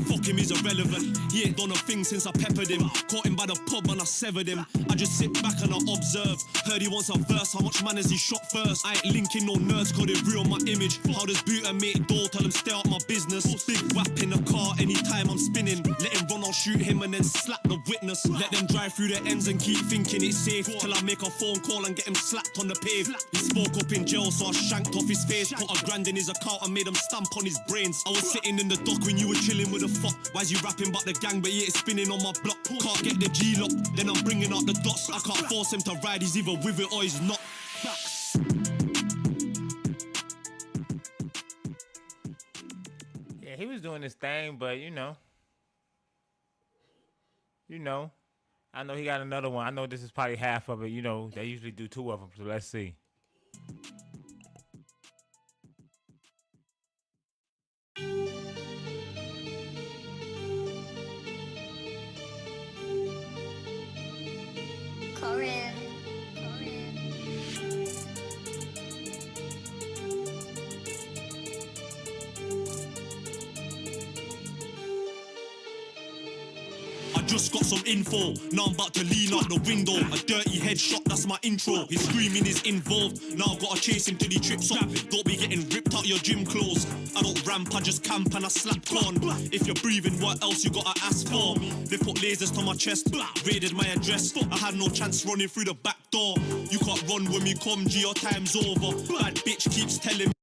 Fuck him, he's irrelevant. He ain't done a thing since I peppered him. Caught him by the pub and I severed him. I just sit back and I observe. Heard he wants a verse, how much man has he shot first? I ain't linking no nerds, cause they ruin my image. How does Booter make door, tell him stay out my business. Big whap in the car anytime I'm spinning. Let him run, I'll shoot him and then slap the witness. Let them drive through the ends and keep thinking it's safe. Till I make a phone call and get him slapped on the pave. He spoke up in jail, so I shanked off his face. Put a grand in his account and made him stamp on his brains. I was sitting in the dock when you were chilling with a fuck. Why's you rapping about the gang but he ain't spinning on my block? Can't get the G-lock, then I'm bringing out the dots. I can't force him to ride, he's either with it or he's not. Yeah, he was doing his thing, but you know, I know he got another one. I know this is probably half of it. You know, they usually do 2 of them, so let's see. Corinne. I just got some info, now I'm about to lean out the window. A dirty headshot, that's my intro. His screaming is involved, now I've gotta chase him till he trips up. Don't be getting ripped out your gym clothes. I don't ramp, I just camp and I slap corn. If you're breathing, what else you gotta ask for? They put lasers to my chest, raided my address. I had no chance running through the back door. You can't run when we come, G, your time's over. Bad bitch keeps telling me.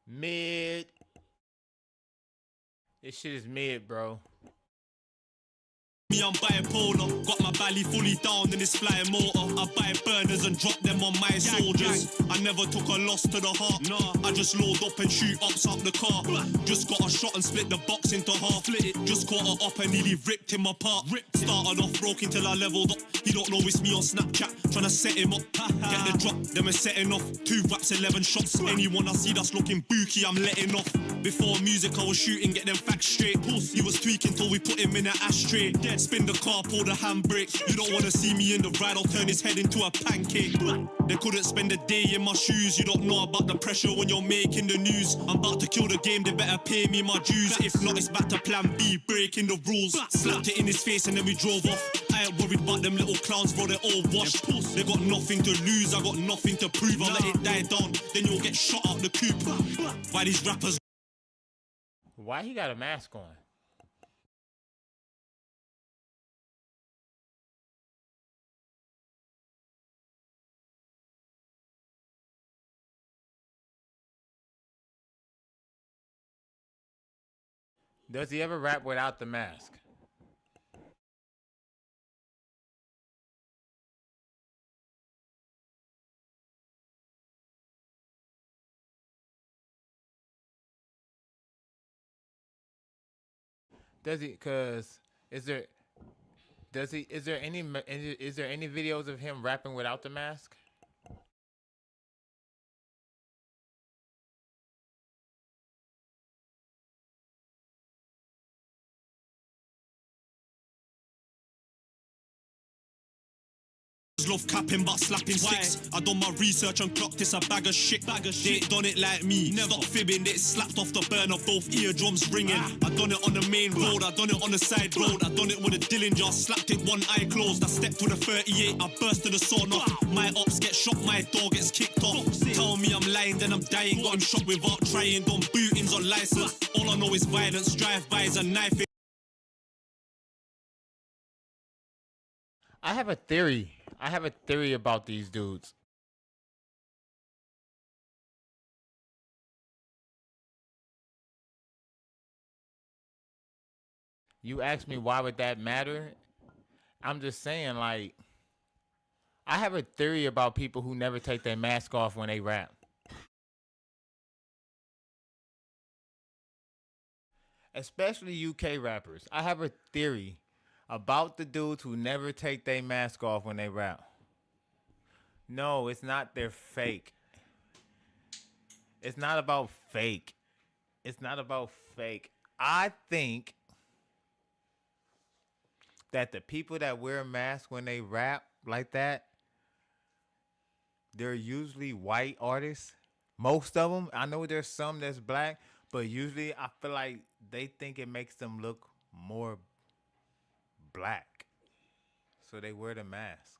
Mid. This shit is mid, bro. I'm bipolar, got my belly fully down in this flying motor. I buy burners and drop them on my soldiers. I never took a loss to the heart. I just load up and shoot ups out the car. Just got a shot and split the box into half. Just caught her up and nearly ripped him apart. Started off broken till I leveled up. He don't know it's me on Snapchat, tryna set him up. Get the drop, then we're setting off. 2 raps, 11 shots. Anyone I see that's looking booky, I'm letting off. Before music I was shooting, get them facts straight. He was tweaking till we put him in an ashtray. Spin the car, pull the handbrake. You don't wanna see me in the ride, I'll turn his head into a pancake. They couldn't spend a day in my shoes. You don't know about the pressure when you're making the news. I'm about to kill the game, they better pay me my dues. If not, it's back to plan B, breaking the rules. Slapped it in his face and then we drove off. I ain't worried about them little clowns, bro, they're all washed. They got nothing to lose, I got nothing to prove. I'll let it die down, then you'll get shot out the coop. Why these rappers? Why he got a mask on? Does he ever rap without the mask? Does he? Cause is there? Does he? Is there any? Is there any videos of him rapping without the mask? Love capping but slapping sticks. I done my research and clocked this a bag of shit. They ain't done it like me. Never stop fibbing. It slapped off the burner, both eardrums ringing. I done it on the main road. I done it on the side road. I done it with a Dillinger. Slapped it one eye closed. I stepped with a 38. I burst to the sawn off. My ops get shot. My door gets kicked off. Tell me I'm lying, then I'm dying. Got him shot without trying. Done bootings on license. All I know is violence. Drive-bys and knife. I have a theory. I have a theory about these dudes. You ask me why would that matter? I'm just saying, like, I have a theory about people who never take their mask off when they rap. Especially UK rappers. I have a theory about the dudes who never take their mask off when they rap. No, it's not they're fake. It's not about fake. It's not about fake. I think that the people that wear masks when they rap like that, they're usually white artists. Most of them. I know there's some that's black, but usually I feel like they think it makes them look more black. So they wear the mask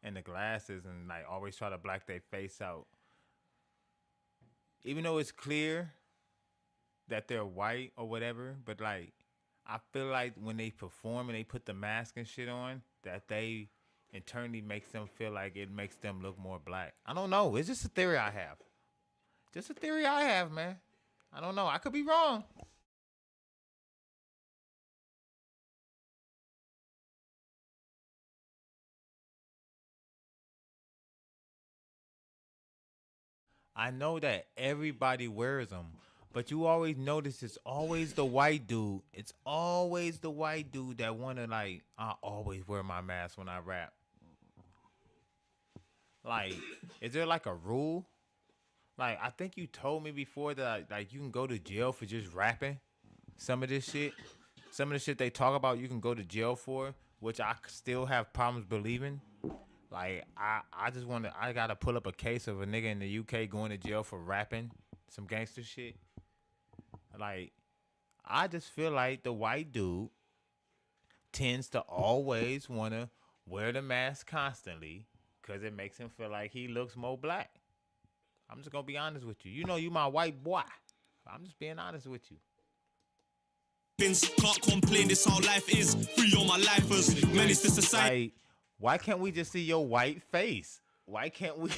and the glasses and like always try to black their face out. Even though it's clear that they're white or whatever, but like I feel like when they perform and they put the mask and shit on, that they internally makes them feel like it makes them look more black. I don't know. It's just a theory I have. Just a theory I have, man. I don't know. I could be wrong. I know that everybody wears them, but you always notice it's always the white dude. It's always the white dude that wanna like, I always wear my mask when I rap. Like, is there like a rule? Like, I think you told me before that like you can go to jail for just rapping. Some of this shit, some of the shit they talk about, you can go to jail for, which I still have problems believing. Like, I gotta pull up a case of a nigga in the UK going to jail for rapping some gangster shit. Like, I just feel like the white dude tends to always wanna wear the mask constantly because it makes him feel like he looks more black. I'm just gonna be honest with you. You know you my white boy. I'm just being honest with you. Can't complain, this how life is. Free all my lifers. Menace to society. Like, why can't we just see your white face? Why can't we?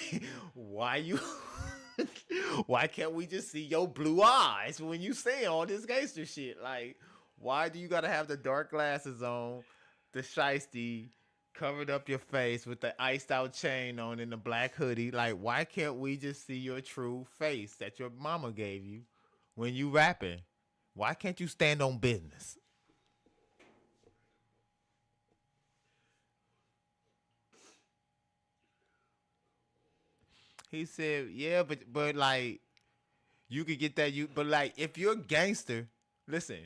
Why can't we just see your blue eyes when you say all this gangster shit? Like, why do you gotta have the dark glasses on, the shiesty, covered up your face with the iced out chain on and the black hoodie? Like, why can't we just see your true face that your mama gave you when you rapping? Why can't you stand on business? He said, yeah, but like, you could get that, but like, if you're a gangster, listen,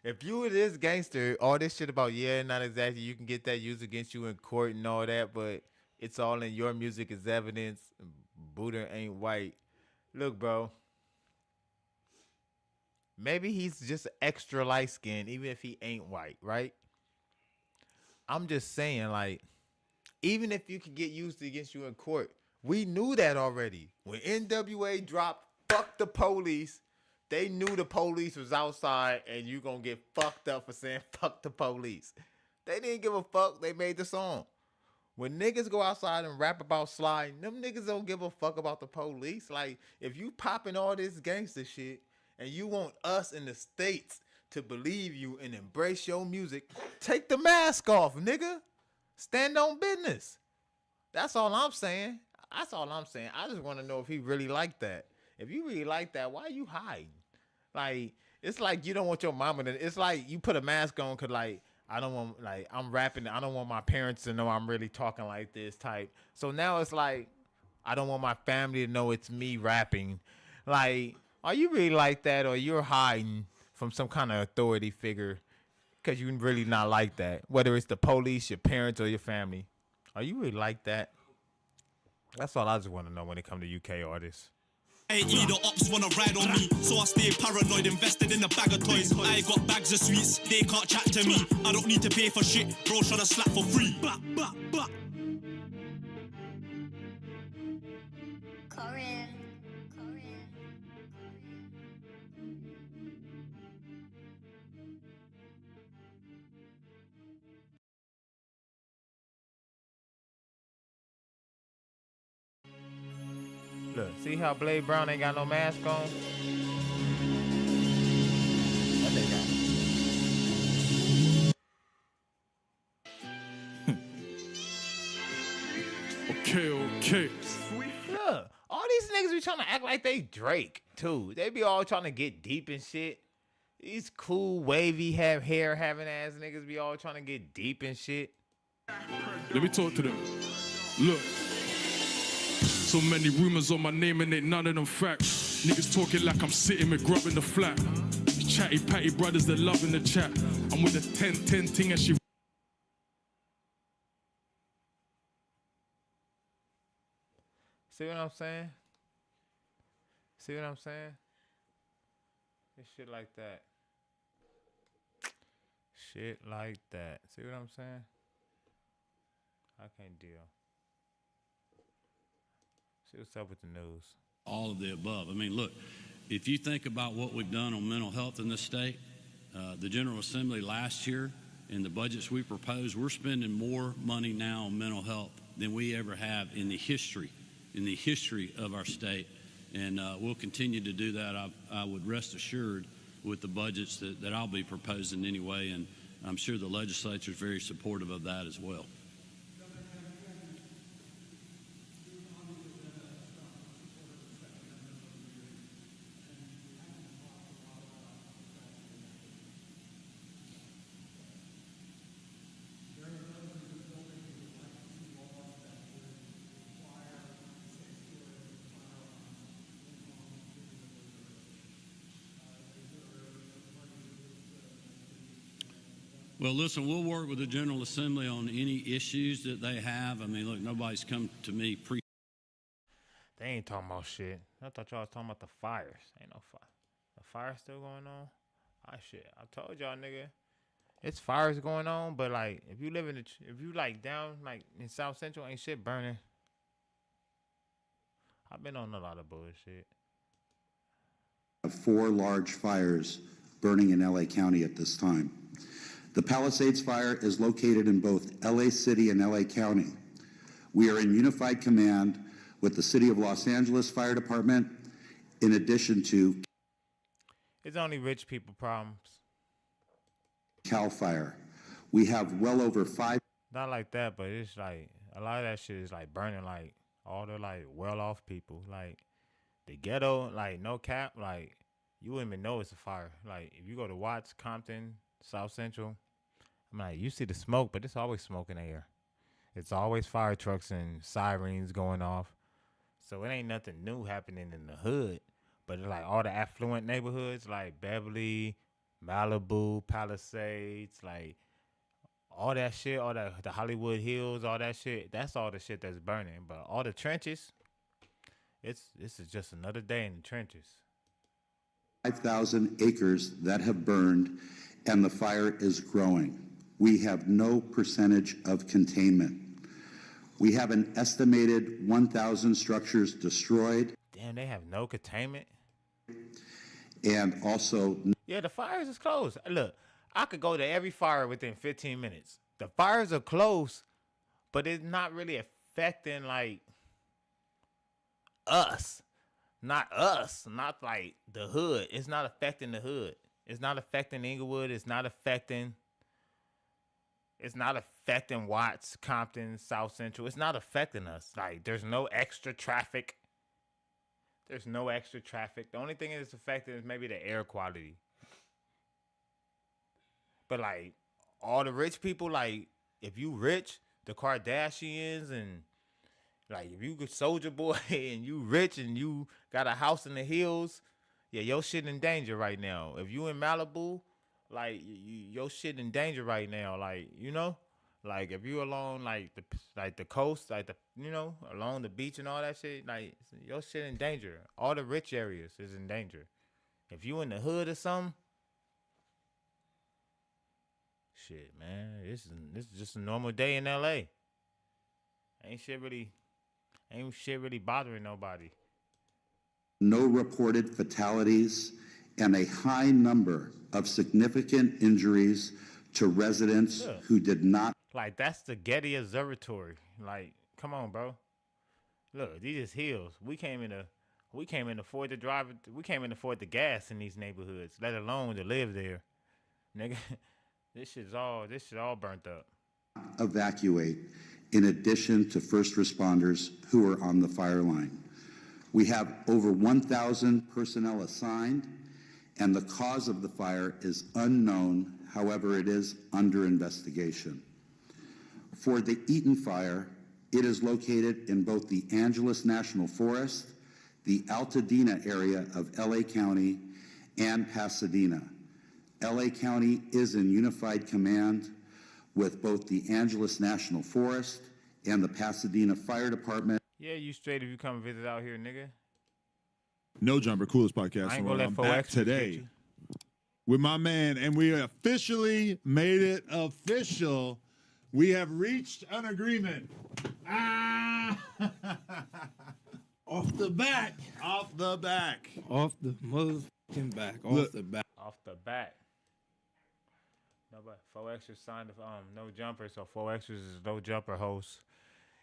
if you were this gangster, all this shit about, yeah, not exactly, you can get that used against you in court and all that, but it's all in your music as evidence, Buddha ain't white. Look, bro, maybe he's just extra light skinned, even if he ain't white, right? I'm just saying, like, even if you could get used against you in court, we knew that already. When NWA dropped Fuck the Police, they knew the police was outside and you gonna get fucked up for saying fuck the police. They didn't give a fuck. They made the song. When niggas go outside and rap about sliding, them niggas don't give a fuck about the police. Like, if you popping all this gangster shit and you want us in the States to believe you and embrace your music, take the mask off, nigga. Stand on business. That's all I'm saying. That's all I'm saying. I just want to know if he really like that. If you really like that, why are you hiding? Like, It's like you don't want your mama to. It's like you put a mask on because like I don't want like I'm rapping. I don't want my parents to know I'm really talking like this type. So now it's like I don't want my family to know it's me rapping. Like, are you really like that, or you're hiding from some kind of authority figure because you really not like that? Whether it's the police, your parents, or your family, are you really like that? That's all I just want to know when it comes to UK artists. AE, the ops wanna ride on me, so I stay paranoid, invested in a bag of toys. I got bags of sweets, they can't chat to me. I don't need to pay for shit, bro, shot a slap for free. Bah, bah, bah. Look, see how Blade Brown ain't got no mask on? That nigga Okay. Look, all these niggas be trying to act like they Drake, too. They be all trying to get deep and shit. These cool, wavy, hair having ass niggas be all trying to get deep and shit. Let me talk to them. Look. So many rumors on my name and ain't none of them facts. Niggas talking like I'm sitting with grub in the flat. Chatty patty brothers that love in the chat. I'm with a 10-10 thing and she. See what I'm saying? See what I'm saying? It's shit like that. Shit like that. See what I'm saying? I can't deal. See what's up with the news. All of the above. I mean, look, if you think about what we've done on mental health in this state, the General Assembly last year, in the budgets we proposed, we're spending more money now on mental health than we ever have in the history of our state. And we'll continue to do that. I would rest assured with the budgets that I'll be proposing anyway, and I'm sure the legislature is very supportive of that as well. Well, listen, we'll work with the General Assembly on any issues that they have. I mean, look, nobody's come to me They ain't talking about shit. I thought y'all was talking about the fires. Ain't no fire. The fire's still going on? Ah, shit. I told y'all, nigga. It's fires going on, but, like, if you live in if you, like, down, like, in South Central, ain't shit burning. I've been on a lot of bullshit. 4 large fires burning in LA County at this time. The Palisades fire is located in both LA City and LA County. We are in unified command with the City of Los Angeles Fire Department, in addition to It's only rich people problems. CAL FIRE. We have well over 5. Not like that, but it's like a lot of that shit is like burning like all the like well-off people. Like the ghetto, like no cap, like you wouldn't even know it's a fire. Like if you go to Watts, Compton, South Central, I'm like, you see the smoke, but it's always smoke in the air. It's always fire trucks and sirens going off. So it ain't nothing new happening in the hood. But it's like all the affluent neighborhoods like Beverly, Malibu, Palisades, like all that shit, all the Hollywood Hills, all that shit, that's all the shit that's burning. But all the trenches, this is just another day in the trenches. 5,000 acres that have burned, and the fire is growing. We have no percentage of containment. We have an estimated 1,000 structures destroyed. Damn, they have no containment. And also, Yeah, the fires is close. Look, I could go to every fire within 15 minutes. The fires are close, but it's not really affecting like us. Not us, not like the hood. It's not affecting the hood. It's not affecting Inglewood. It's not affecting Watts, Compton, South Central. It's not affecting us. Like there's no extra traffic. The only thing that's affecting is maybe the air quality. But like all the rich people, like if you rich, the Kardashians and like if you Soldier Boy and you rich and you got a house in the hills, yeah, your shit in danger right now. If you in Malibu, like your shit in danger right now. Like like if you along like the coast, like along the beach and all that shit, like your shit in danger. All the rich areas is in danger. If you in the hood or something, shit, man, this is just a normal day in LA. Ain't shit really bothering nobody. No reported fatalities and a high number of significant injuries to residents who did not. Like that's the Getty Observatory. Like, come on, bro. Look, these is hills. We came in to afford to drive. We came in to afford the gas in these neighborhoods, let alone to live there, nigga. This shit all burnt up. Evacuate, in addition to first responders who are on the fire line. We have over 1,000 personnel assigned, and the cause of the fire is unknown. However, it is under investigation. For the Eaton fire, it is located in both the Angeles National Forest, the Altadena area of LA County, and Pasadena. LA County is in unified command with both the Angeles National Forest and the Pasadena Fire Department. Yeah, you straight if you come visit out here, nigga. No Jumper, coolest podcast. I ain't gonna let I'm 4EXTRAS back get today you. with my man, and we officially made it official. We have reached an agreement. Off the back. Off the back. Off the motherfucking back. Look. Off the back. Off the bat. No, but 4EXTRAS signed No Jumper, so 4EXTRAS is No Jumper host.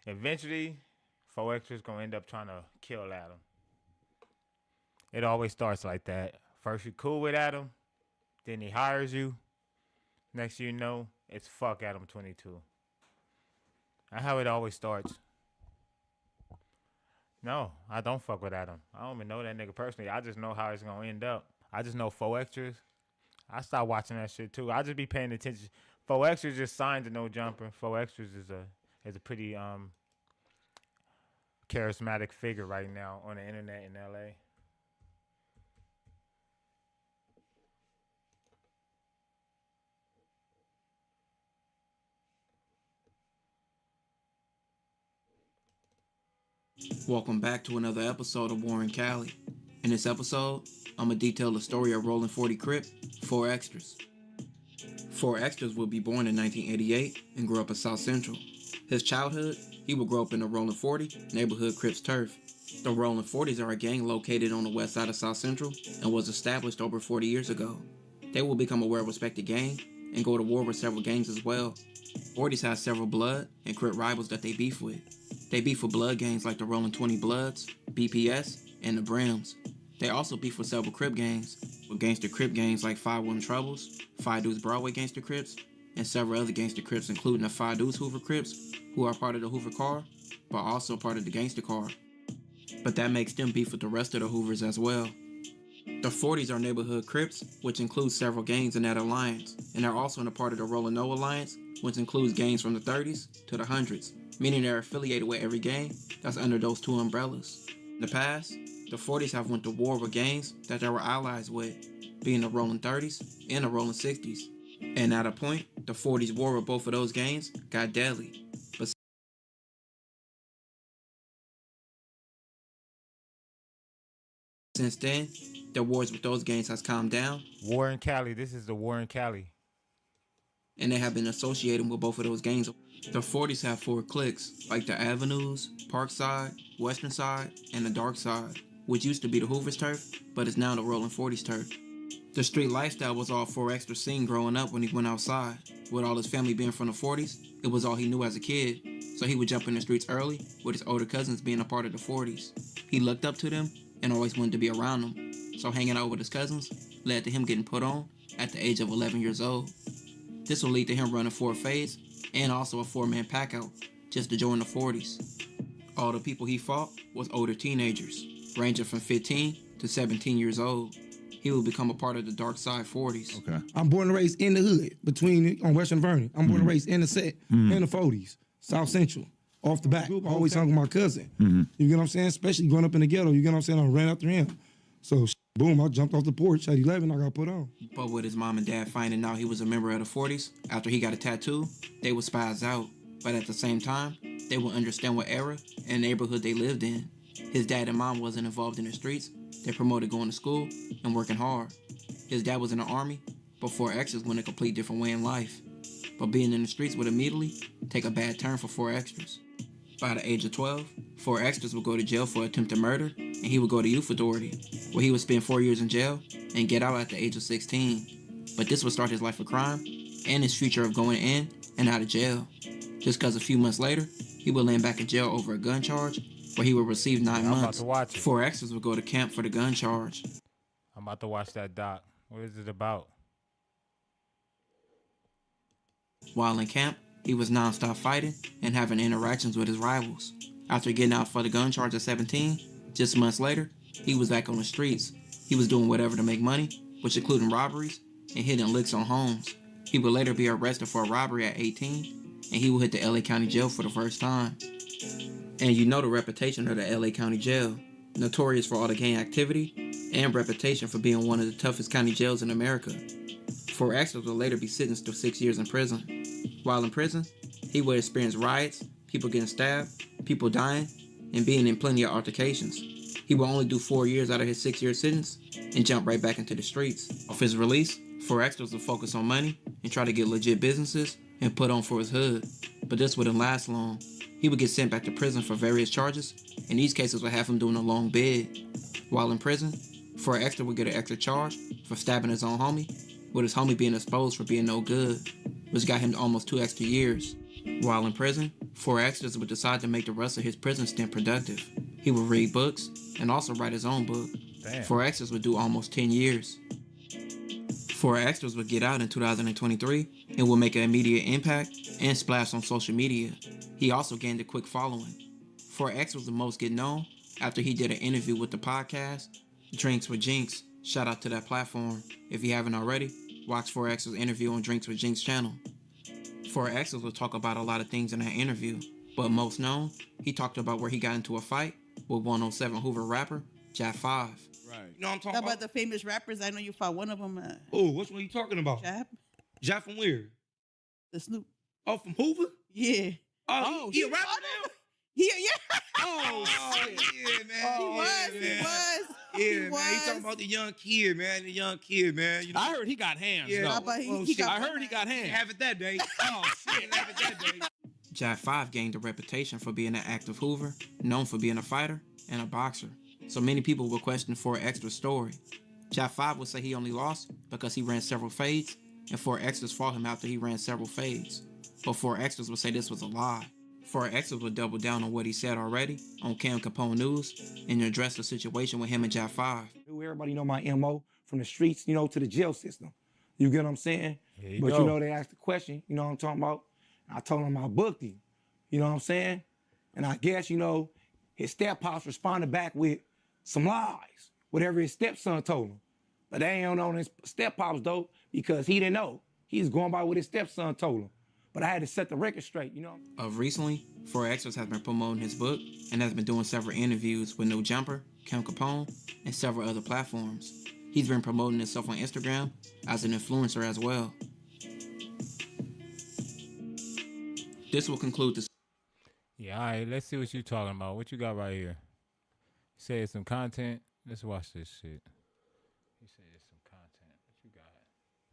Eventually, 4EXTRAS gonna end up trying to kill Adam. It always starts like that. First you cool with Adam, then he hires you. Next thing you know, it's fuck Adam 22. That's how it always starts. No, I don't fuck with Adam. I don't even know that nigga personally. I just know how it's gonna end up. I just know 4EXTRAS. I stopped watching that shit too. I just be paying attention. 4EXTRAS just signed to No Jumper. 4EXTRAS is a pretty charismatic figure right now on the internet in LA. Welcome back to another episode of Warren Cali. In this episode, I'm going to detail the story of Rolling 40 Crip, 4EXTRAS. 4EXTRAS would be born in 1988 and grew up in South Central. His childhood, he would grow up in the Rolling 40 neighborhood Crips turf. The Rolling 40s are a gang located on the west side of South Central and was established over 40 years ago. They will become a well-respected gang and go to war with several gangs as well. 40s have several blood and Crip rivals that they beef with. They beef with blood gangs like the Rolling 20 Bloods, BPS, and the Brims. They also beef with several Crip gangs, with gangster Crip gangs like 5-1 Troubles, 5 Dudes Broadway Gangster Crips, and several other gangster Crips including the 5 Dudes Hoover Crips, who are part of the Hoover Car, but also part of the Gangster Car. But that makes them beef with the rest of the Hoovers as well. The 40s are neighborhood Crips, which includes several gangs in that alliance, and they're also in a part of the Rollin' No Alliance, which includes gangs from the 30s to the 100s, meaning they're affiliated with every gang that's under those two umbrellas. In the past, the 40s have went to war with gangs that they were allies with, being the Rollin' 30s and the Rollin' 60s. And at a point, the 40s war with both of those gangs got deadly. But since then, the wars with those gangs has calmed down. War in Cali. This is the War in Cali. And they have been associated with both of those gangs. The 40s have 4 cliques, like the Avenues, Parkside, Western Side, and the Dark Side, which used to be the Hoover's turf, but is now the Rolling 40s turf. The street lifestyle was all 4EXTRAS seen growing up when he went outside. With all his family being from the 40s, it was all he knew as a kid, so he would jump in the streets early, with his older cousins being a part of the 40s. He looked up to them and always wanted to be around them, so hanging out with his cousins led to him getting put on at the age of 11 years old. This will lead to him running 4 fades and also a 4-man pack out just to join the 40s. All the people he fought was older teenagers, ranging from 15 to 17 years old. he would become a part of the Dark Side 40s. Okay. I'm born and raised in the hood, on Western Vernon. I'm born and raised in the set, in the 40s, South Central, off the back. Always talking to my cousin. You get what I'm saying? Especially growing up in the ghetto, you get what I'm saying? I ran after him. So, boom, I jumped off the porch at 11, I got put on. But with his mom and dad finding out he was a member of the 40s, after he got a tattoo, they would spaz out. But at the same time, they would understand what era and neighborhood they lived in. His dad and mom wasn't involved in the streets. They promoted going to school and working hard. His dad was in the army, but 4Extras went a complete different way in life. But being in the streets would immediately take a bad turn for 4Extras. By the age of 12, 4Extras would go to jail for attempted murder, and he would go to youth authority, where he would spend 4 years in jail and get out at the age of 16. But this would start his life of crime and his future of going in and out of jail. Just because a few months later, he would land back in jail over a gun charge, where he would receive 9 months. I'm about to watch it. 4Extras would go to camp for the gun charge. I'm about to watch that doc. What is it about? While in camp, he was non-stop fighting and having interactions with his rivals. After getting out for the gun charge at 17, just months later, he was back on the streets. He was doing whatever to make money, which included robberies and hitting licks on homes. He would later be arrested for a robbery at 18, and he would hit the LA County Jail for the first time. And you know the reputation of the LA County Jail, notorious for all the gang activity and reputation for being one of the toughest county jails in America. 4Extras would later be sentenced to 6 years in prison. While in prison, he would experience riots, people getting stabbed, people dying, and being in plenty of altercations. He would only do 4 years out of his 6-year sentence and jump right back into the streets. Off his release, 4Extras would focus on money and try to get legit businesses and put on for his hood. But this wouldn't last long. He would get sent back to prison for various charges, and these cases would have him doing a long bid. While in prison, 4Extras would get an extra charge for stabbing his own homie, with his homie being exposed for being no good, which got him almost 2 extra years. While in prison, 4Extras would decide to make the rest of his prison stint productive. He would read books and also write his own book. 4Extras would do almost 10 years. 4Extras would get out in 2023 and would make an immediate impact and splash on social media. He also gained a quick following. 4Extras was the most get known after he did an interview with the podcast Drinks with Jinx. Shout out to that platform. If you haven't already, watch 4Extras interview on Drinks with Jinx channel. 4Extras will talk about a lot of things in that interview, but most known, he talked about where he got into a fight with 107 Hoover rapper, Jack 5. Right. You know what I'm talking about? The famous rappers, I know you fought one of them. Oh, which one are you talking about? Jap. Jap from where? The Snoop. Oh, from Hoover? Yeah. Oh, he a rapper now? Yeah. Oh, shit. Yeah, man. He was. Yeah, man. He talking about the young kid, man. You know? I heard he got hands. Yeah. though. I heard he got hands. Have it that day. Oh, shit. Have it that day. Jack 5 gained a reputation for being an active Hoover, known for being a fighter and a boxer. So many people will question 4Extras' story. Jack 5 would say he only lost because he ran several fades, and 4Extras fought him after he ran several fades. But 4Extras would say this was a lie. 4Extras would double down on what he said already on Cam Capone News and address the situation with him and Jack 5. Everybody know my MO from the streets, to the jail system. You get what I'm saying? You But go. they asked the question, you know what I'm talking about? I told him I booked him. You know what I'm saying? And I guess, his step-pops responded back with some lies, whatever his stepson told him. But they ain't on his step-pops, though, because he didn't know. He was going by what his stepson told him. But I had to set the record straight, Of recently, 4Extras has been promoting his book and has been doing several interviews with No Jumper, Cam Capone, and several other platforms. He's been promoting himself on Instagram as an influencer as well. This will conclude this. Yeah, all right, let's see what you're talking about. What you got right here? You say it's some content. Let's watch this shit. You say it's some content. What you got?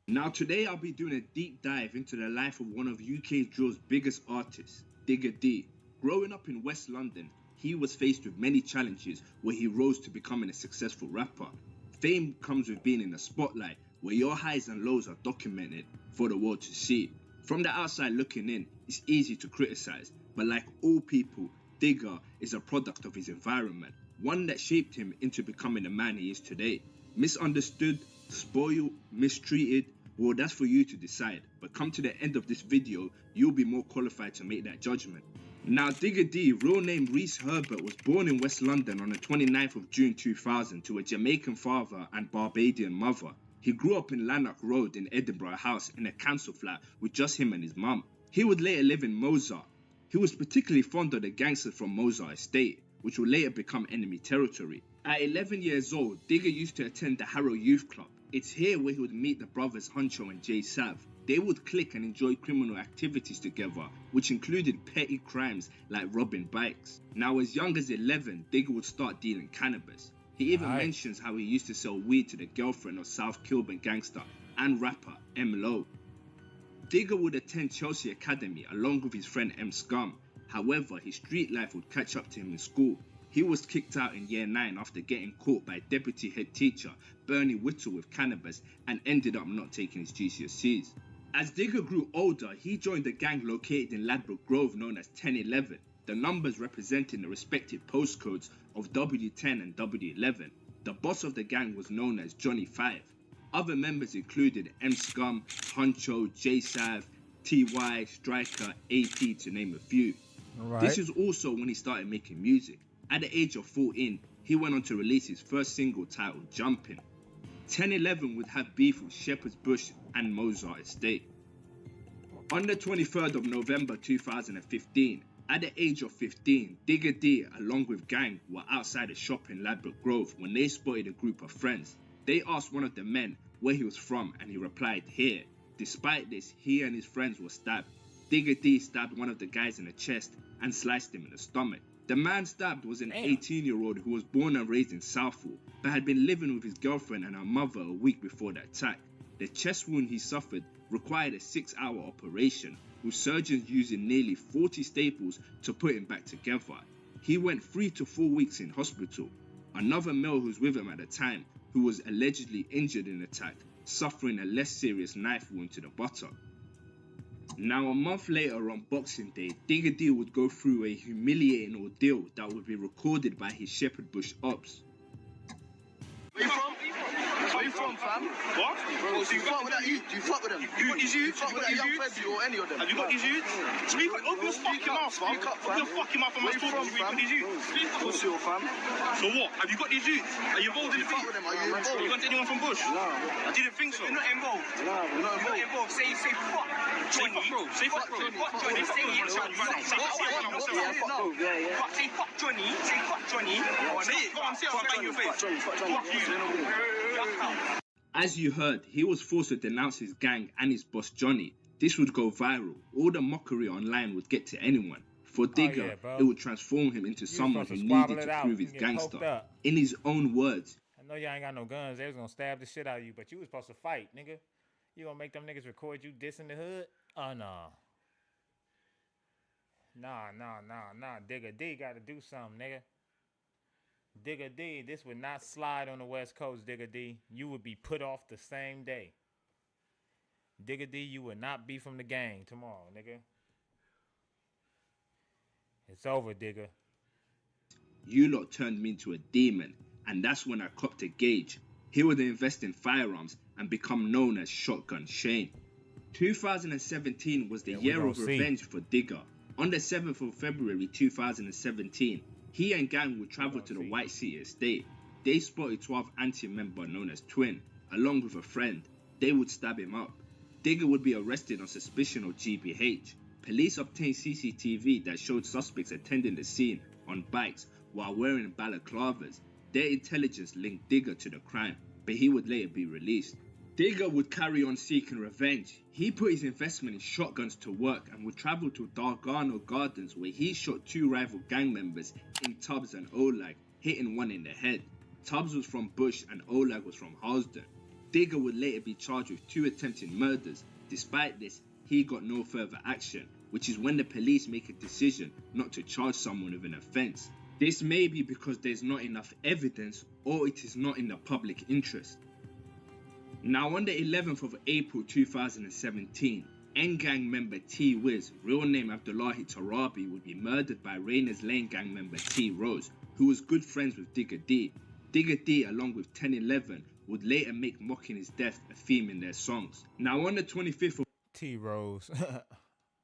Now today I'll be doing a deep dive into the life of one of UK's drill's biggest artists, Digger D. Growing up in West London, he was faced with many challenges where he rose to becoming a successful rapper. Fame comes with being in the spotlight, where your highs and lows are documented for the world to see. From the outside looking in, it's easy to criticize, but like all people, Digger is a product of his environment, one that shaped him into becoming the man he is today. Misunderstood, spoiled, mistreated, Well, that's for you to decide, but come to the end of this video, you'll be more qualified to make that judgment. Now, Digga D, real name Reese Herbert, was born in West London on the 29th of June 2000 to a Jamaican father and Barbadian mother. He grew up in Lanark Road in Edinburgh House in a council flat with just him and his mum. He would later live in Mozart. He was particularly fond of the gangsters from Mozart Estate, which would later become enemy territory. At 11 years old, Digga used to attend the Harrow Youth Club. It's here where he would meet the brothers Huncho and Jay Sav. They would click and enjoy criminal activities together, which included petty crimes like robbing bikes. Now, as young as 11, Digga would start dealing cannabis. He even mentions how he used to sell weed to the girlfriend of South Kilburn gangster and rapper M. Low. Digga would attend Chelsea Academy along with his friend M. Scum. However, his street life would catch up to him in school. He was kicked out in year 9 after getting caught by deputy head teacher Bernie Whittle with cannabis and ended up not taking his GCSEs. As Digga grew older, he joined a gang located in Ladbroke Grove known as 1011, the numbers representing the respective postcodes of W10 and W11. The boss of the gang was known as Johnny 5. Other members included M. Scum, Huncho, J Sav, TY, Striker, AP to name a few. This is also when he started making music. At the age of 14, he went on to release his first single titled Jumpin'. 1011 would have beef with Shepherd's Bush and Mozart Estate. On the 23rd of November 2015, at the age of 15, Digga D along with gang were outside a shop in Ladbroke Grove when they spotted a group of friends. They asked one of the men where he was from and he replied, here. Despite this, he and his friends were stabbed. Digga D stabbed one of the guys in the chest and sliced him in the stomach. The man stabbed was an 18-year-old who was born and raised in Southall, but had been living with his girlfriend and her mother a week before the attack. The chest wound he suffered required a 6-hour operation, with surgeons using nearly 40 staples to put him back together. He went 3 to 4 weeks in hospital. Another male who was with him at the time, who was allegedly injured in the attack, suffering a less serious knife wound to the buttock. Now, a month later on Boxing Day, Digga D would go through a humiliating ordeal that would be recorded by his Shepherd Bush ops. Where you from? Where you from, fam? What? Oh, so you fuck with that youth? Do you fuck with them? You got these youths? You fuck with that young Freddy or any of them? Have you got these youths? Speak up, open your fucking mouth, fam. Speak up, fam. Open your fucking mouth, fam. Where you from, fam? These youths? What's your fam? So what? Have you got these youths? Are you involved in the fuck with them? Are you involved? You got anyone from Bush? No. I didn't think so. You're not involved? No, we're not involved. Say fuck. Johnny. Say fuck, bro. Fuck Johnny. Say it, Johnny. Say fuck Johnny. Say fuck Johnny. Say it. Go on, say it. I'll bang your face. Fuck you. As you heard, he was forced to denounce his gang and his boss Johnny. This would go viral. All the mockery online would get to anyone. For Digga, it would transform him into someone who needed to prove his gangster. In his own words, I know y'all ain't got no guns. They was gonna stab the shit out of you, but you was supposed to fight, nigga. You gonna make them niggas record you dissing the hood? Oh, no. Nah. Digga D gotta do something, nigga. Digga D, this would not slide on the West Coast, Digga D. You would be put off the same day. Digga D, you would not be from the gang tomorrow, nigga. It's over, Digga. You lot turned me into a demon, and that's when I copped a gauge. He would invest in firearms and become known as Shotgun Shane. 2017 was the year of revenge for Digga. On the 7th of February 2017, he and gang would travel to the White City estate. They spotted 12 anti-member known as Twin, along with a friend. They would stab him up. Digga would be arrested on suspicion of GBH. Police obtained CCTV that showed suspects attending the scene on bikes while wearing balaclavas. Their intelligence linked Digga to the crime, but he would later be released. Digga would carry on seeking revenge. He put his investment in shotguns to work and would travel to Dargano Gardens where he shot 2 rival gang members in Tubbs and Olag, hitting one in the head. Tubbs was from Bush and Olag was from Halsden. Digga would later be charged with 2 attempted murders. Despite this, he got no further action, which is when the police make a decision not to charge someone with an offence. This may be because there's not enough evidence or it is not in the public interest. Now, on the 11th of April 2017, N-Gang member T-Wiz, real name Abdullahi Tarabi, would be murdered by Rayners Lane gang member T-Rose, who was good friends with Digga D. Digga D, along with 1011, would later make mocking his death a theme in their songs. Now on the 25th of T-Rose.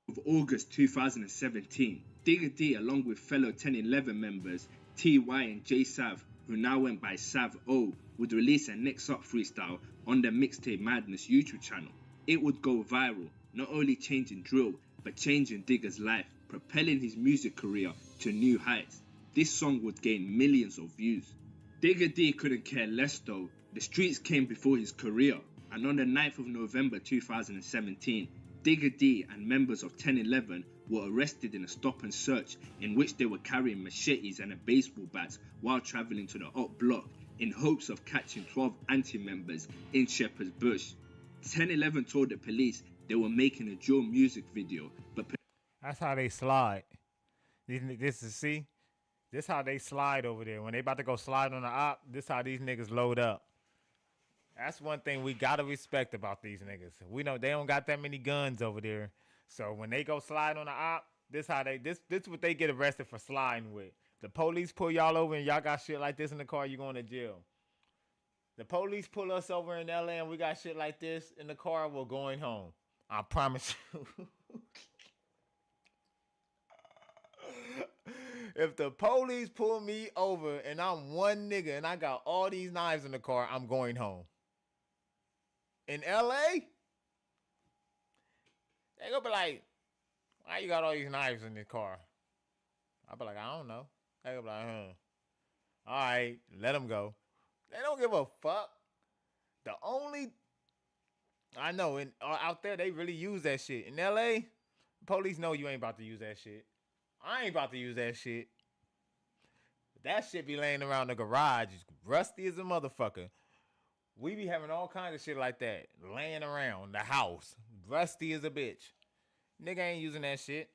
of August 2017, Digga D, along with fellow 1011 members T.Y. and J Sav, who now went by Sav O, would release a Next Up freestyle on their Mixtape Madness YouTube channel. It would go viral, not only changing drill, but changing Digga's life, propelling his music career to new heights. This song would gain millions of views. Digga D couldn't care less though. The streets came before his career, and on the 9th of November 2017, Digga D and members of 1011 were arrested in a stop and search in which they were carrying machetes and a baseball bat while travelling to the Op Block in hopes of catching 12 anti-members in Shepherd's Bush. 1011 told the police they were making a drill music video, but that's how they slide. This how they slide over there. When they about to go slide on the op, this how these niggas load up. That's one thing we gotta respect about these niggas. We know they don't got that many guns over there. So when they go slide on the op, this what they get arrested for sliding with. The police pull y'all over and y'all got shit like this in the car, you going to jail. The police pull us over in LA and we got shit like this in the car, we're going home. I promise you. If the police pull me over and I'm one nigga and I got all these knives in the car, I'm going home. In LA, they gonna be like, why you got all these knives in this car? I'll be like, I don't know. They gonna be like, all right, let them go. They don't give a fuck. I know, out there, they really use that shit. In LA, police know you ain't about to use that shit. I ain't about to use that shit. That shit be laying around the garage, rusty as a motherfucker. We be having all kinds of shit like that laying around the house, rusty as a bitch. Nigga ain't using that shit.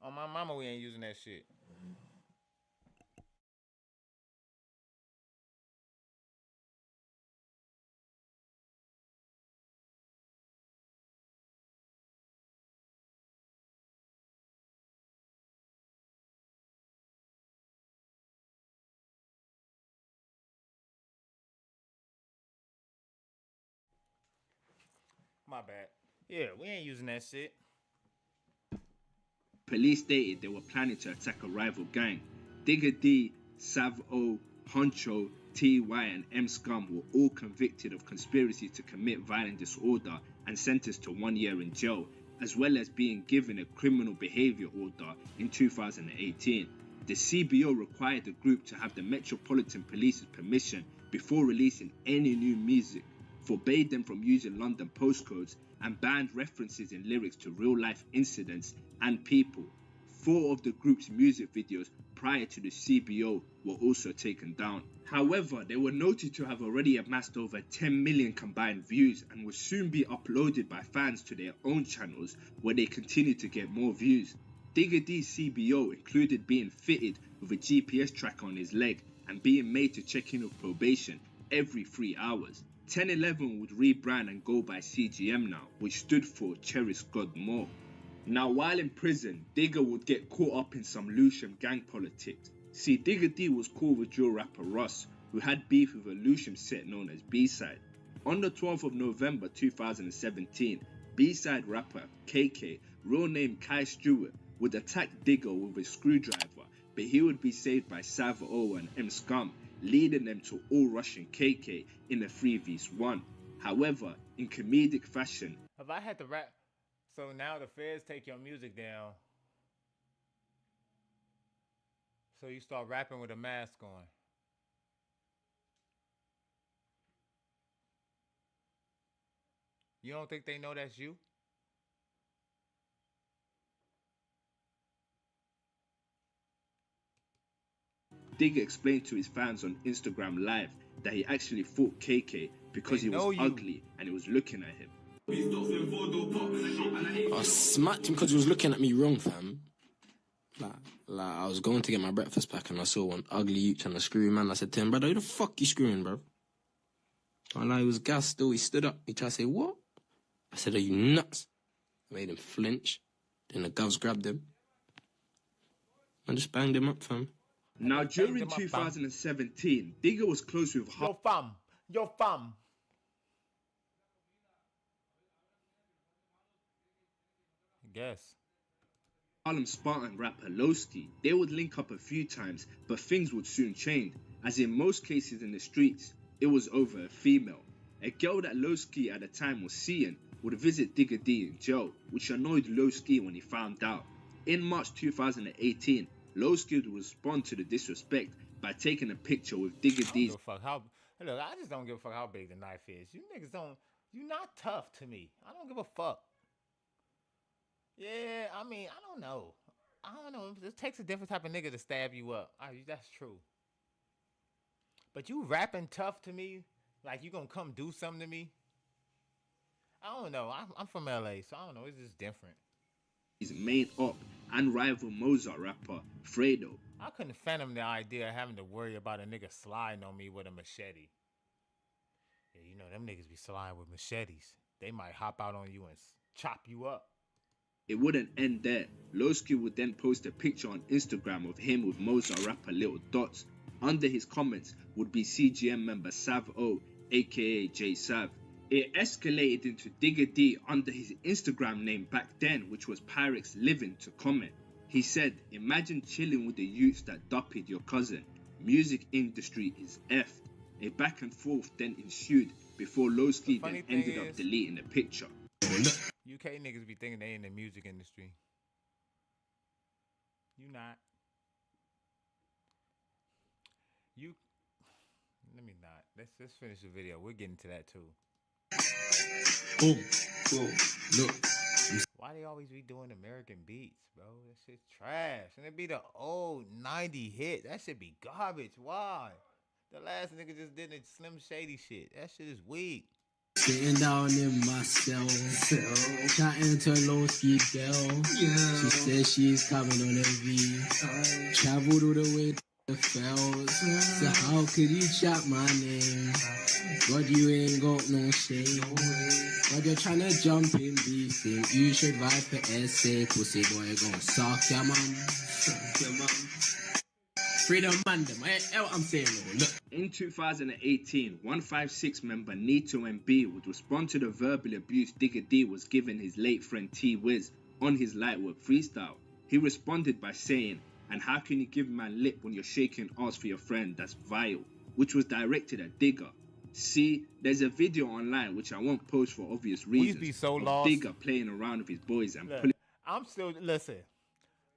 On my mama, we ain't using that shit. My bad. Yeah, we ain't using that shit. Police stated they were planning to attack a rival gang. Digga D, Sav O, Honcho, T.Y. and M Scum were all convicted of conspiracy to commit violent disorder and sentenced to 1 year in jail, as well as being given a criminal behavior order in 2018. The CBO required the group to have the Metropolitan Police's permission before releasing any new music, forbade them from using London postcodes, and banned references in lyrics to real-life incidents and people. 4 of the group's music videos prior to the CBO were also taken down. However, they were noted to have already amassed over 10 million combined views and will soon be uploaded by fans to their own channels, where they continue to get more views. Digga D's CBO included being fitted with a GPS tracker on his leg and being made to check in with probation every 3 hours. 1011 would rebrand and go by CGM now, which stood for Cherish God More. Now, while in prison, Digga would get caught up in some Lewisham gang politics. See, Digga D was cool with drill rapper Russ, who had beef with a Lewisham set known as B-Side. On the 12th of November 2017, B-Side rapper KK, real name Kai Stewart, would attack Digga with a screwdriver, but he would be saved by Sav O and M Scum, leading them to all rushing KK in a 3v1. However, in comedic fashion, If I had to rap, so now the feds take your music down, so you start rapping with a mask on. You don't think they know that's you? Digga explained to his fans on Instagram Live that he actually fought KK because he was ugly and he was looking at him. I smacked him because he was looking at me wrong, fam. Like I was going to get my breakfast pack and I saw one ugly youth trying to screw man. I said to him, brother, who the fuck you screwing, bro? And he was gassed still. He stood up. He tried to say, what? I said, are you nuts? I made him flinch. Then the govs grabbed him. I just banged him up, fam. Now, during 2017, Digga was close with Yo, fam. I guess. Harlem Spartan rapper Lowski, they would link up a few times, but things would soon change, as in most cases in the streets, it was over a female. A girl that Lowski at the time was seeing would visit Digga D in jail, which annoyed Lowski when he found out. In March 2018, Lowski would respond to the disrespect by taking a picture with Digga D's. Look, I just don't give a fuck how big the knife is. You niggas don't. You not tough to me. I don't give a fuck. Yeah, I mean, I don't know. It takes a different type of nigga to stab you up. That's true. But you rapping tough to me, like you gonna come do something to me. I don't know. I'm from LA, so I don't know. It's just different. His main op and rival Mozart rapper Fredo. I couldn't fathom the idea of having to worry about a nigga sliding on me with a machete. Yeah, you know them niggas be sliding with machetes. They might hop out on you and chop you up. It wouldn't end there. Lowski would then post a picture on Instagram of him with Mozart rapper Little Dots. Under his comments would be CGM member Sav O, aka J Sav. It escalated into Digga D under his Instagram name back then, which was Pyrex Living, to comment. He said, "Imagine chilling with the youths that duppied your cousin. Music industry is effed." A back and forth then ensued before Lowski then ended up deleting the picture. UK niggas be thinking they in the music industry. You not. Let me not. Let's finish the video. We're getting to that too. Look. Why they always be doing American beats, bro? That shit's trash. And it be the old 90 hit. That shit be garbage. Why? The last nigga just did a Slim Shady shit. That shit is weak. Sitting down in my cell, chatting to Lowski Bell. Yeah. She says she's coming on a V. Traveled all the way to the fells. So how could you chat my name? God, you ain't got no shame. God, you're trying to jump in beef. You should ride for SA. Pussy boy gon' suck your mom. Suck your mom. Freedom man, I'm saying no. Look. In 2018, 156 member Nito MB would respond to the verbal abuse Digga D was giving his late friend T Wiz on his Lightwork freestyle. He responded by saying, "And how can you give man lip when you're shaking ass for your friend? That's vile," which was directed at Digga. See, there's a video online which I won't post for obvious reasons. We be so of lost. Digga playing around with his boys and Look,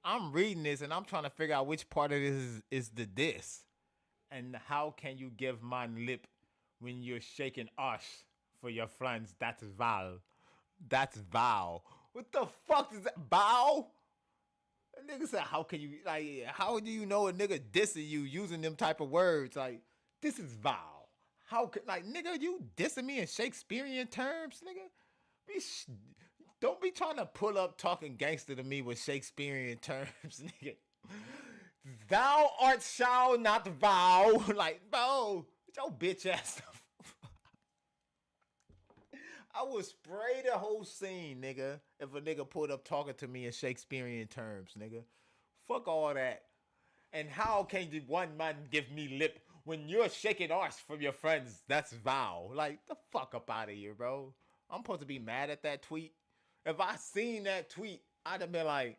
I'm reading this and I'm trying to figure out which part of this is the diss. And how can you give man lip when you're shaking ass for your friends? That's vile. That's vile. What the fuck is that? Bow? A nigga said, how can you, like, how do you know a nigga dissing you using them type of words? Like, this is vile. How could, like, nigga, you dissing me in Shakespearean terms, nigga? Don't be trying to pull up talking gangster to me with Shakespearean terms, nigga. Thou art shall not vow. Like, bro, your bitch ass stuff. I would spray the whole scene, nigga, if a nigga pulled up talking to me in Shakespearean terms, nigga. Fuck all that. And how can you one man give me lip when you're shaking arse from your friends? That's vow. Like, the fuck up out of here, bro. I'm supposed to be mad at that tweet. If I seen that tweet, I'd have been like,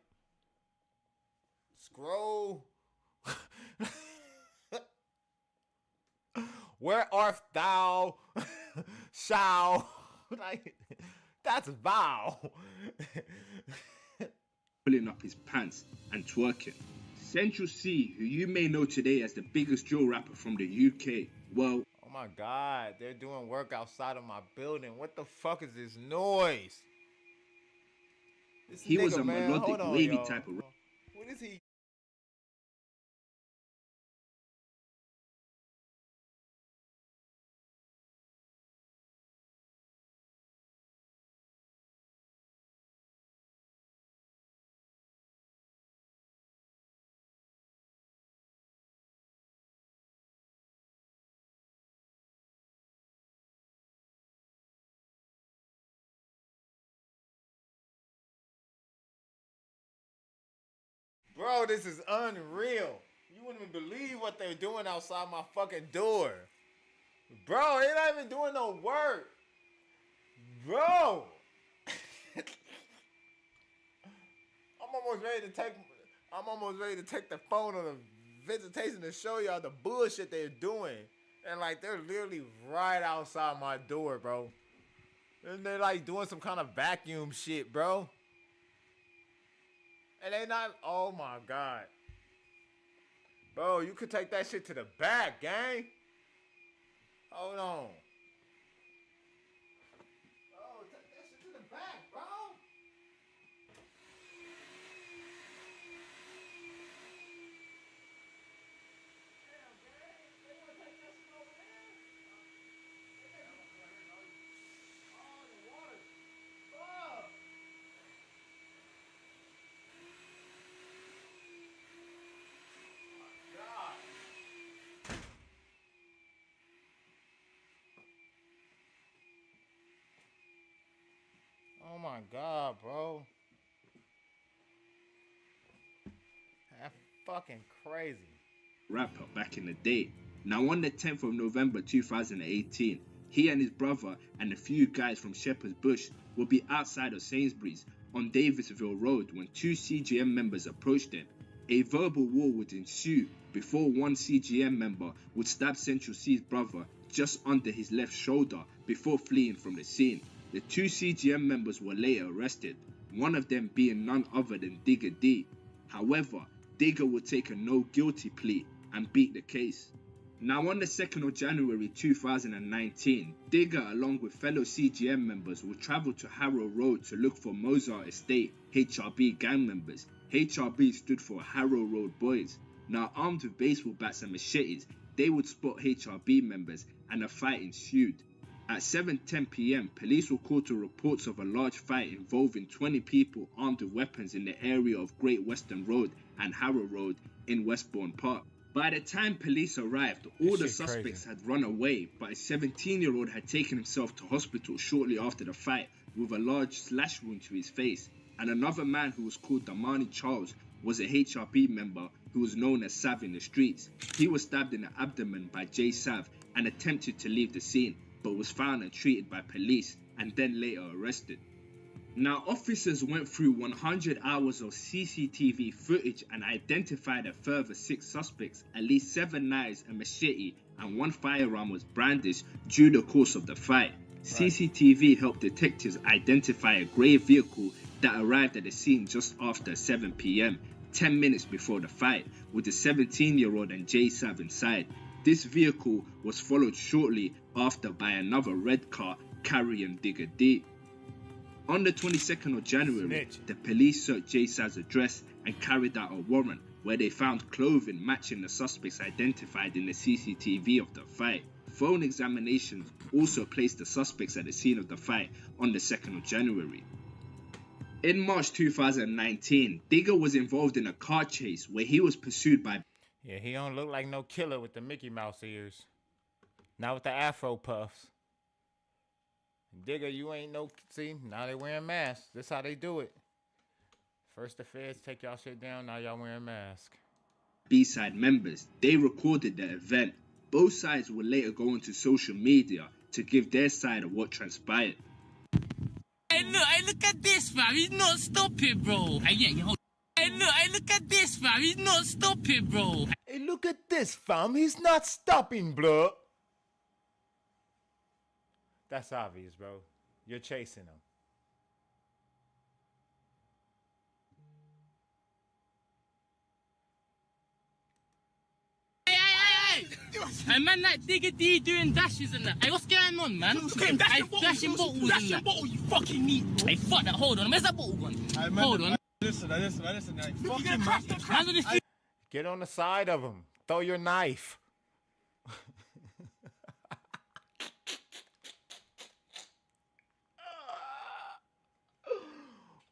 scroll. Where art thou? Shall. Like, that's vow. Pulling up his pants and twerking. Central C, who you may know today as the biggest drill rapper from the UK, well... Oh my God, they're doing work outside of my building. What the fuck is this noise? This he nigga, was a man, melodic, on, wavy yo. type of... What is he? Bro, this is unreal. You wouldn't even believe what they're doing outside my fucking door. Bro, ain't not even doing no work. Bro. I'm almost ready to take the phone on a visitation to show y'all the bullshit they're doing. And like they're literally right outside my door, bro. And they're like doing some kind of vacuum shit, bro. And they not, oh my God. Bro, you could take that shit to the back, gang. Hold on. Bro, take that shit to the back, bro. Oh my God, bro. That's fucking crazy. Rapper back in the day. Now on the 10th of November 2018, he and his brother and a few guys from Shepherd's Bush would be outside of Sainsbury's on Davisville Road when two CGM members approached them. A verbal war would ensue before one CGM member would stab Central C's brother just under his left shoulder before fleeing from the scene. The two CGM members were later arrested, one of them being none other than Digger D. However, Digger would take a no guilty plea and beat the case. Now on the 2nd of January 2019, Digger along with fellow CGM members would travel to Harrow Road to look for Mozart Estate HRB gang members. HRB stood for Harrow Road Boys. Now armed with baseball bats and machetes, they would spot HRB members and a fight ensued. At 7:10 p.m, police were called to reports of a large fight involving 20 people armed with weapons in the area of Great Western Road and Harrow Road in Westbourne Park. By the time police arrived, all the suspects had run away, but a 17-year-old had taken himself to hospital shortly after the fight with a large slash wound to his face, and another man who was called Damani Charles was a HRB member who was known as Sav in the streets. He was stabbed in the abdomen by Jay Sav and attempted to leave the scene, but was found and treated by police and then later arrested. Now, officers went through 100 hours of CCTV footage and identified a further 6 suspects. At least 7 knives, a machete, and 1 firearm was brandished during the course of the fight. CCTV helped detectives identify a grey vehicle that arrived at the scene just after 7 p.m, 10 minutes before the fight, with the 17-year-old and Jay Sav inside. This vehicle was followed shortly after by another red car carrying Digger D. On the 22nd of January, the police searched Jay Sav's address and carried out a warrant where they found clothing matching the suspects identified in the CCTV of the fight. Phone examinations also placed the suspects at the scene of the fight on the 2nd of January. In March 2019, Digger was involved in a car chase where he was pursued by... Yeah, he don't look like no killer with the Mickey Mouse ears. Not with the Afro puffs. Digger, you ain't no... See, now they wearing masks. This how they do it. First the feds take y'all shit down, now y'all wearing masks. B-side members, they recorded the event. Both sides would later go onto social media to give their side of what transpired. Hey look at this, fam. He's not stopping, bro. Hey, look at this, fam. He's not stopping, bro. Hey, look at this, fam. He's not stopping, bro. That's obvious, bro. You're chasing him. Hey, man, like Digger D doing dashes and that. Hey, what's going on, man? Look at him dashing bottles. Dashing bottles and that. Dashing bottle, you fucking neat, bro. Hey, fuck that. Hold on. Where's that bottle gone? Hey, man, Hold on. Listen. Fucking man. Get on the side of him. Throw your knife.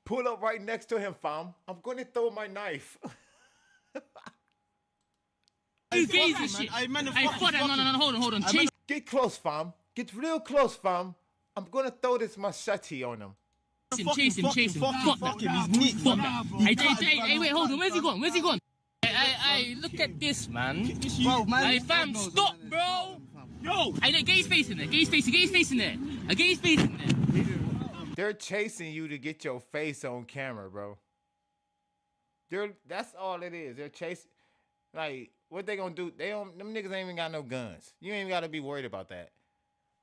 Pull up right next to him, fam. I'm going to throw my knife. Crazy shit. Hey, fuck that. No. Hold on. Chase. Get close, fam. Get real close, fam. I'm going to throw this machete on him. Chase him. Fuck that. He's neat. Fuck that. Hey, wait, hold on. Where's he gone? Hey, look at this, man. Bro, man. Hey, fam, stop, bro. Yo! Hey, get his face in there. Get his face in there. Get his face in there. They're chasing you to get your face on camera, bro. That's all it is. They're chasing. Like, what they gonna do? Them niggas ain't even got no guns. You ain't even gotta be worried about that.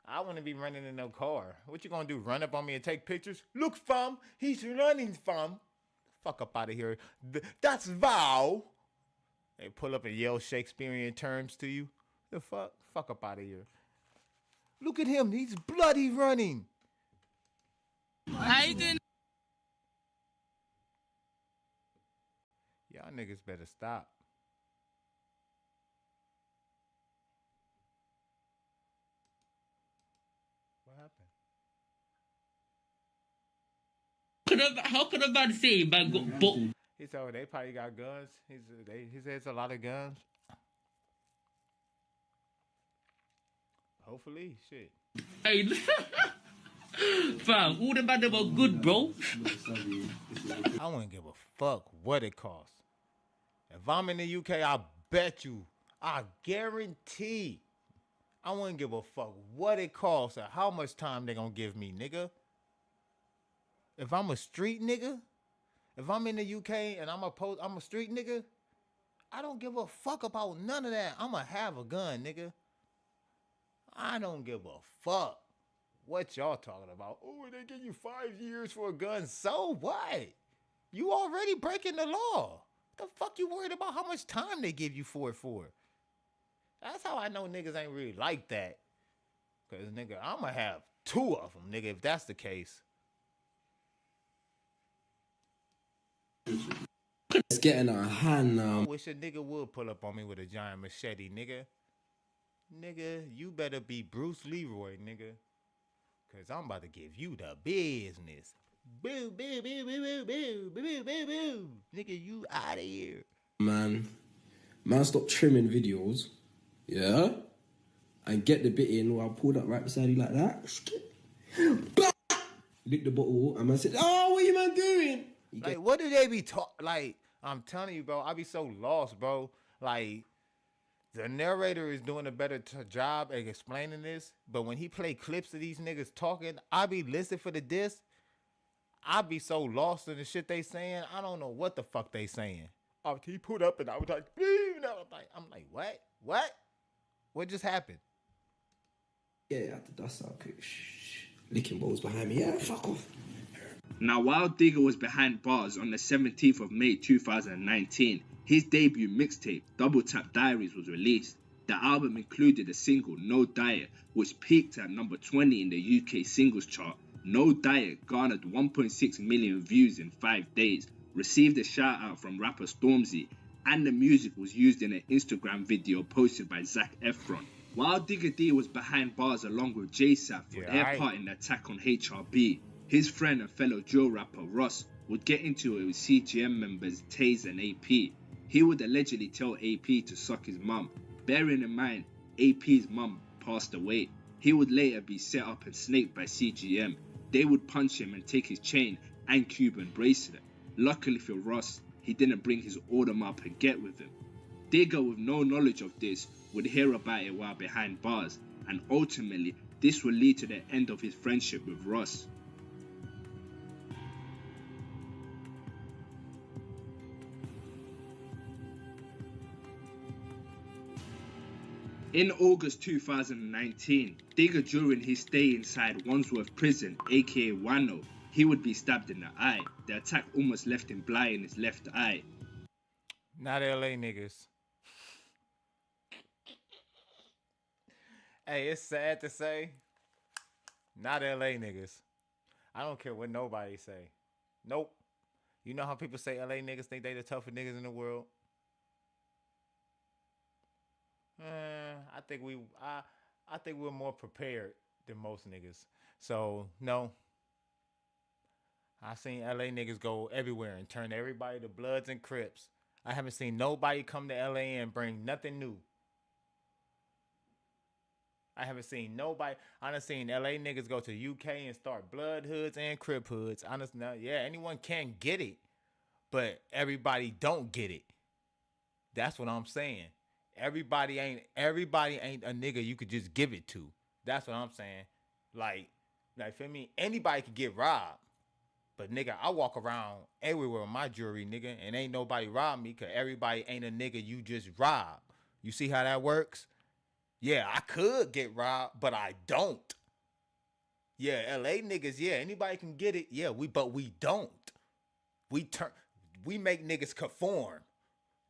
I wouldn't be running in no car. What you gonna do? Run up on me and take pictures? Look, fam, he's running, fam. Fuck up out of here. That's Vow. They pull up and yell Shakespearean terms to you. The fuck? Fuck up out of here. Look at him. He's bloody running. How you doing? Y'all niggas better stop. What happened? How could a man say man got but? He told they probably got guns. He said it's a lot of guns. Hopefully, shit. Hey, fam, all the man them are good, bro. I wouldn't give a fuck what it costs. If I'm in the UK, I bet you, I guarantee, I wouldn't give a fuck what it costs or how much time they gonna give me, nigga. If I'm a street nigga, if I'm in the UK and I'm a street nigga, I don't give a fuck about none of that. I'ma have a gun, nigga. I don't give a fuck what y'all talking about. Oh, they give you 5 years for a gun. So what? You already breaking the law. The fuck you worried about how much time they give you for it for? That's how I know niggas ain't really like that. Cause nigga, I'ma have 2 of them, nigga, if that's the case. It's getting out of hand now. I wish a nigga would pull up on me with a giant machete, nigga. Nigga, you better be Bruce Leroy, nigga. Cause I'm about to give you the business. Boo, boo, boo, boo, boo, boo, boo, boo, boo. Nigga, you out of here. Man, stop trimming videos. Yeah? And get the bit in where I pulled up right beside you like that. Lick the bottle, and man said, oh, what you man doing? Like, what do they be talking? Like, I'm telling you, bro, I be so lost, bro. Like, the narrator is doing a better job at explaining this, but when he play clips of these niggas talking, I be listening for the diss. I be so lost in the shit they saying, I don't know what the fuck they saying. He put up and I was like, I'm like, what? What? What just happened? Yeah, I had to dust out quick. Shh. Licking balls behind me. Yeah, fuck off. Now, while Digger was behind bars on the 17th of May 2019, his debut mixtape, Double Tap Diaries, was released. The album included a single, No Diet, which peaked at number 20 in the UK singles chart. No Diet garnered 1.6 million views in 5 days, received a shout out from rapper Stormzy, and the music was used in an Instagram video posted by Zac Efron. While Digger D was behind bars along with J-Sap for their part in the attack on HRB, his friend and fellow drill rapper Ross would get into it with CGM members Taze and AP. He would allegedly tell AP to suck his mum. Bearing in mind, AP's mum passed away. He would later be set up and snaked by CGM. They would punch him and take his chain and Cuban bracelet. Luckily for Ross, he didn't bring his Audemars Piguet with him. Digger, with no knowledge of this, would hear about it while behind bars, and ultimately, this would lead to the end of his friendship with Ross. In August 2019, Digger, during his stay inside Wandsworth Prison, aka Wano, he would be stabbed in the eye. The attack almost left him blind in his left eye. Not LA niggas. Hey, it's sad to say, not LA niggas. I don't care what nobody say. Nope. You know how people say LA niggas think they the toughest niggas in the world? I think we're more prepared than most niggas. So no. I seen LA niggas go everywhere and turn everybody to Bloods and Crips. I haven't seen nobody come to LA and bring nothing new. I haven't seen nobody. I done seen LA niggas go to UK and start Blood hoods and Crip hoods. Honestly, yeah, anyone can get it, but everybody don't get it. That's what I'm saying. everybody ain't a nigga you could just give it to. That's what I'm saying. Like for me, anybody could get robbed. But nigga, I walk around everywhere with my jewelry, nigga, and ain't nobody rob me because everybody ain't a nigga you just rob. You see how that works? Yeah, I could get robbed, but I don't. Yeah, LA niggas, yeah, anybody can get it. Yeah, but we don't. We make niggas conform.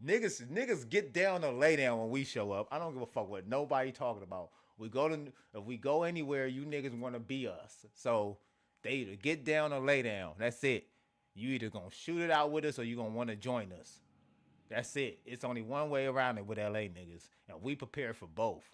Niggas get down or lay down when we show up. I don't give a fuck what nobody talking about. If we go anywhere, you niggas want to be us. So they either get down or lay down. That's it. You either gonna shoot it out with us or you gonna want to join us. That's it. It's only one way around it with LA niggas, and we prepare for both.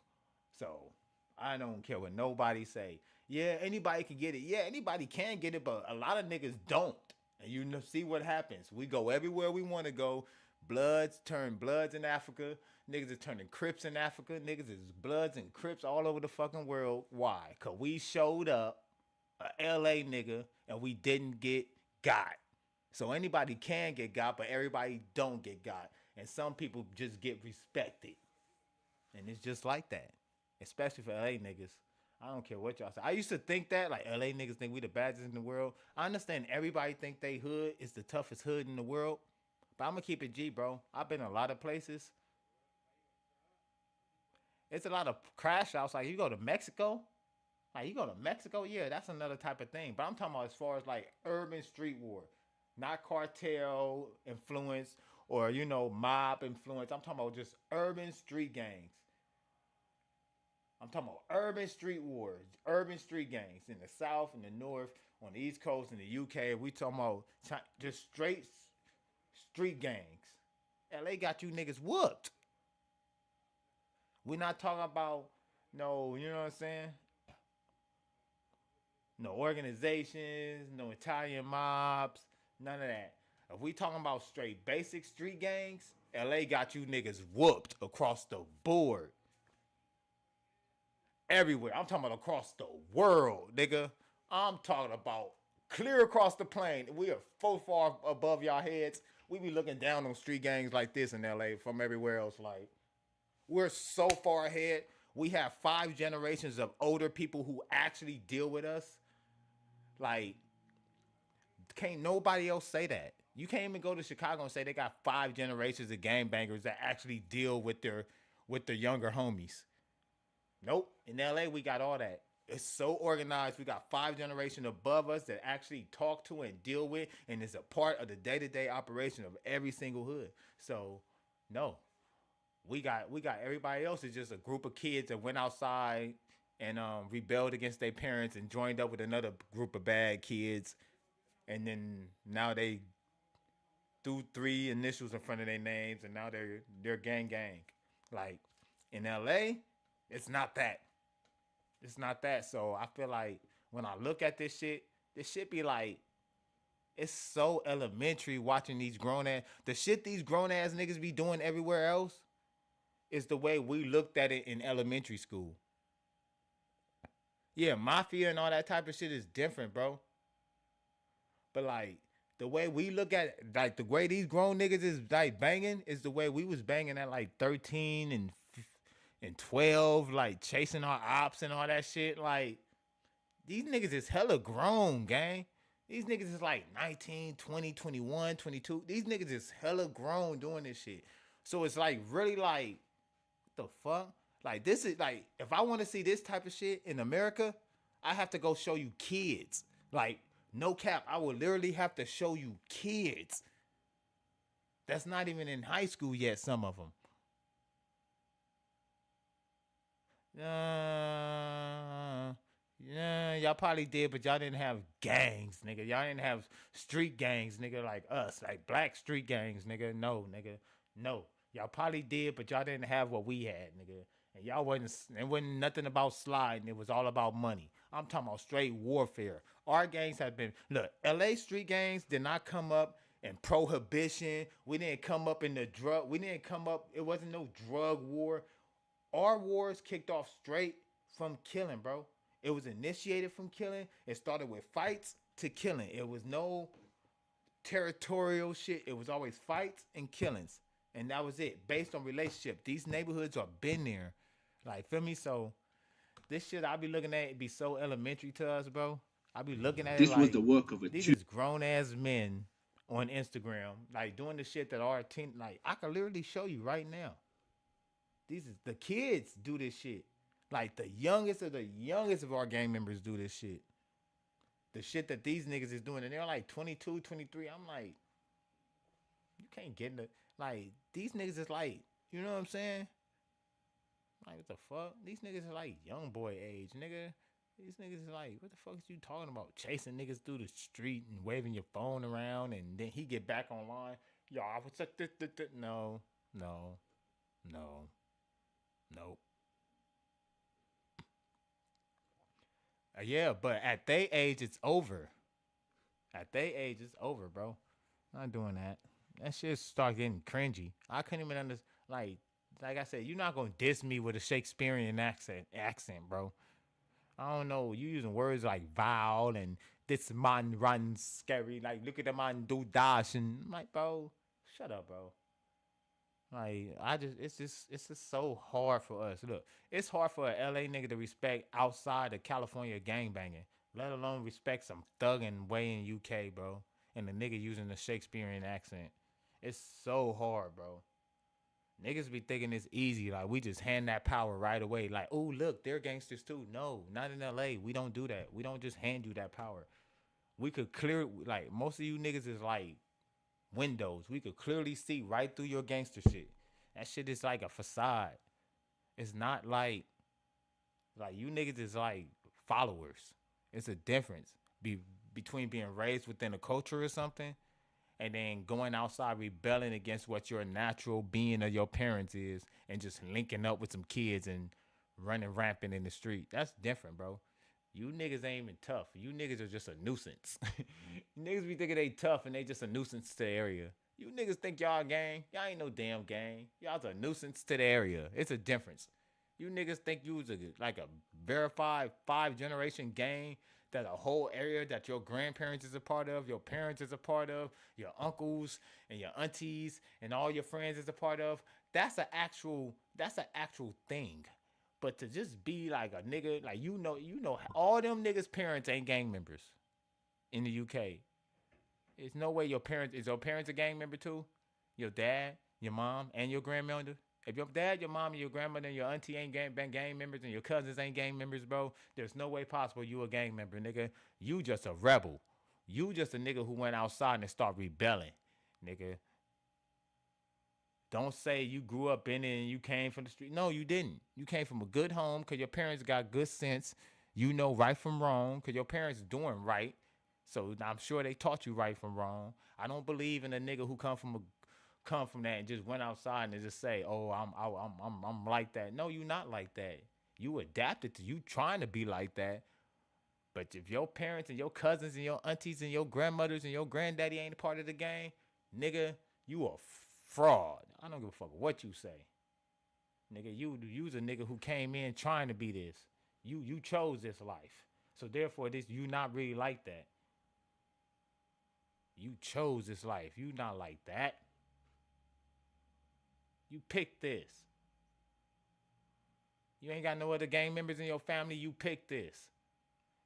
So I don't care what nobody say. Yeah, anybody can get it. Yeah, anybody can get it, but a lot of niggas don't. And you see what happens. We go everywhere we want to go. Bloods turn bloods in Africa. Niggas is turning Crips in Africa. Niggas is bloods and Crips all over the fucking world. Why? Because we showed up, a LA nigga, and we didn't get got. So anybody can get got, but everybody don't get got. And some people just get respected. And it's just like that. Especially for LA niggas. I don't care what y'all say. I used to think that, like, LA niggas think we the baddest in the world. I understand everybody think they hood is the toughest hood in the world. But I'm going to keep it G, bro. I've been a lot of places. It's a lot of crash outs. Like, you go to Mexico. Yeah, that's another type of thing. But I'm talking about as far as, like, urban street war. Not cartel influence or, mob influence. I'm talking about just urban street gangs. I'm talking about urban street wars, urban street gangs in the South, in the North, on the East Coast, in the UK. We talking about just straight street gangs. LA got you niggas whooped. We're not talking about no, you know what I'm saying? No organizations, no Italian mobs, none of that. If we talking about straight basic street gangs, LA got you niggas whooped across the board. Everywhere. I'm talking about across the world, nigga. I'm talking about clear across the plane. We are so far above y'all heads. We be looking down on street gangs like this in LA from everywhere else. Like, we're so far ahead. We have 5 generations of older people who actually deal with us. Like, can't nobody else say that. You can't even go to Chicago and say they got 5 generations of gangbangers that actually deal with their younger homies. Nope. In LA, we got all that. It's so organized. We got 5 generations above us that actually talk to and deal with, and is a part of the day-to-day operation of every single hood. So, no. We got everybody else is just a group of kids that went outside and rebelled against their parents and joined up with another group of bad kids. And then now they threw 3 initials in front of their names, and now they're gang. Like, in LA, it's not that. It's not that. So I feel like when I look at this shit be like, it's so elementary watching these the shit these grown ass niggas be doing everywhere else is the way we looked at it in elementary school. Yeah, mafia and all that type of shit is different, bro. But like, the way we look at it, like the way these grown niggas is like banging is the way we was banging at like 13 and 12, like chasing our ops and all that shit. Like, these niggas is hella grown, gang. These niggas is like 19, 20, 21, 22. These niggas is hella grown doing this shit. So it's like really like, what the fuck? Like, this is like, if I want to see this type of shit in America, I have to go show you kids. Like, no cap, I would literally have to show you kids. That's not even in high school yet, some of them. Yeah, y'all probably did, but y'all didn't have gangs, nigga. Y'all didn't have street gangs, nigga, like us, like black street gangs, nigga. No, nigga, no. Y'all probably did, but y'all didn't have what we had, nigga. And y'all it wasn't nothing about sliding. It was all about money. I'm talking about straight warfare. Our gangs have been, look, LA street gangs did not come up in prohibition. We didn't come up in it wasn't no drug war. Our wars kicked off straight from killing, bro. It was initiated from killing. It started with fights to killing. It was no territorial shit. It was always fights and killings. And that was it, based on relationship. These neighborhoods are been there. Like, feel me? So this shit I be looking at, it be so elementary to us, bro. I be looking at it This like was the work of a these two. is grown ass men on Instagram, like doing the shit that our teen, like I can literally show you right now. These is the kids do this shit. Like the youngest of our gang members do this shit. The shit that these niggas is doing, and they're like 22, 23. I'm like, you can't get in the, like, these niggas is like, you know what I'm saying? Like, what the fuck? These niggas are like young boy age, nigga. These niggas is like, what the fuck is you talking about? Chasing niggas through the street and waving your phone around, and then he get back online. Y'all, what's up? No, no, no, nope. Yeah, but at they age, it's over. At they age, it's over, bro. Not doing that. That shit start getting cringy. I couldn't even understand. Like I said, you're not gonna diss me with a Shakespearean accent, bro. I don't know. You using words like vile and this man runs scary. Like, look at the man do dash, and I'm like, bro, shut up, bro. Like, it's just so hard for us. Look, it's hard for a LA nigga to respect outside of California gangbanging, let alone respect some thugging way in UK, bro. And the nigga using the Shakespearean accent. It's so hard, bro. Niggas be thinking it's easy. Like, we just hand that power right away. Like, oh, look, they're gangsters too. No, not in LA. We don't do that. We don't just hand you that power. We could clear, like, most of you niggas is like windows. We could clearly see right through your gangster shit. That shit is like a facade. It's not like you niggas is like followers. It's a difference between being raised within a culture or something and then going outside rebelling against what your natural being of your parents is and just linking up with some kids and running rampant in the street. That's different, bro. You niggas ain't even tough. You niggas are just a nuisance. You niggas be thinking they tough and they just a nuisance to the area. You niggas think y'all a gang. Y'all ain't no damn gang. Y'all's a nuisance to the area. It's a difference. You niggas think you was like a verified 5-generation gang that a whole area that your grandparents is a part of, your parents is a part of, your uncles and your aunties and all your friends is a part of. That's an actual thing. But to just be like a nigga, like you know, all them niggas' parents ain't gang members in the UK. There's no way your parents a gang member too? Your dad, your mom, and your grandmother? If your dad, your mom, and your grandmother, and your auntie ain't gang members, and your cousins ain't gang members, bro, there's no way possible you a gang member, nigga. You just a rebel. You just a nigga who went outside and start rebelling, nigga. Don't say you grew up in it and you came from the street. No, you didn't. You came from a good home because your parents got good sense. You know right from wrong because your parents doing right. So I'm sure they taught you right from wrong. I don't believe in a nigga who come from that and just went outside and just say, "Oh, I'm like that." No, you not like that. You adapted to you trying to be like that. But if your parents and your cousins and your aunties and your grandmothers and your granddaddy ain't a part of the gang, nigga, you a fraud. I don't give a fuck what you say. Nigga, you's a nigga who came in trying to be this. You chose this life. So therefore you not really like that. You chose this life. You not like that. You picked this. You ain't got no other gang members in your family, you picked this.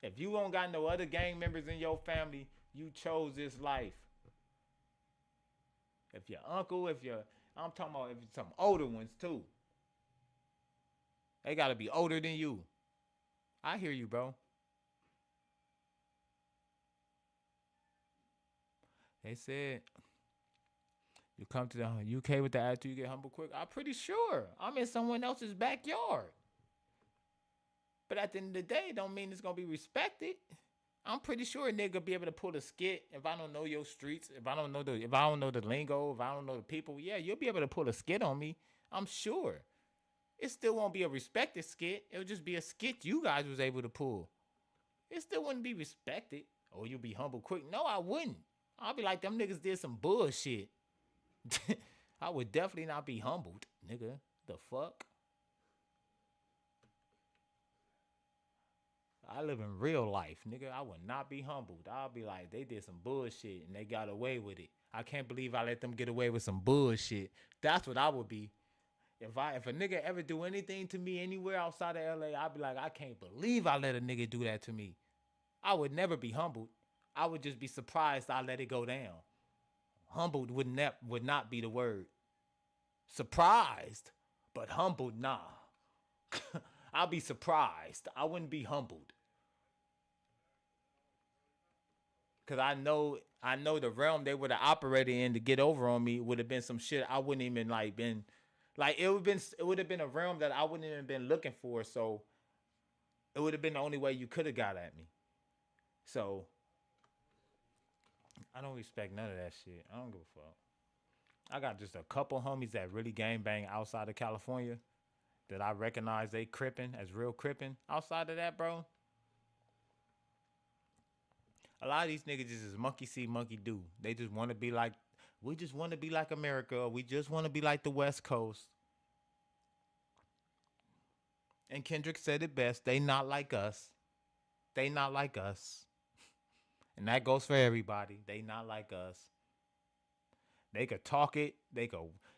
If you don't got no other gang members in your family, you chose this life. If your uncle, I'm talking about if some older ones too. They gotta be older than you. I hear you, bro. They said you come to the UK with the attitude, you get humble quick. I'm pretty sure I'm in someone else's backyard. But at the end of the day, it don't mean it's gonna be respected. I'm pretty sure a nigga be able to pull a skit if I don't know your streets, if I don't know the lingo, if I don't know the people. Yeah, you'll be able to pull a skit on me. I'm sure. It still won't be a respected skit. It'll just be a skit you guys was able to pull. It still wouldn't be respected. Oh, you'll be humble quick. No, I wouldn't. I'll be like, them niggas did some bullshit. I would definitely not be humbled, nigga. The fuck? I live in real life, nigga. I would not be humbled. I'll be like, they did some bullshit and they got away with it. I can't believe I let them get away with some bullshit. That's what I would be. If a nigga ever do anything to me anywhere outside of LA, I'd be like, I can't believe I let a nigga do that to me. I would never be humbled. I would just be surprised I let it go down. Humbled would not be the word. Surprised, but humbled, nah. I'll be surprised. I wouldn't be humbled. Cause I know the realm they would have operated in to get over on me would have been some shit I wouldn't even it would have been a realm that I wouldn't even been looking for. So it would have been the only way you could have got at me. So I don't respect none of that shit. I don't give a fuck. I got just a couple homies that really gang bang outside of California that I recognize they crippin' as real crippin'. Outside of that, bro, a lot of these niggas just is monkey see, monkey do. They just want to be like, we just want to be like America. Or we just want to be like the West Coast. And Kendrick said it best. They not like us. They not like us. And that goes for everybody. They not like us. They could talk it.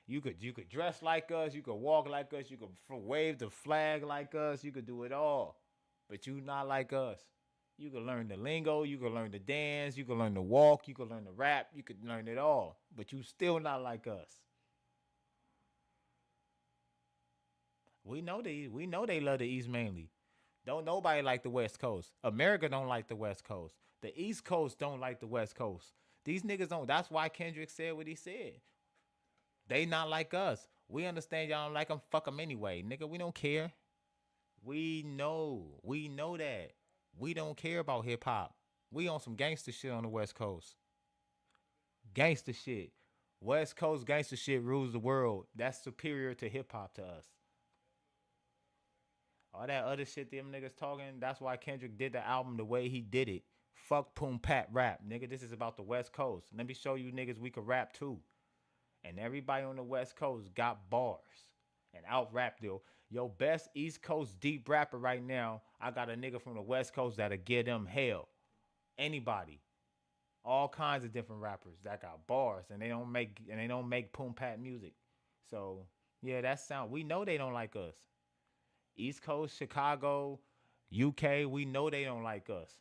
You could dress like us. You could walk like us. You could wave the flag like us. You could do it all. But you not like us. You can learn the lingo. You can learn the dance. You can learn the walk. You can learn the rap. You could learn it all. But you still not like us. We know they love the East mainly. Don't nobody like the West Coast. America don't like the West Coast. The East Coast don't like the West Coast. These niggas don't. That's why Kendrick said what he said. They not like us. We understand y'all don't like them. Fuck them anyway. Nigga, we don't care. We know. We know that. We don't care about hip hop. We on some gangster shit on the West Coast. Gangster shit. West Coast gangster shit rules the world. That's superior to hip hop to us. All that other shit them niggas talking, that's why Kendrick did the album the way he did it. Fuck Poom Pat rap. Nigga, this is about the West Coast. Let me show you niggas we can rap too. And everybody on the West Coast got bars. And out rap though. Your best East Coast deep rapper right now, I got a nigga from the West Coast that'll give them hell. Anybody. All kinds of different rappers that got bars and they don't make Poom Pat music. So yeah, that sound, we know they don't like us. East Coast, Chicago, UK, we know they don't like us.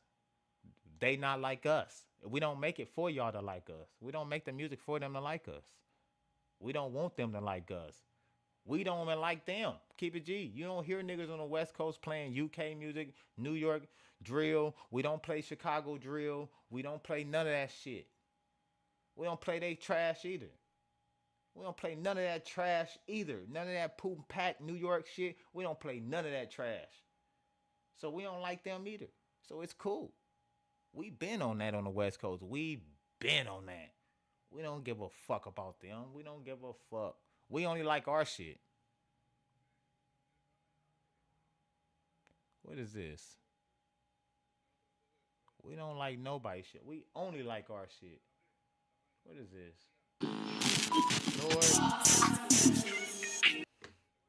They not like us. We don't make it for y'all to like us. We don't make the music for them to like us. We don't want them to like us. We don't even like them. Keep it G. You don't hear niggas on the West Coast playing UK music, New York drill. We don't play Chicago drill. We don't play none of that shit. We don't play they trash either. We don't play none of that trash either. None of that Poom Pat New York shit. We don't play none of that trash. So we don't like them either. So it's cool. We been on that on the West Coast. We been on that. We don't give a fuck about them. We don't give a fuck. We only like our shit. What is this? We don't like nobody's shit. We only like our shit. What is this? Lord.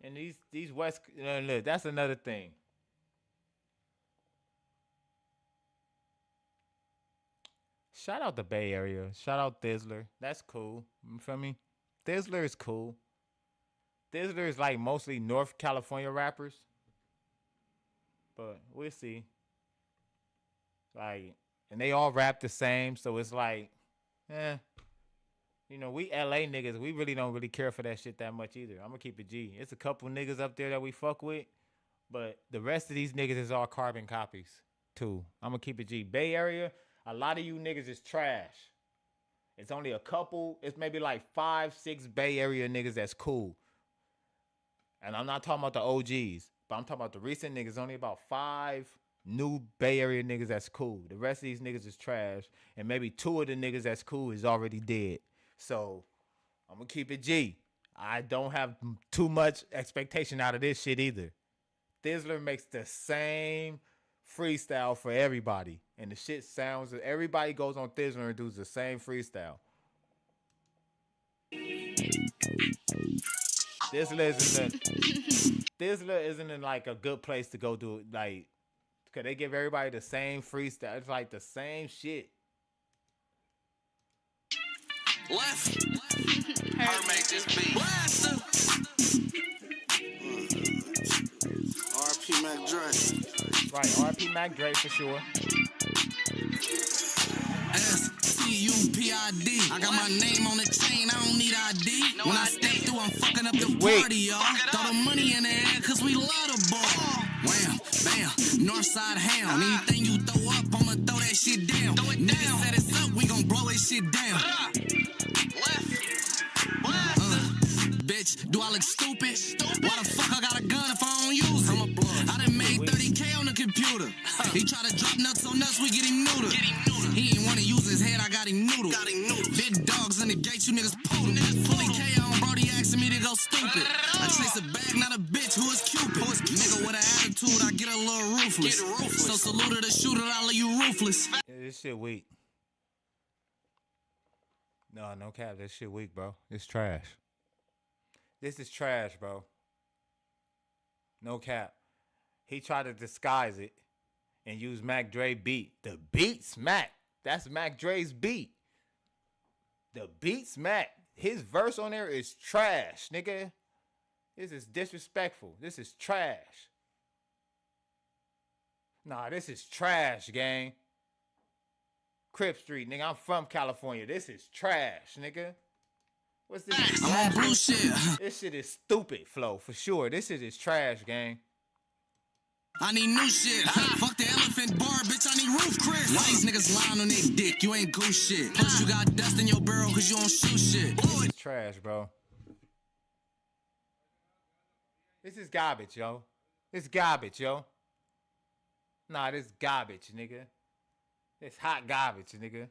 And these West, look, that's another thing. Shout out the Bay Area. Shout out Thizzler. That's cool. You feel me? Thizzler is cool. Thizzler is like mostly North California rappers. But we'll see. Like, and they all rap the same, so it's like, you know, we LA niggas, we really don't really care for that shit that much either. I'm gonna keep it G. It's a couple niggas up there that we fuck with, but the rest of these niggas is all carbon copies too. I'm gonna keep it G. Bay Area, a lot of you niggas is trash. It's only a couple, it's maybe like 5, 6 Bay Area niggas that's cool. And I'm not talking about the OGs, but I'm talking about the recent niggas. Only about 5 new Bay Area niggas that's cool. The rest of these niggas is trash. And maybe 2 of the niggas that's cool is already dead. So I'm gonna keep it G. I don't have too much expectation out of this shit either. Thizzler makes the same freestyle for everybody. And the shit sounds, everybody goes on Thizzler and does the same freestyle. Thizzler isn't in like a good place to go do it. Like, cause they give everybody the same freestyle. It's like the same shit. Left. Her make this beat. Blaster. RP Mac Dre. Right, RP Mac Dre for sure. S-T-U-P-I-D. I got my name on the chain, I don't need ID. When I step through, I'm fucking up the party, y'all. Throw the money in the air, cause we love the ball. Wham, bam, Northside Hound. Anything you throw up, I'ma throw that shit down. Niggas set us up, we gon' blow that shit down. Bitch, do I look stupid? Why the fuck I got a gun if I don't use it? I done made 30K on the computer. He try to drop nuts on us, we get him neutered. He ain't wanna use his head, I got him noodled. Big dogs in the gate, you niggas potent. Fully K on Brody asking me to go stupid. I chase a bag, not a bitch, who is Cupid? Nigga with an attitude, I get a little ruthless. So salute to the shooter, I'll leave you ruthless. Yeah, this shit weak. No cap, this shit weak, bro. It's trash. This is trash, bro. No cap. He tried to disguise it and use Mac Dre beat. The beat's Mac. That's Mac Dre's beat. The beat's Mac. His verse on there is trash, nigga. This is disrespectful. This is trash. Nah, this is trash, gang. Crip Street, nigga. I'm from California. This is trash, nigga. What's this? I'm on bullshit. This shit is stupid, Flo, for sure. This shit is trash, gang. I need new shit. Fuck the elephant bar, bitch. I need roof Chris. Why these niggas lying on their dick? You ain't goose shit. Plus you got dust in your barrel cause you don't shoot shit. This is trash, bro. This is garbage, yo. This garbage, yo. Nah, this garbage, nigga. This hot garbage, nigga.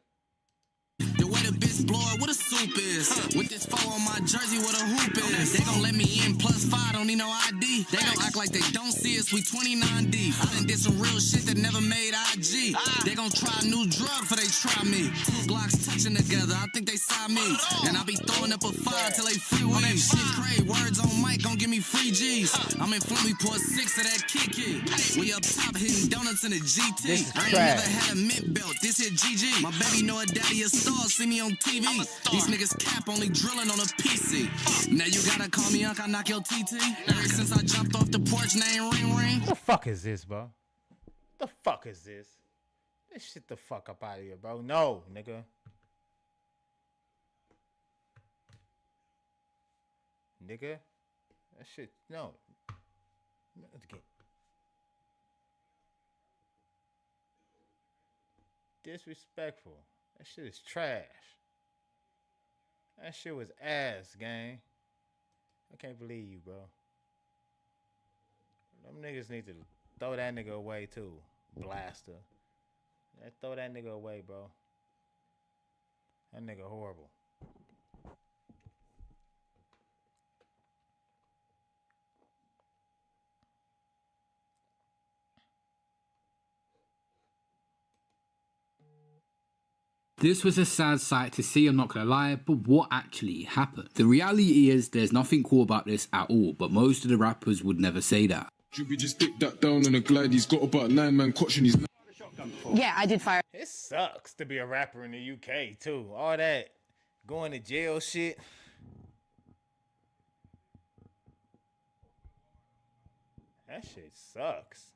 The way the bitch blow it, what a soup is. With this foe on my jersey, what a hoop is. They gon' let me in +5, don't need no ID. They gon' act like they don't see us, we 29 deep. I done did some real shit that never made IG. They gon' try a new drug before they try me. Two Glocks touching together, I think they saw me. And I be throwing up a 5 till they free weed. On that shit crazy, words on mic gon' give me free G's. I'm in Flint, we pour 6 of that Kiki. We up top hitting donuts in a GT. I ain't never had a mint belt, this here GG. My baby know a daddy a star, see me on TV. These niggas cap only drilling on a PC. Now you gotta call me Unc, I knock your TT. Ever since I jumped off the porch, name ring ring. What the fuck is this, bro? The fuck is this? This shit the fuck up out of here, bro. No, nigga. Nigga. That shit, no. Disrespectful. That shit is trash. That shit was ass, gang. I can't believe you, bro. Them niggas need to throw that nigga away, too. Blaster. Throw that nigga away, bro. That nigga horrible. This was a sad sight to see, I'm not gonna lie, but what actually happened? The reality is there's nothing cool about this at all, but most of the rappers would never say that. Juby just stick that down on a glide, he's got about 9 man clutching his... Yeah, I did fire. It sucks to be a rapper in the UK, too. All that going to jail shit. That shit sucks.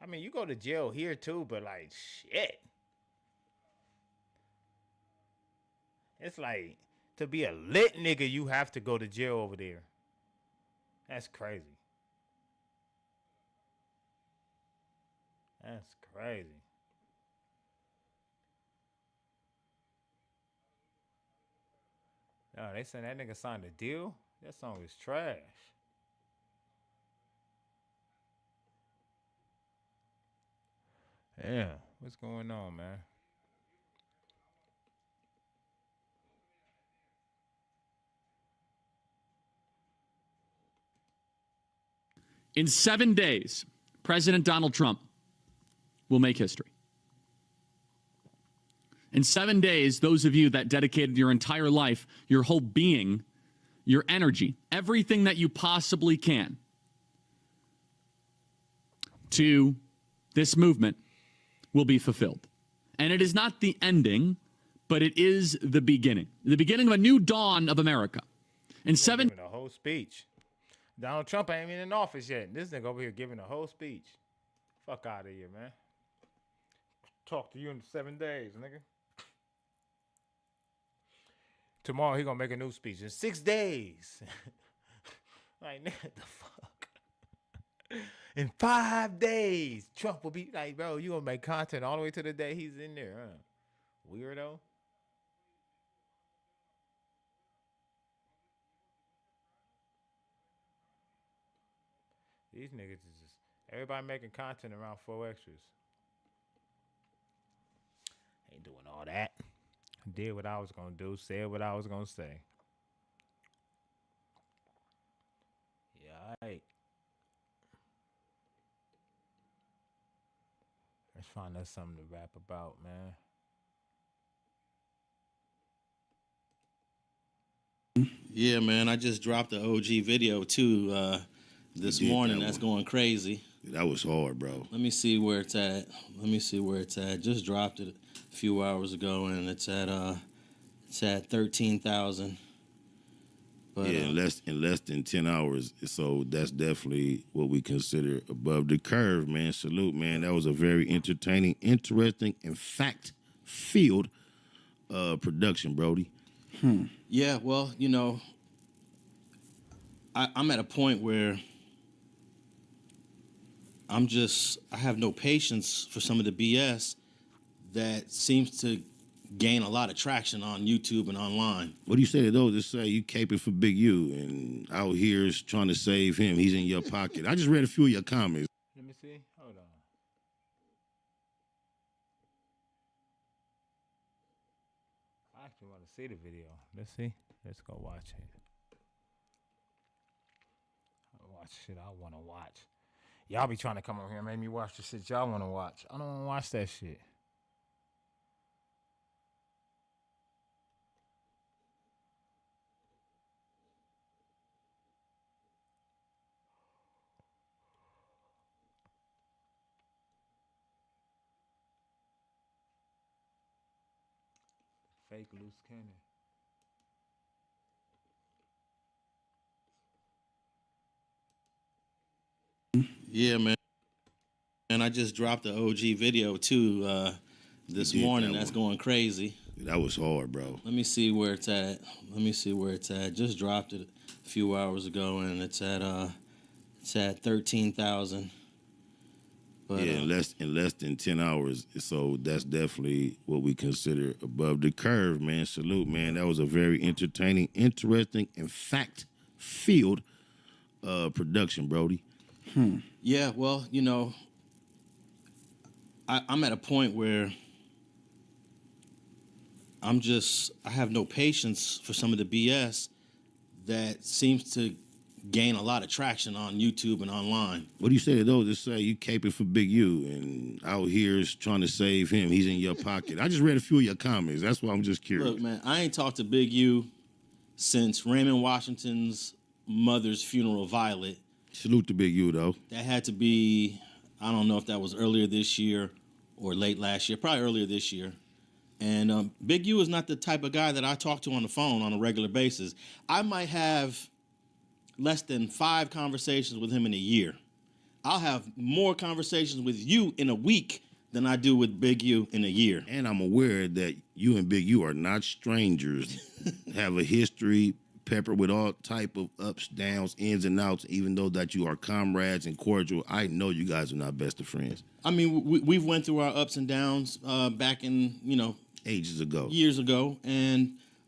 I mean, you go to jail here, too, but like, shit. It's like, to be a lit nigga, you have to go to jail over there. That's crazy. That's crazy. No, they said that nigga signed a deal? That song is trash. Yeah, what's going on, man? In 7 days, President Donald Trump will make history. In 7 days, those of you that dedicated your entire life, your whole being, your energy, everything that you possibly can to this movement will be fulfilled. And it is not the ending, but it is the beginning of a new dawn of America. In Giving a whole speech. Donald Trump ain't even in office yet. This nigga over here giving a whole speech. Fuck out of here, man. Talk to you in 7 days, nigga. Tomorrow he gonna make a new speech in 6 days. Like, nigga, the fuck? In 5 days, Trump will be like, bro, you gonna make content all the way to the day he's in there, huh? Weirdo. These niggas is just everybody making content around 4EXTRAS. Ain't doing all that. Did what I was gonna do, said what I was gonna say. Yeah, alright. Let's find us something to rap about, man. Yeah, man, I just dropped the OG video too this morning. That's going crazy. That was hard, bro. Let me see where it's at. Just dropped it a few hours ago, and it's at 13,000. Yeah, in less than 10 hours. So that's definitely what we consider above the curve, man. Salute, man. That was a very entertaining, interesting, and fact-filled production, Brody. Yeah, well, you know, I'm at a point where I have no patience for some of the BS that seems to gain a lot of traction on YouTube and online. What do you say to those that say you caping for Big U and out here is trying to save him? He's in your pocket. I just read a few of your comments. Let me see. Hold on. I actually want to see the video. Let's see. Let's go watch it. Watch shit I want to watch. Y'all be trying to come over here and make me watch the shit y'all want to watch. I don't want to watch that shit. Fake loose cannon. Yeah, man. And I just dropped the OG video too this morning. That's going crazy. That was hard, bro. Let me see where it's at. Just dropped it a few hours ago, and it's at 13,000. Yeah, in less than 10 hours. So that's definitely what we consider above the curve, man. Salute, man. That was a very entertaining, interesting, and fact-filled production, Brody. Yeah, well, you know, I'm at a point where I have no patience for some of the BS that seems to gain a lot of traction on YouTube and online. What do you say to those that say you caping for Big U and out here is trying to save him? He's in your pocket. I just read a few of your comments. That's why I'm just curious. Look, man, I ain't talked to Big U since Raymond Washington's mother's funeral, Violet. Salute to Big U, though. That had to be, I don't know if that was earlier this year or late last year, probably earlier this year. And Big U is not the type of guy that I talk to on the phone on a regular basis. I might have less than 5 conversations with him in a year. I'll have more conversations with you in a week than I do with Big U in a year. And I'm aware that you and Big U are not strangers. Have a history peppered with all type of ups, downs, ins and outs. Even though that you are comrades and cordial, I know you guys are not best of friends. I mean, we've went through our ups and downs back in, you know, ages ago, years ago,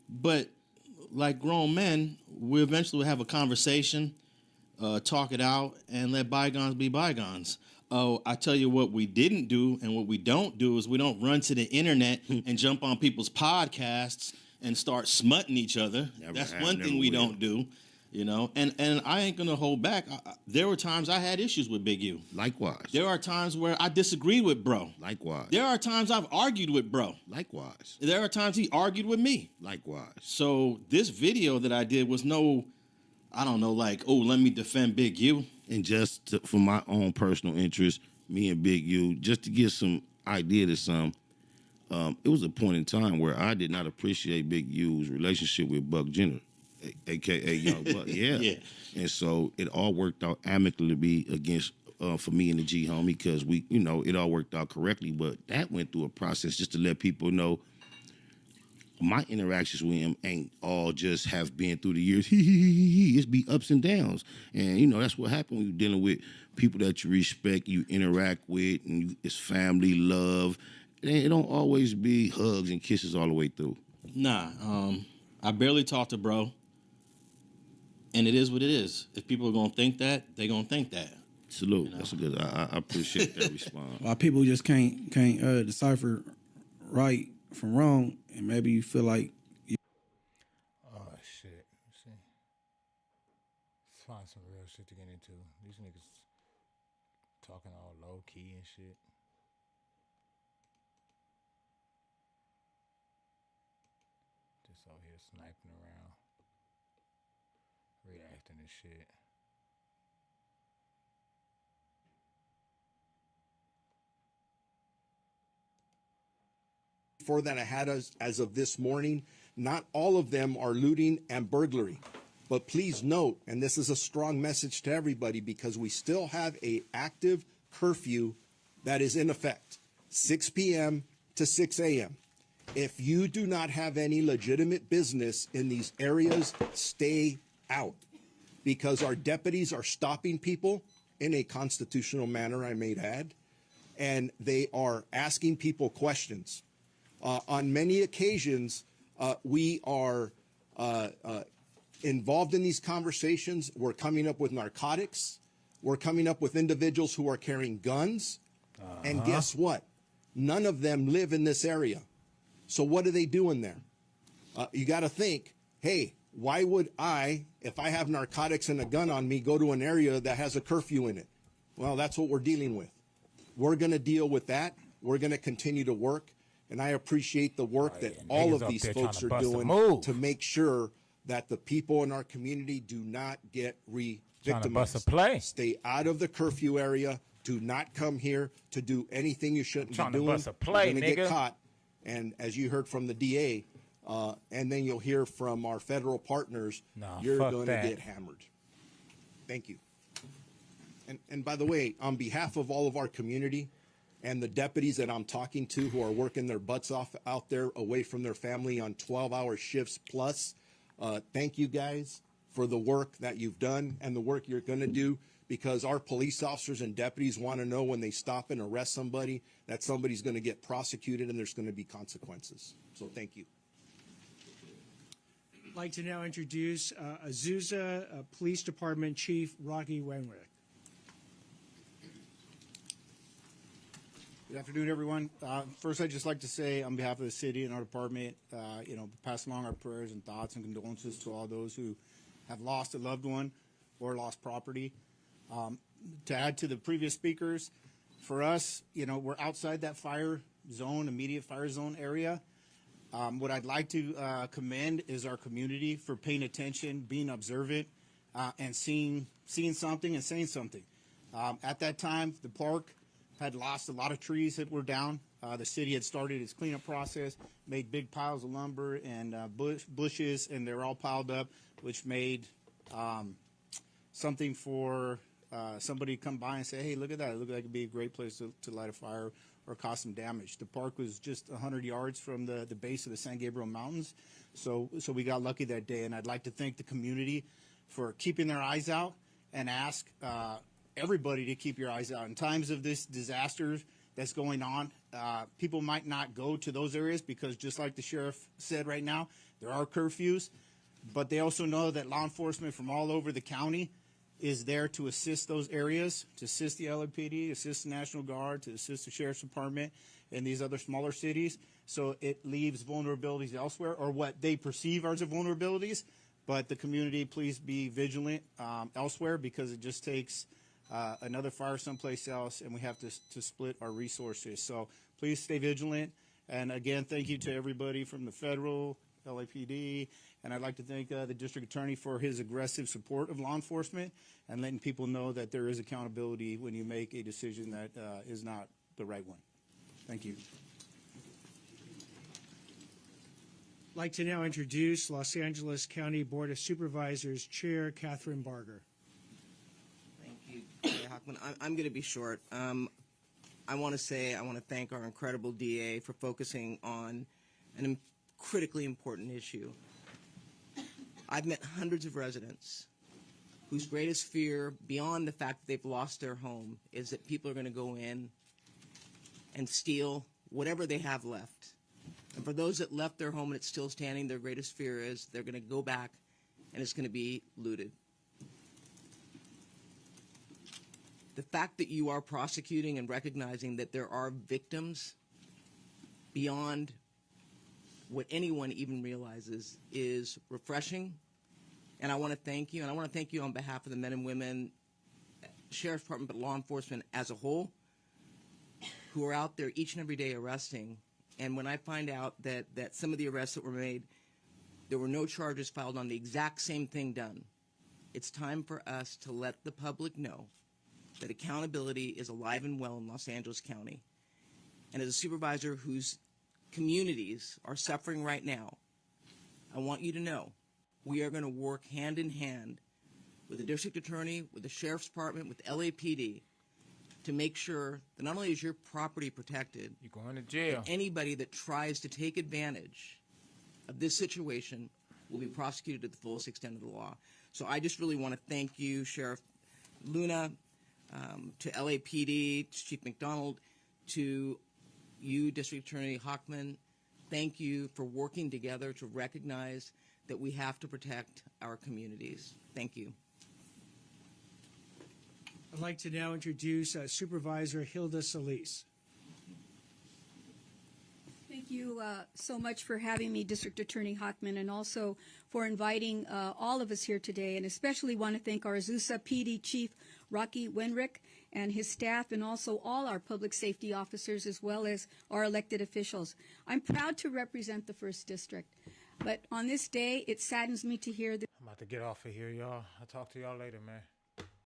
but like grown men, we eventually have a conversation, talk it out, and let bygones be bygones. Oh, I tell you what we didn't do and what we don't do is we don't run to the internet and jump on people's podcasts and start smutting each other. That's one thing we don't do, you know. And I ain't gonna hold back. There were times I had issues with Big U. Likewise. There are times where I disagreed with bro. Likewise. There are times I've argued with bro. Likewise. There are times he argued with me. Likewise. So this video that I did was no, I don't know, like, oh, let me defend Big U. And just for my own personal interest, me and Big U, just to get some idea to some, it was a point in time where I did not appreciate Big U's relationship with Buck Jenner, a.k.a. Young Buck. Yeah. Yeah. And so it all worked out amicably against for me and the G homie because we, it all worked out correctly. But that went through a process just to let people know my interactions with him ain't all just have been through the years. It's be ups and downs. And, that's what happens when you're dealing with people that you respect, you interact with, and it's family, love. It don't always be hugs and kisses all the way through. Nah, I barely talk to bro. And it is what it is. If people are going to think that, they're going to think that. Salute. That's a good. I appreciate that response. A lot of people just can't decipher right from wrong, and maybe you feel like. Oh shit! Let's see. Let's find some real shit to get into. These niggas talking all low key and shit. Just out here sniping around, reacting to shit. That I had as of this morning, not all of them are looting and burglary. But please note, and this is a strong message to everybody because we still have a active curfew that is in effect, 6 p.m. to 6 a.m. If you do not have any legitimate business in these areas, stay out because our deputies are stopping people in a constitutional manner, I may add, and they are asking people questions. On many occasions, we are involved in these conversations. We're coming up with narcotics. We're coming up with individuals who are carrying guns. And guess what? None of them live in this area. So what are they doing there? You got to think, hey, why would I, if I have narcotics and a gun on me, go to an area that has a curfew in it? Well, that's what we're dealing with. We're going to deal with that. We're going to continue to work. And I appreciate the work that all of these folks are doing to make sure that the people in our community do not get re-victimized. Stay out of the curfew area. Do not come here to do anything you shouldn't be doing. You're going to get caught. And as you heard from the DA, and then you'll hear from our federal partners, you're going to get hammered. Thank you. And by the way, on behalf of all of our community, and the deputies that I'm talking to who are working their butts off out there away from their family on 12-hour shifts plus, thank you guys for the work that you've done and the work you're going to do because our police officers and deputies want to know when they stop and arrest somebody that somebody's going to get prosecuted and there's going to be consequences. So thank you. I'd like to now introduce Azusa Police Department Chief Rocky Wainwright. Good afternoon, everyone. First, I'd just like to say on behalf of the city and our department, pass along our prayers and thoughts and condolences to all those who have lost a loved one or lost property. To add to the previous speakers, for us, we're outside that fire zone, immediate fire zone area. What I'd like to commend is our community for paying attention, being observant, and seeing something and saying something. At that time, the park had lost a lot of trees that were down. The city had started its cleanup process, made big piles of lumber and bushes, and they're all piled up, which made something for somebody to come by and say, hey, look at that. It looked like it'd be a great place to light a fire or cause some damage. The park was just 100 yards from the base of the San Gabriel Mountains, so we got lucky that day, and I'd like to thank the community for keeping their eyes out and ask everybody to keep your eyes out. In times of this disaster that's going on, people might not go to those areas because just like the sheriff said right now, there are curfews, but they also know that law enforcement from all over the county is there to assist those areas, to assist the LAPD, assist the National Guard, to assist the Sheriff's Department and these other smaller cities. So it leaves vulnerabilities elsewhere or what they perceive as vulnerabilities, but the community, please be vigilant elsewhere because it just takes another fire someplace else, and we have to split our resources. So please stay vigilant. And again, thank you to everybody from the federal, LAPD, and I'd like to thank the district attorney for his aggressive support of law enforcement and letting people know that there is accountability when you make a decision that is not the right one. Thank you. like to now introduce Los Angeles County Board of Supervisors Chair Catherine Barger. Thank you, Mayor Hockman. I'm going to be short. I want to thank our incredible DA for focusing on an critically important issue. I've met hundreds of residents whose greatest fear, beyond the fact that they've lost their home, is that people are going to go in and steal whatever they have left. And for those that left their home and it's still standing, their greatest fear is they're going to go back and it's going to be looted. The fact that you are prosecuting and recognizing that there are victims beyond what anyone even realizes is refreshing. And I want to thank you, and I want to thank you on behalf of the men and women, Sheriff's Department, but law enforcement as a whole, who are out there each and every day arresting. And when I find out that some of the arrests that were made, there were no charges filed on the exact same thing done, it's time for us to let the public know that accountability is alive and well in Los Angeles County. And as a supervisor whose communities are suffering right now, I want you to know we are going to work hand in hand with the district attorney, with the sheriff's department, with LAPD to make sure that not only is your property protected, you're going to jail. Anybody that tries to take advantage of this situation will be prosecuted to the fullest extent of the law. So I just really want to thank you, Sheriff Luna, to LAPD, to Chief McDonald, to you, District Attorney Hockman. Thank you for working together to recognize that we have to protect our communities. Thank you. I'd like to now introduce Supervisor Hilda Solis. Thank you so much for having me, District Attorney Hockman, and also for inviting all of us here today, and especially want to thank our Azusa PD Chief Rocky Wenrick and his staff, and also all our public safety officers, as well as our elected officials. I'm proud to represent the 1st District, but on this day, it saddens me to hear that. I'm about to get off of here, y'all. I'll talk to y'all later, man.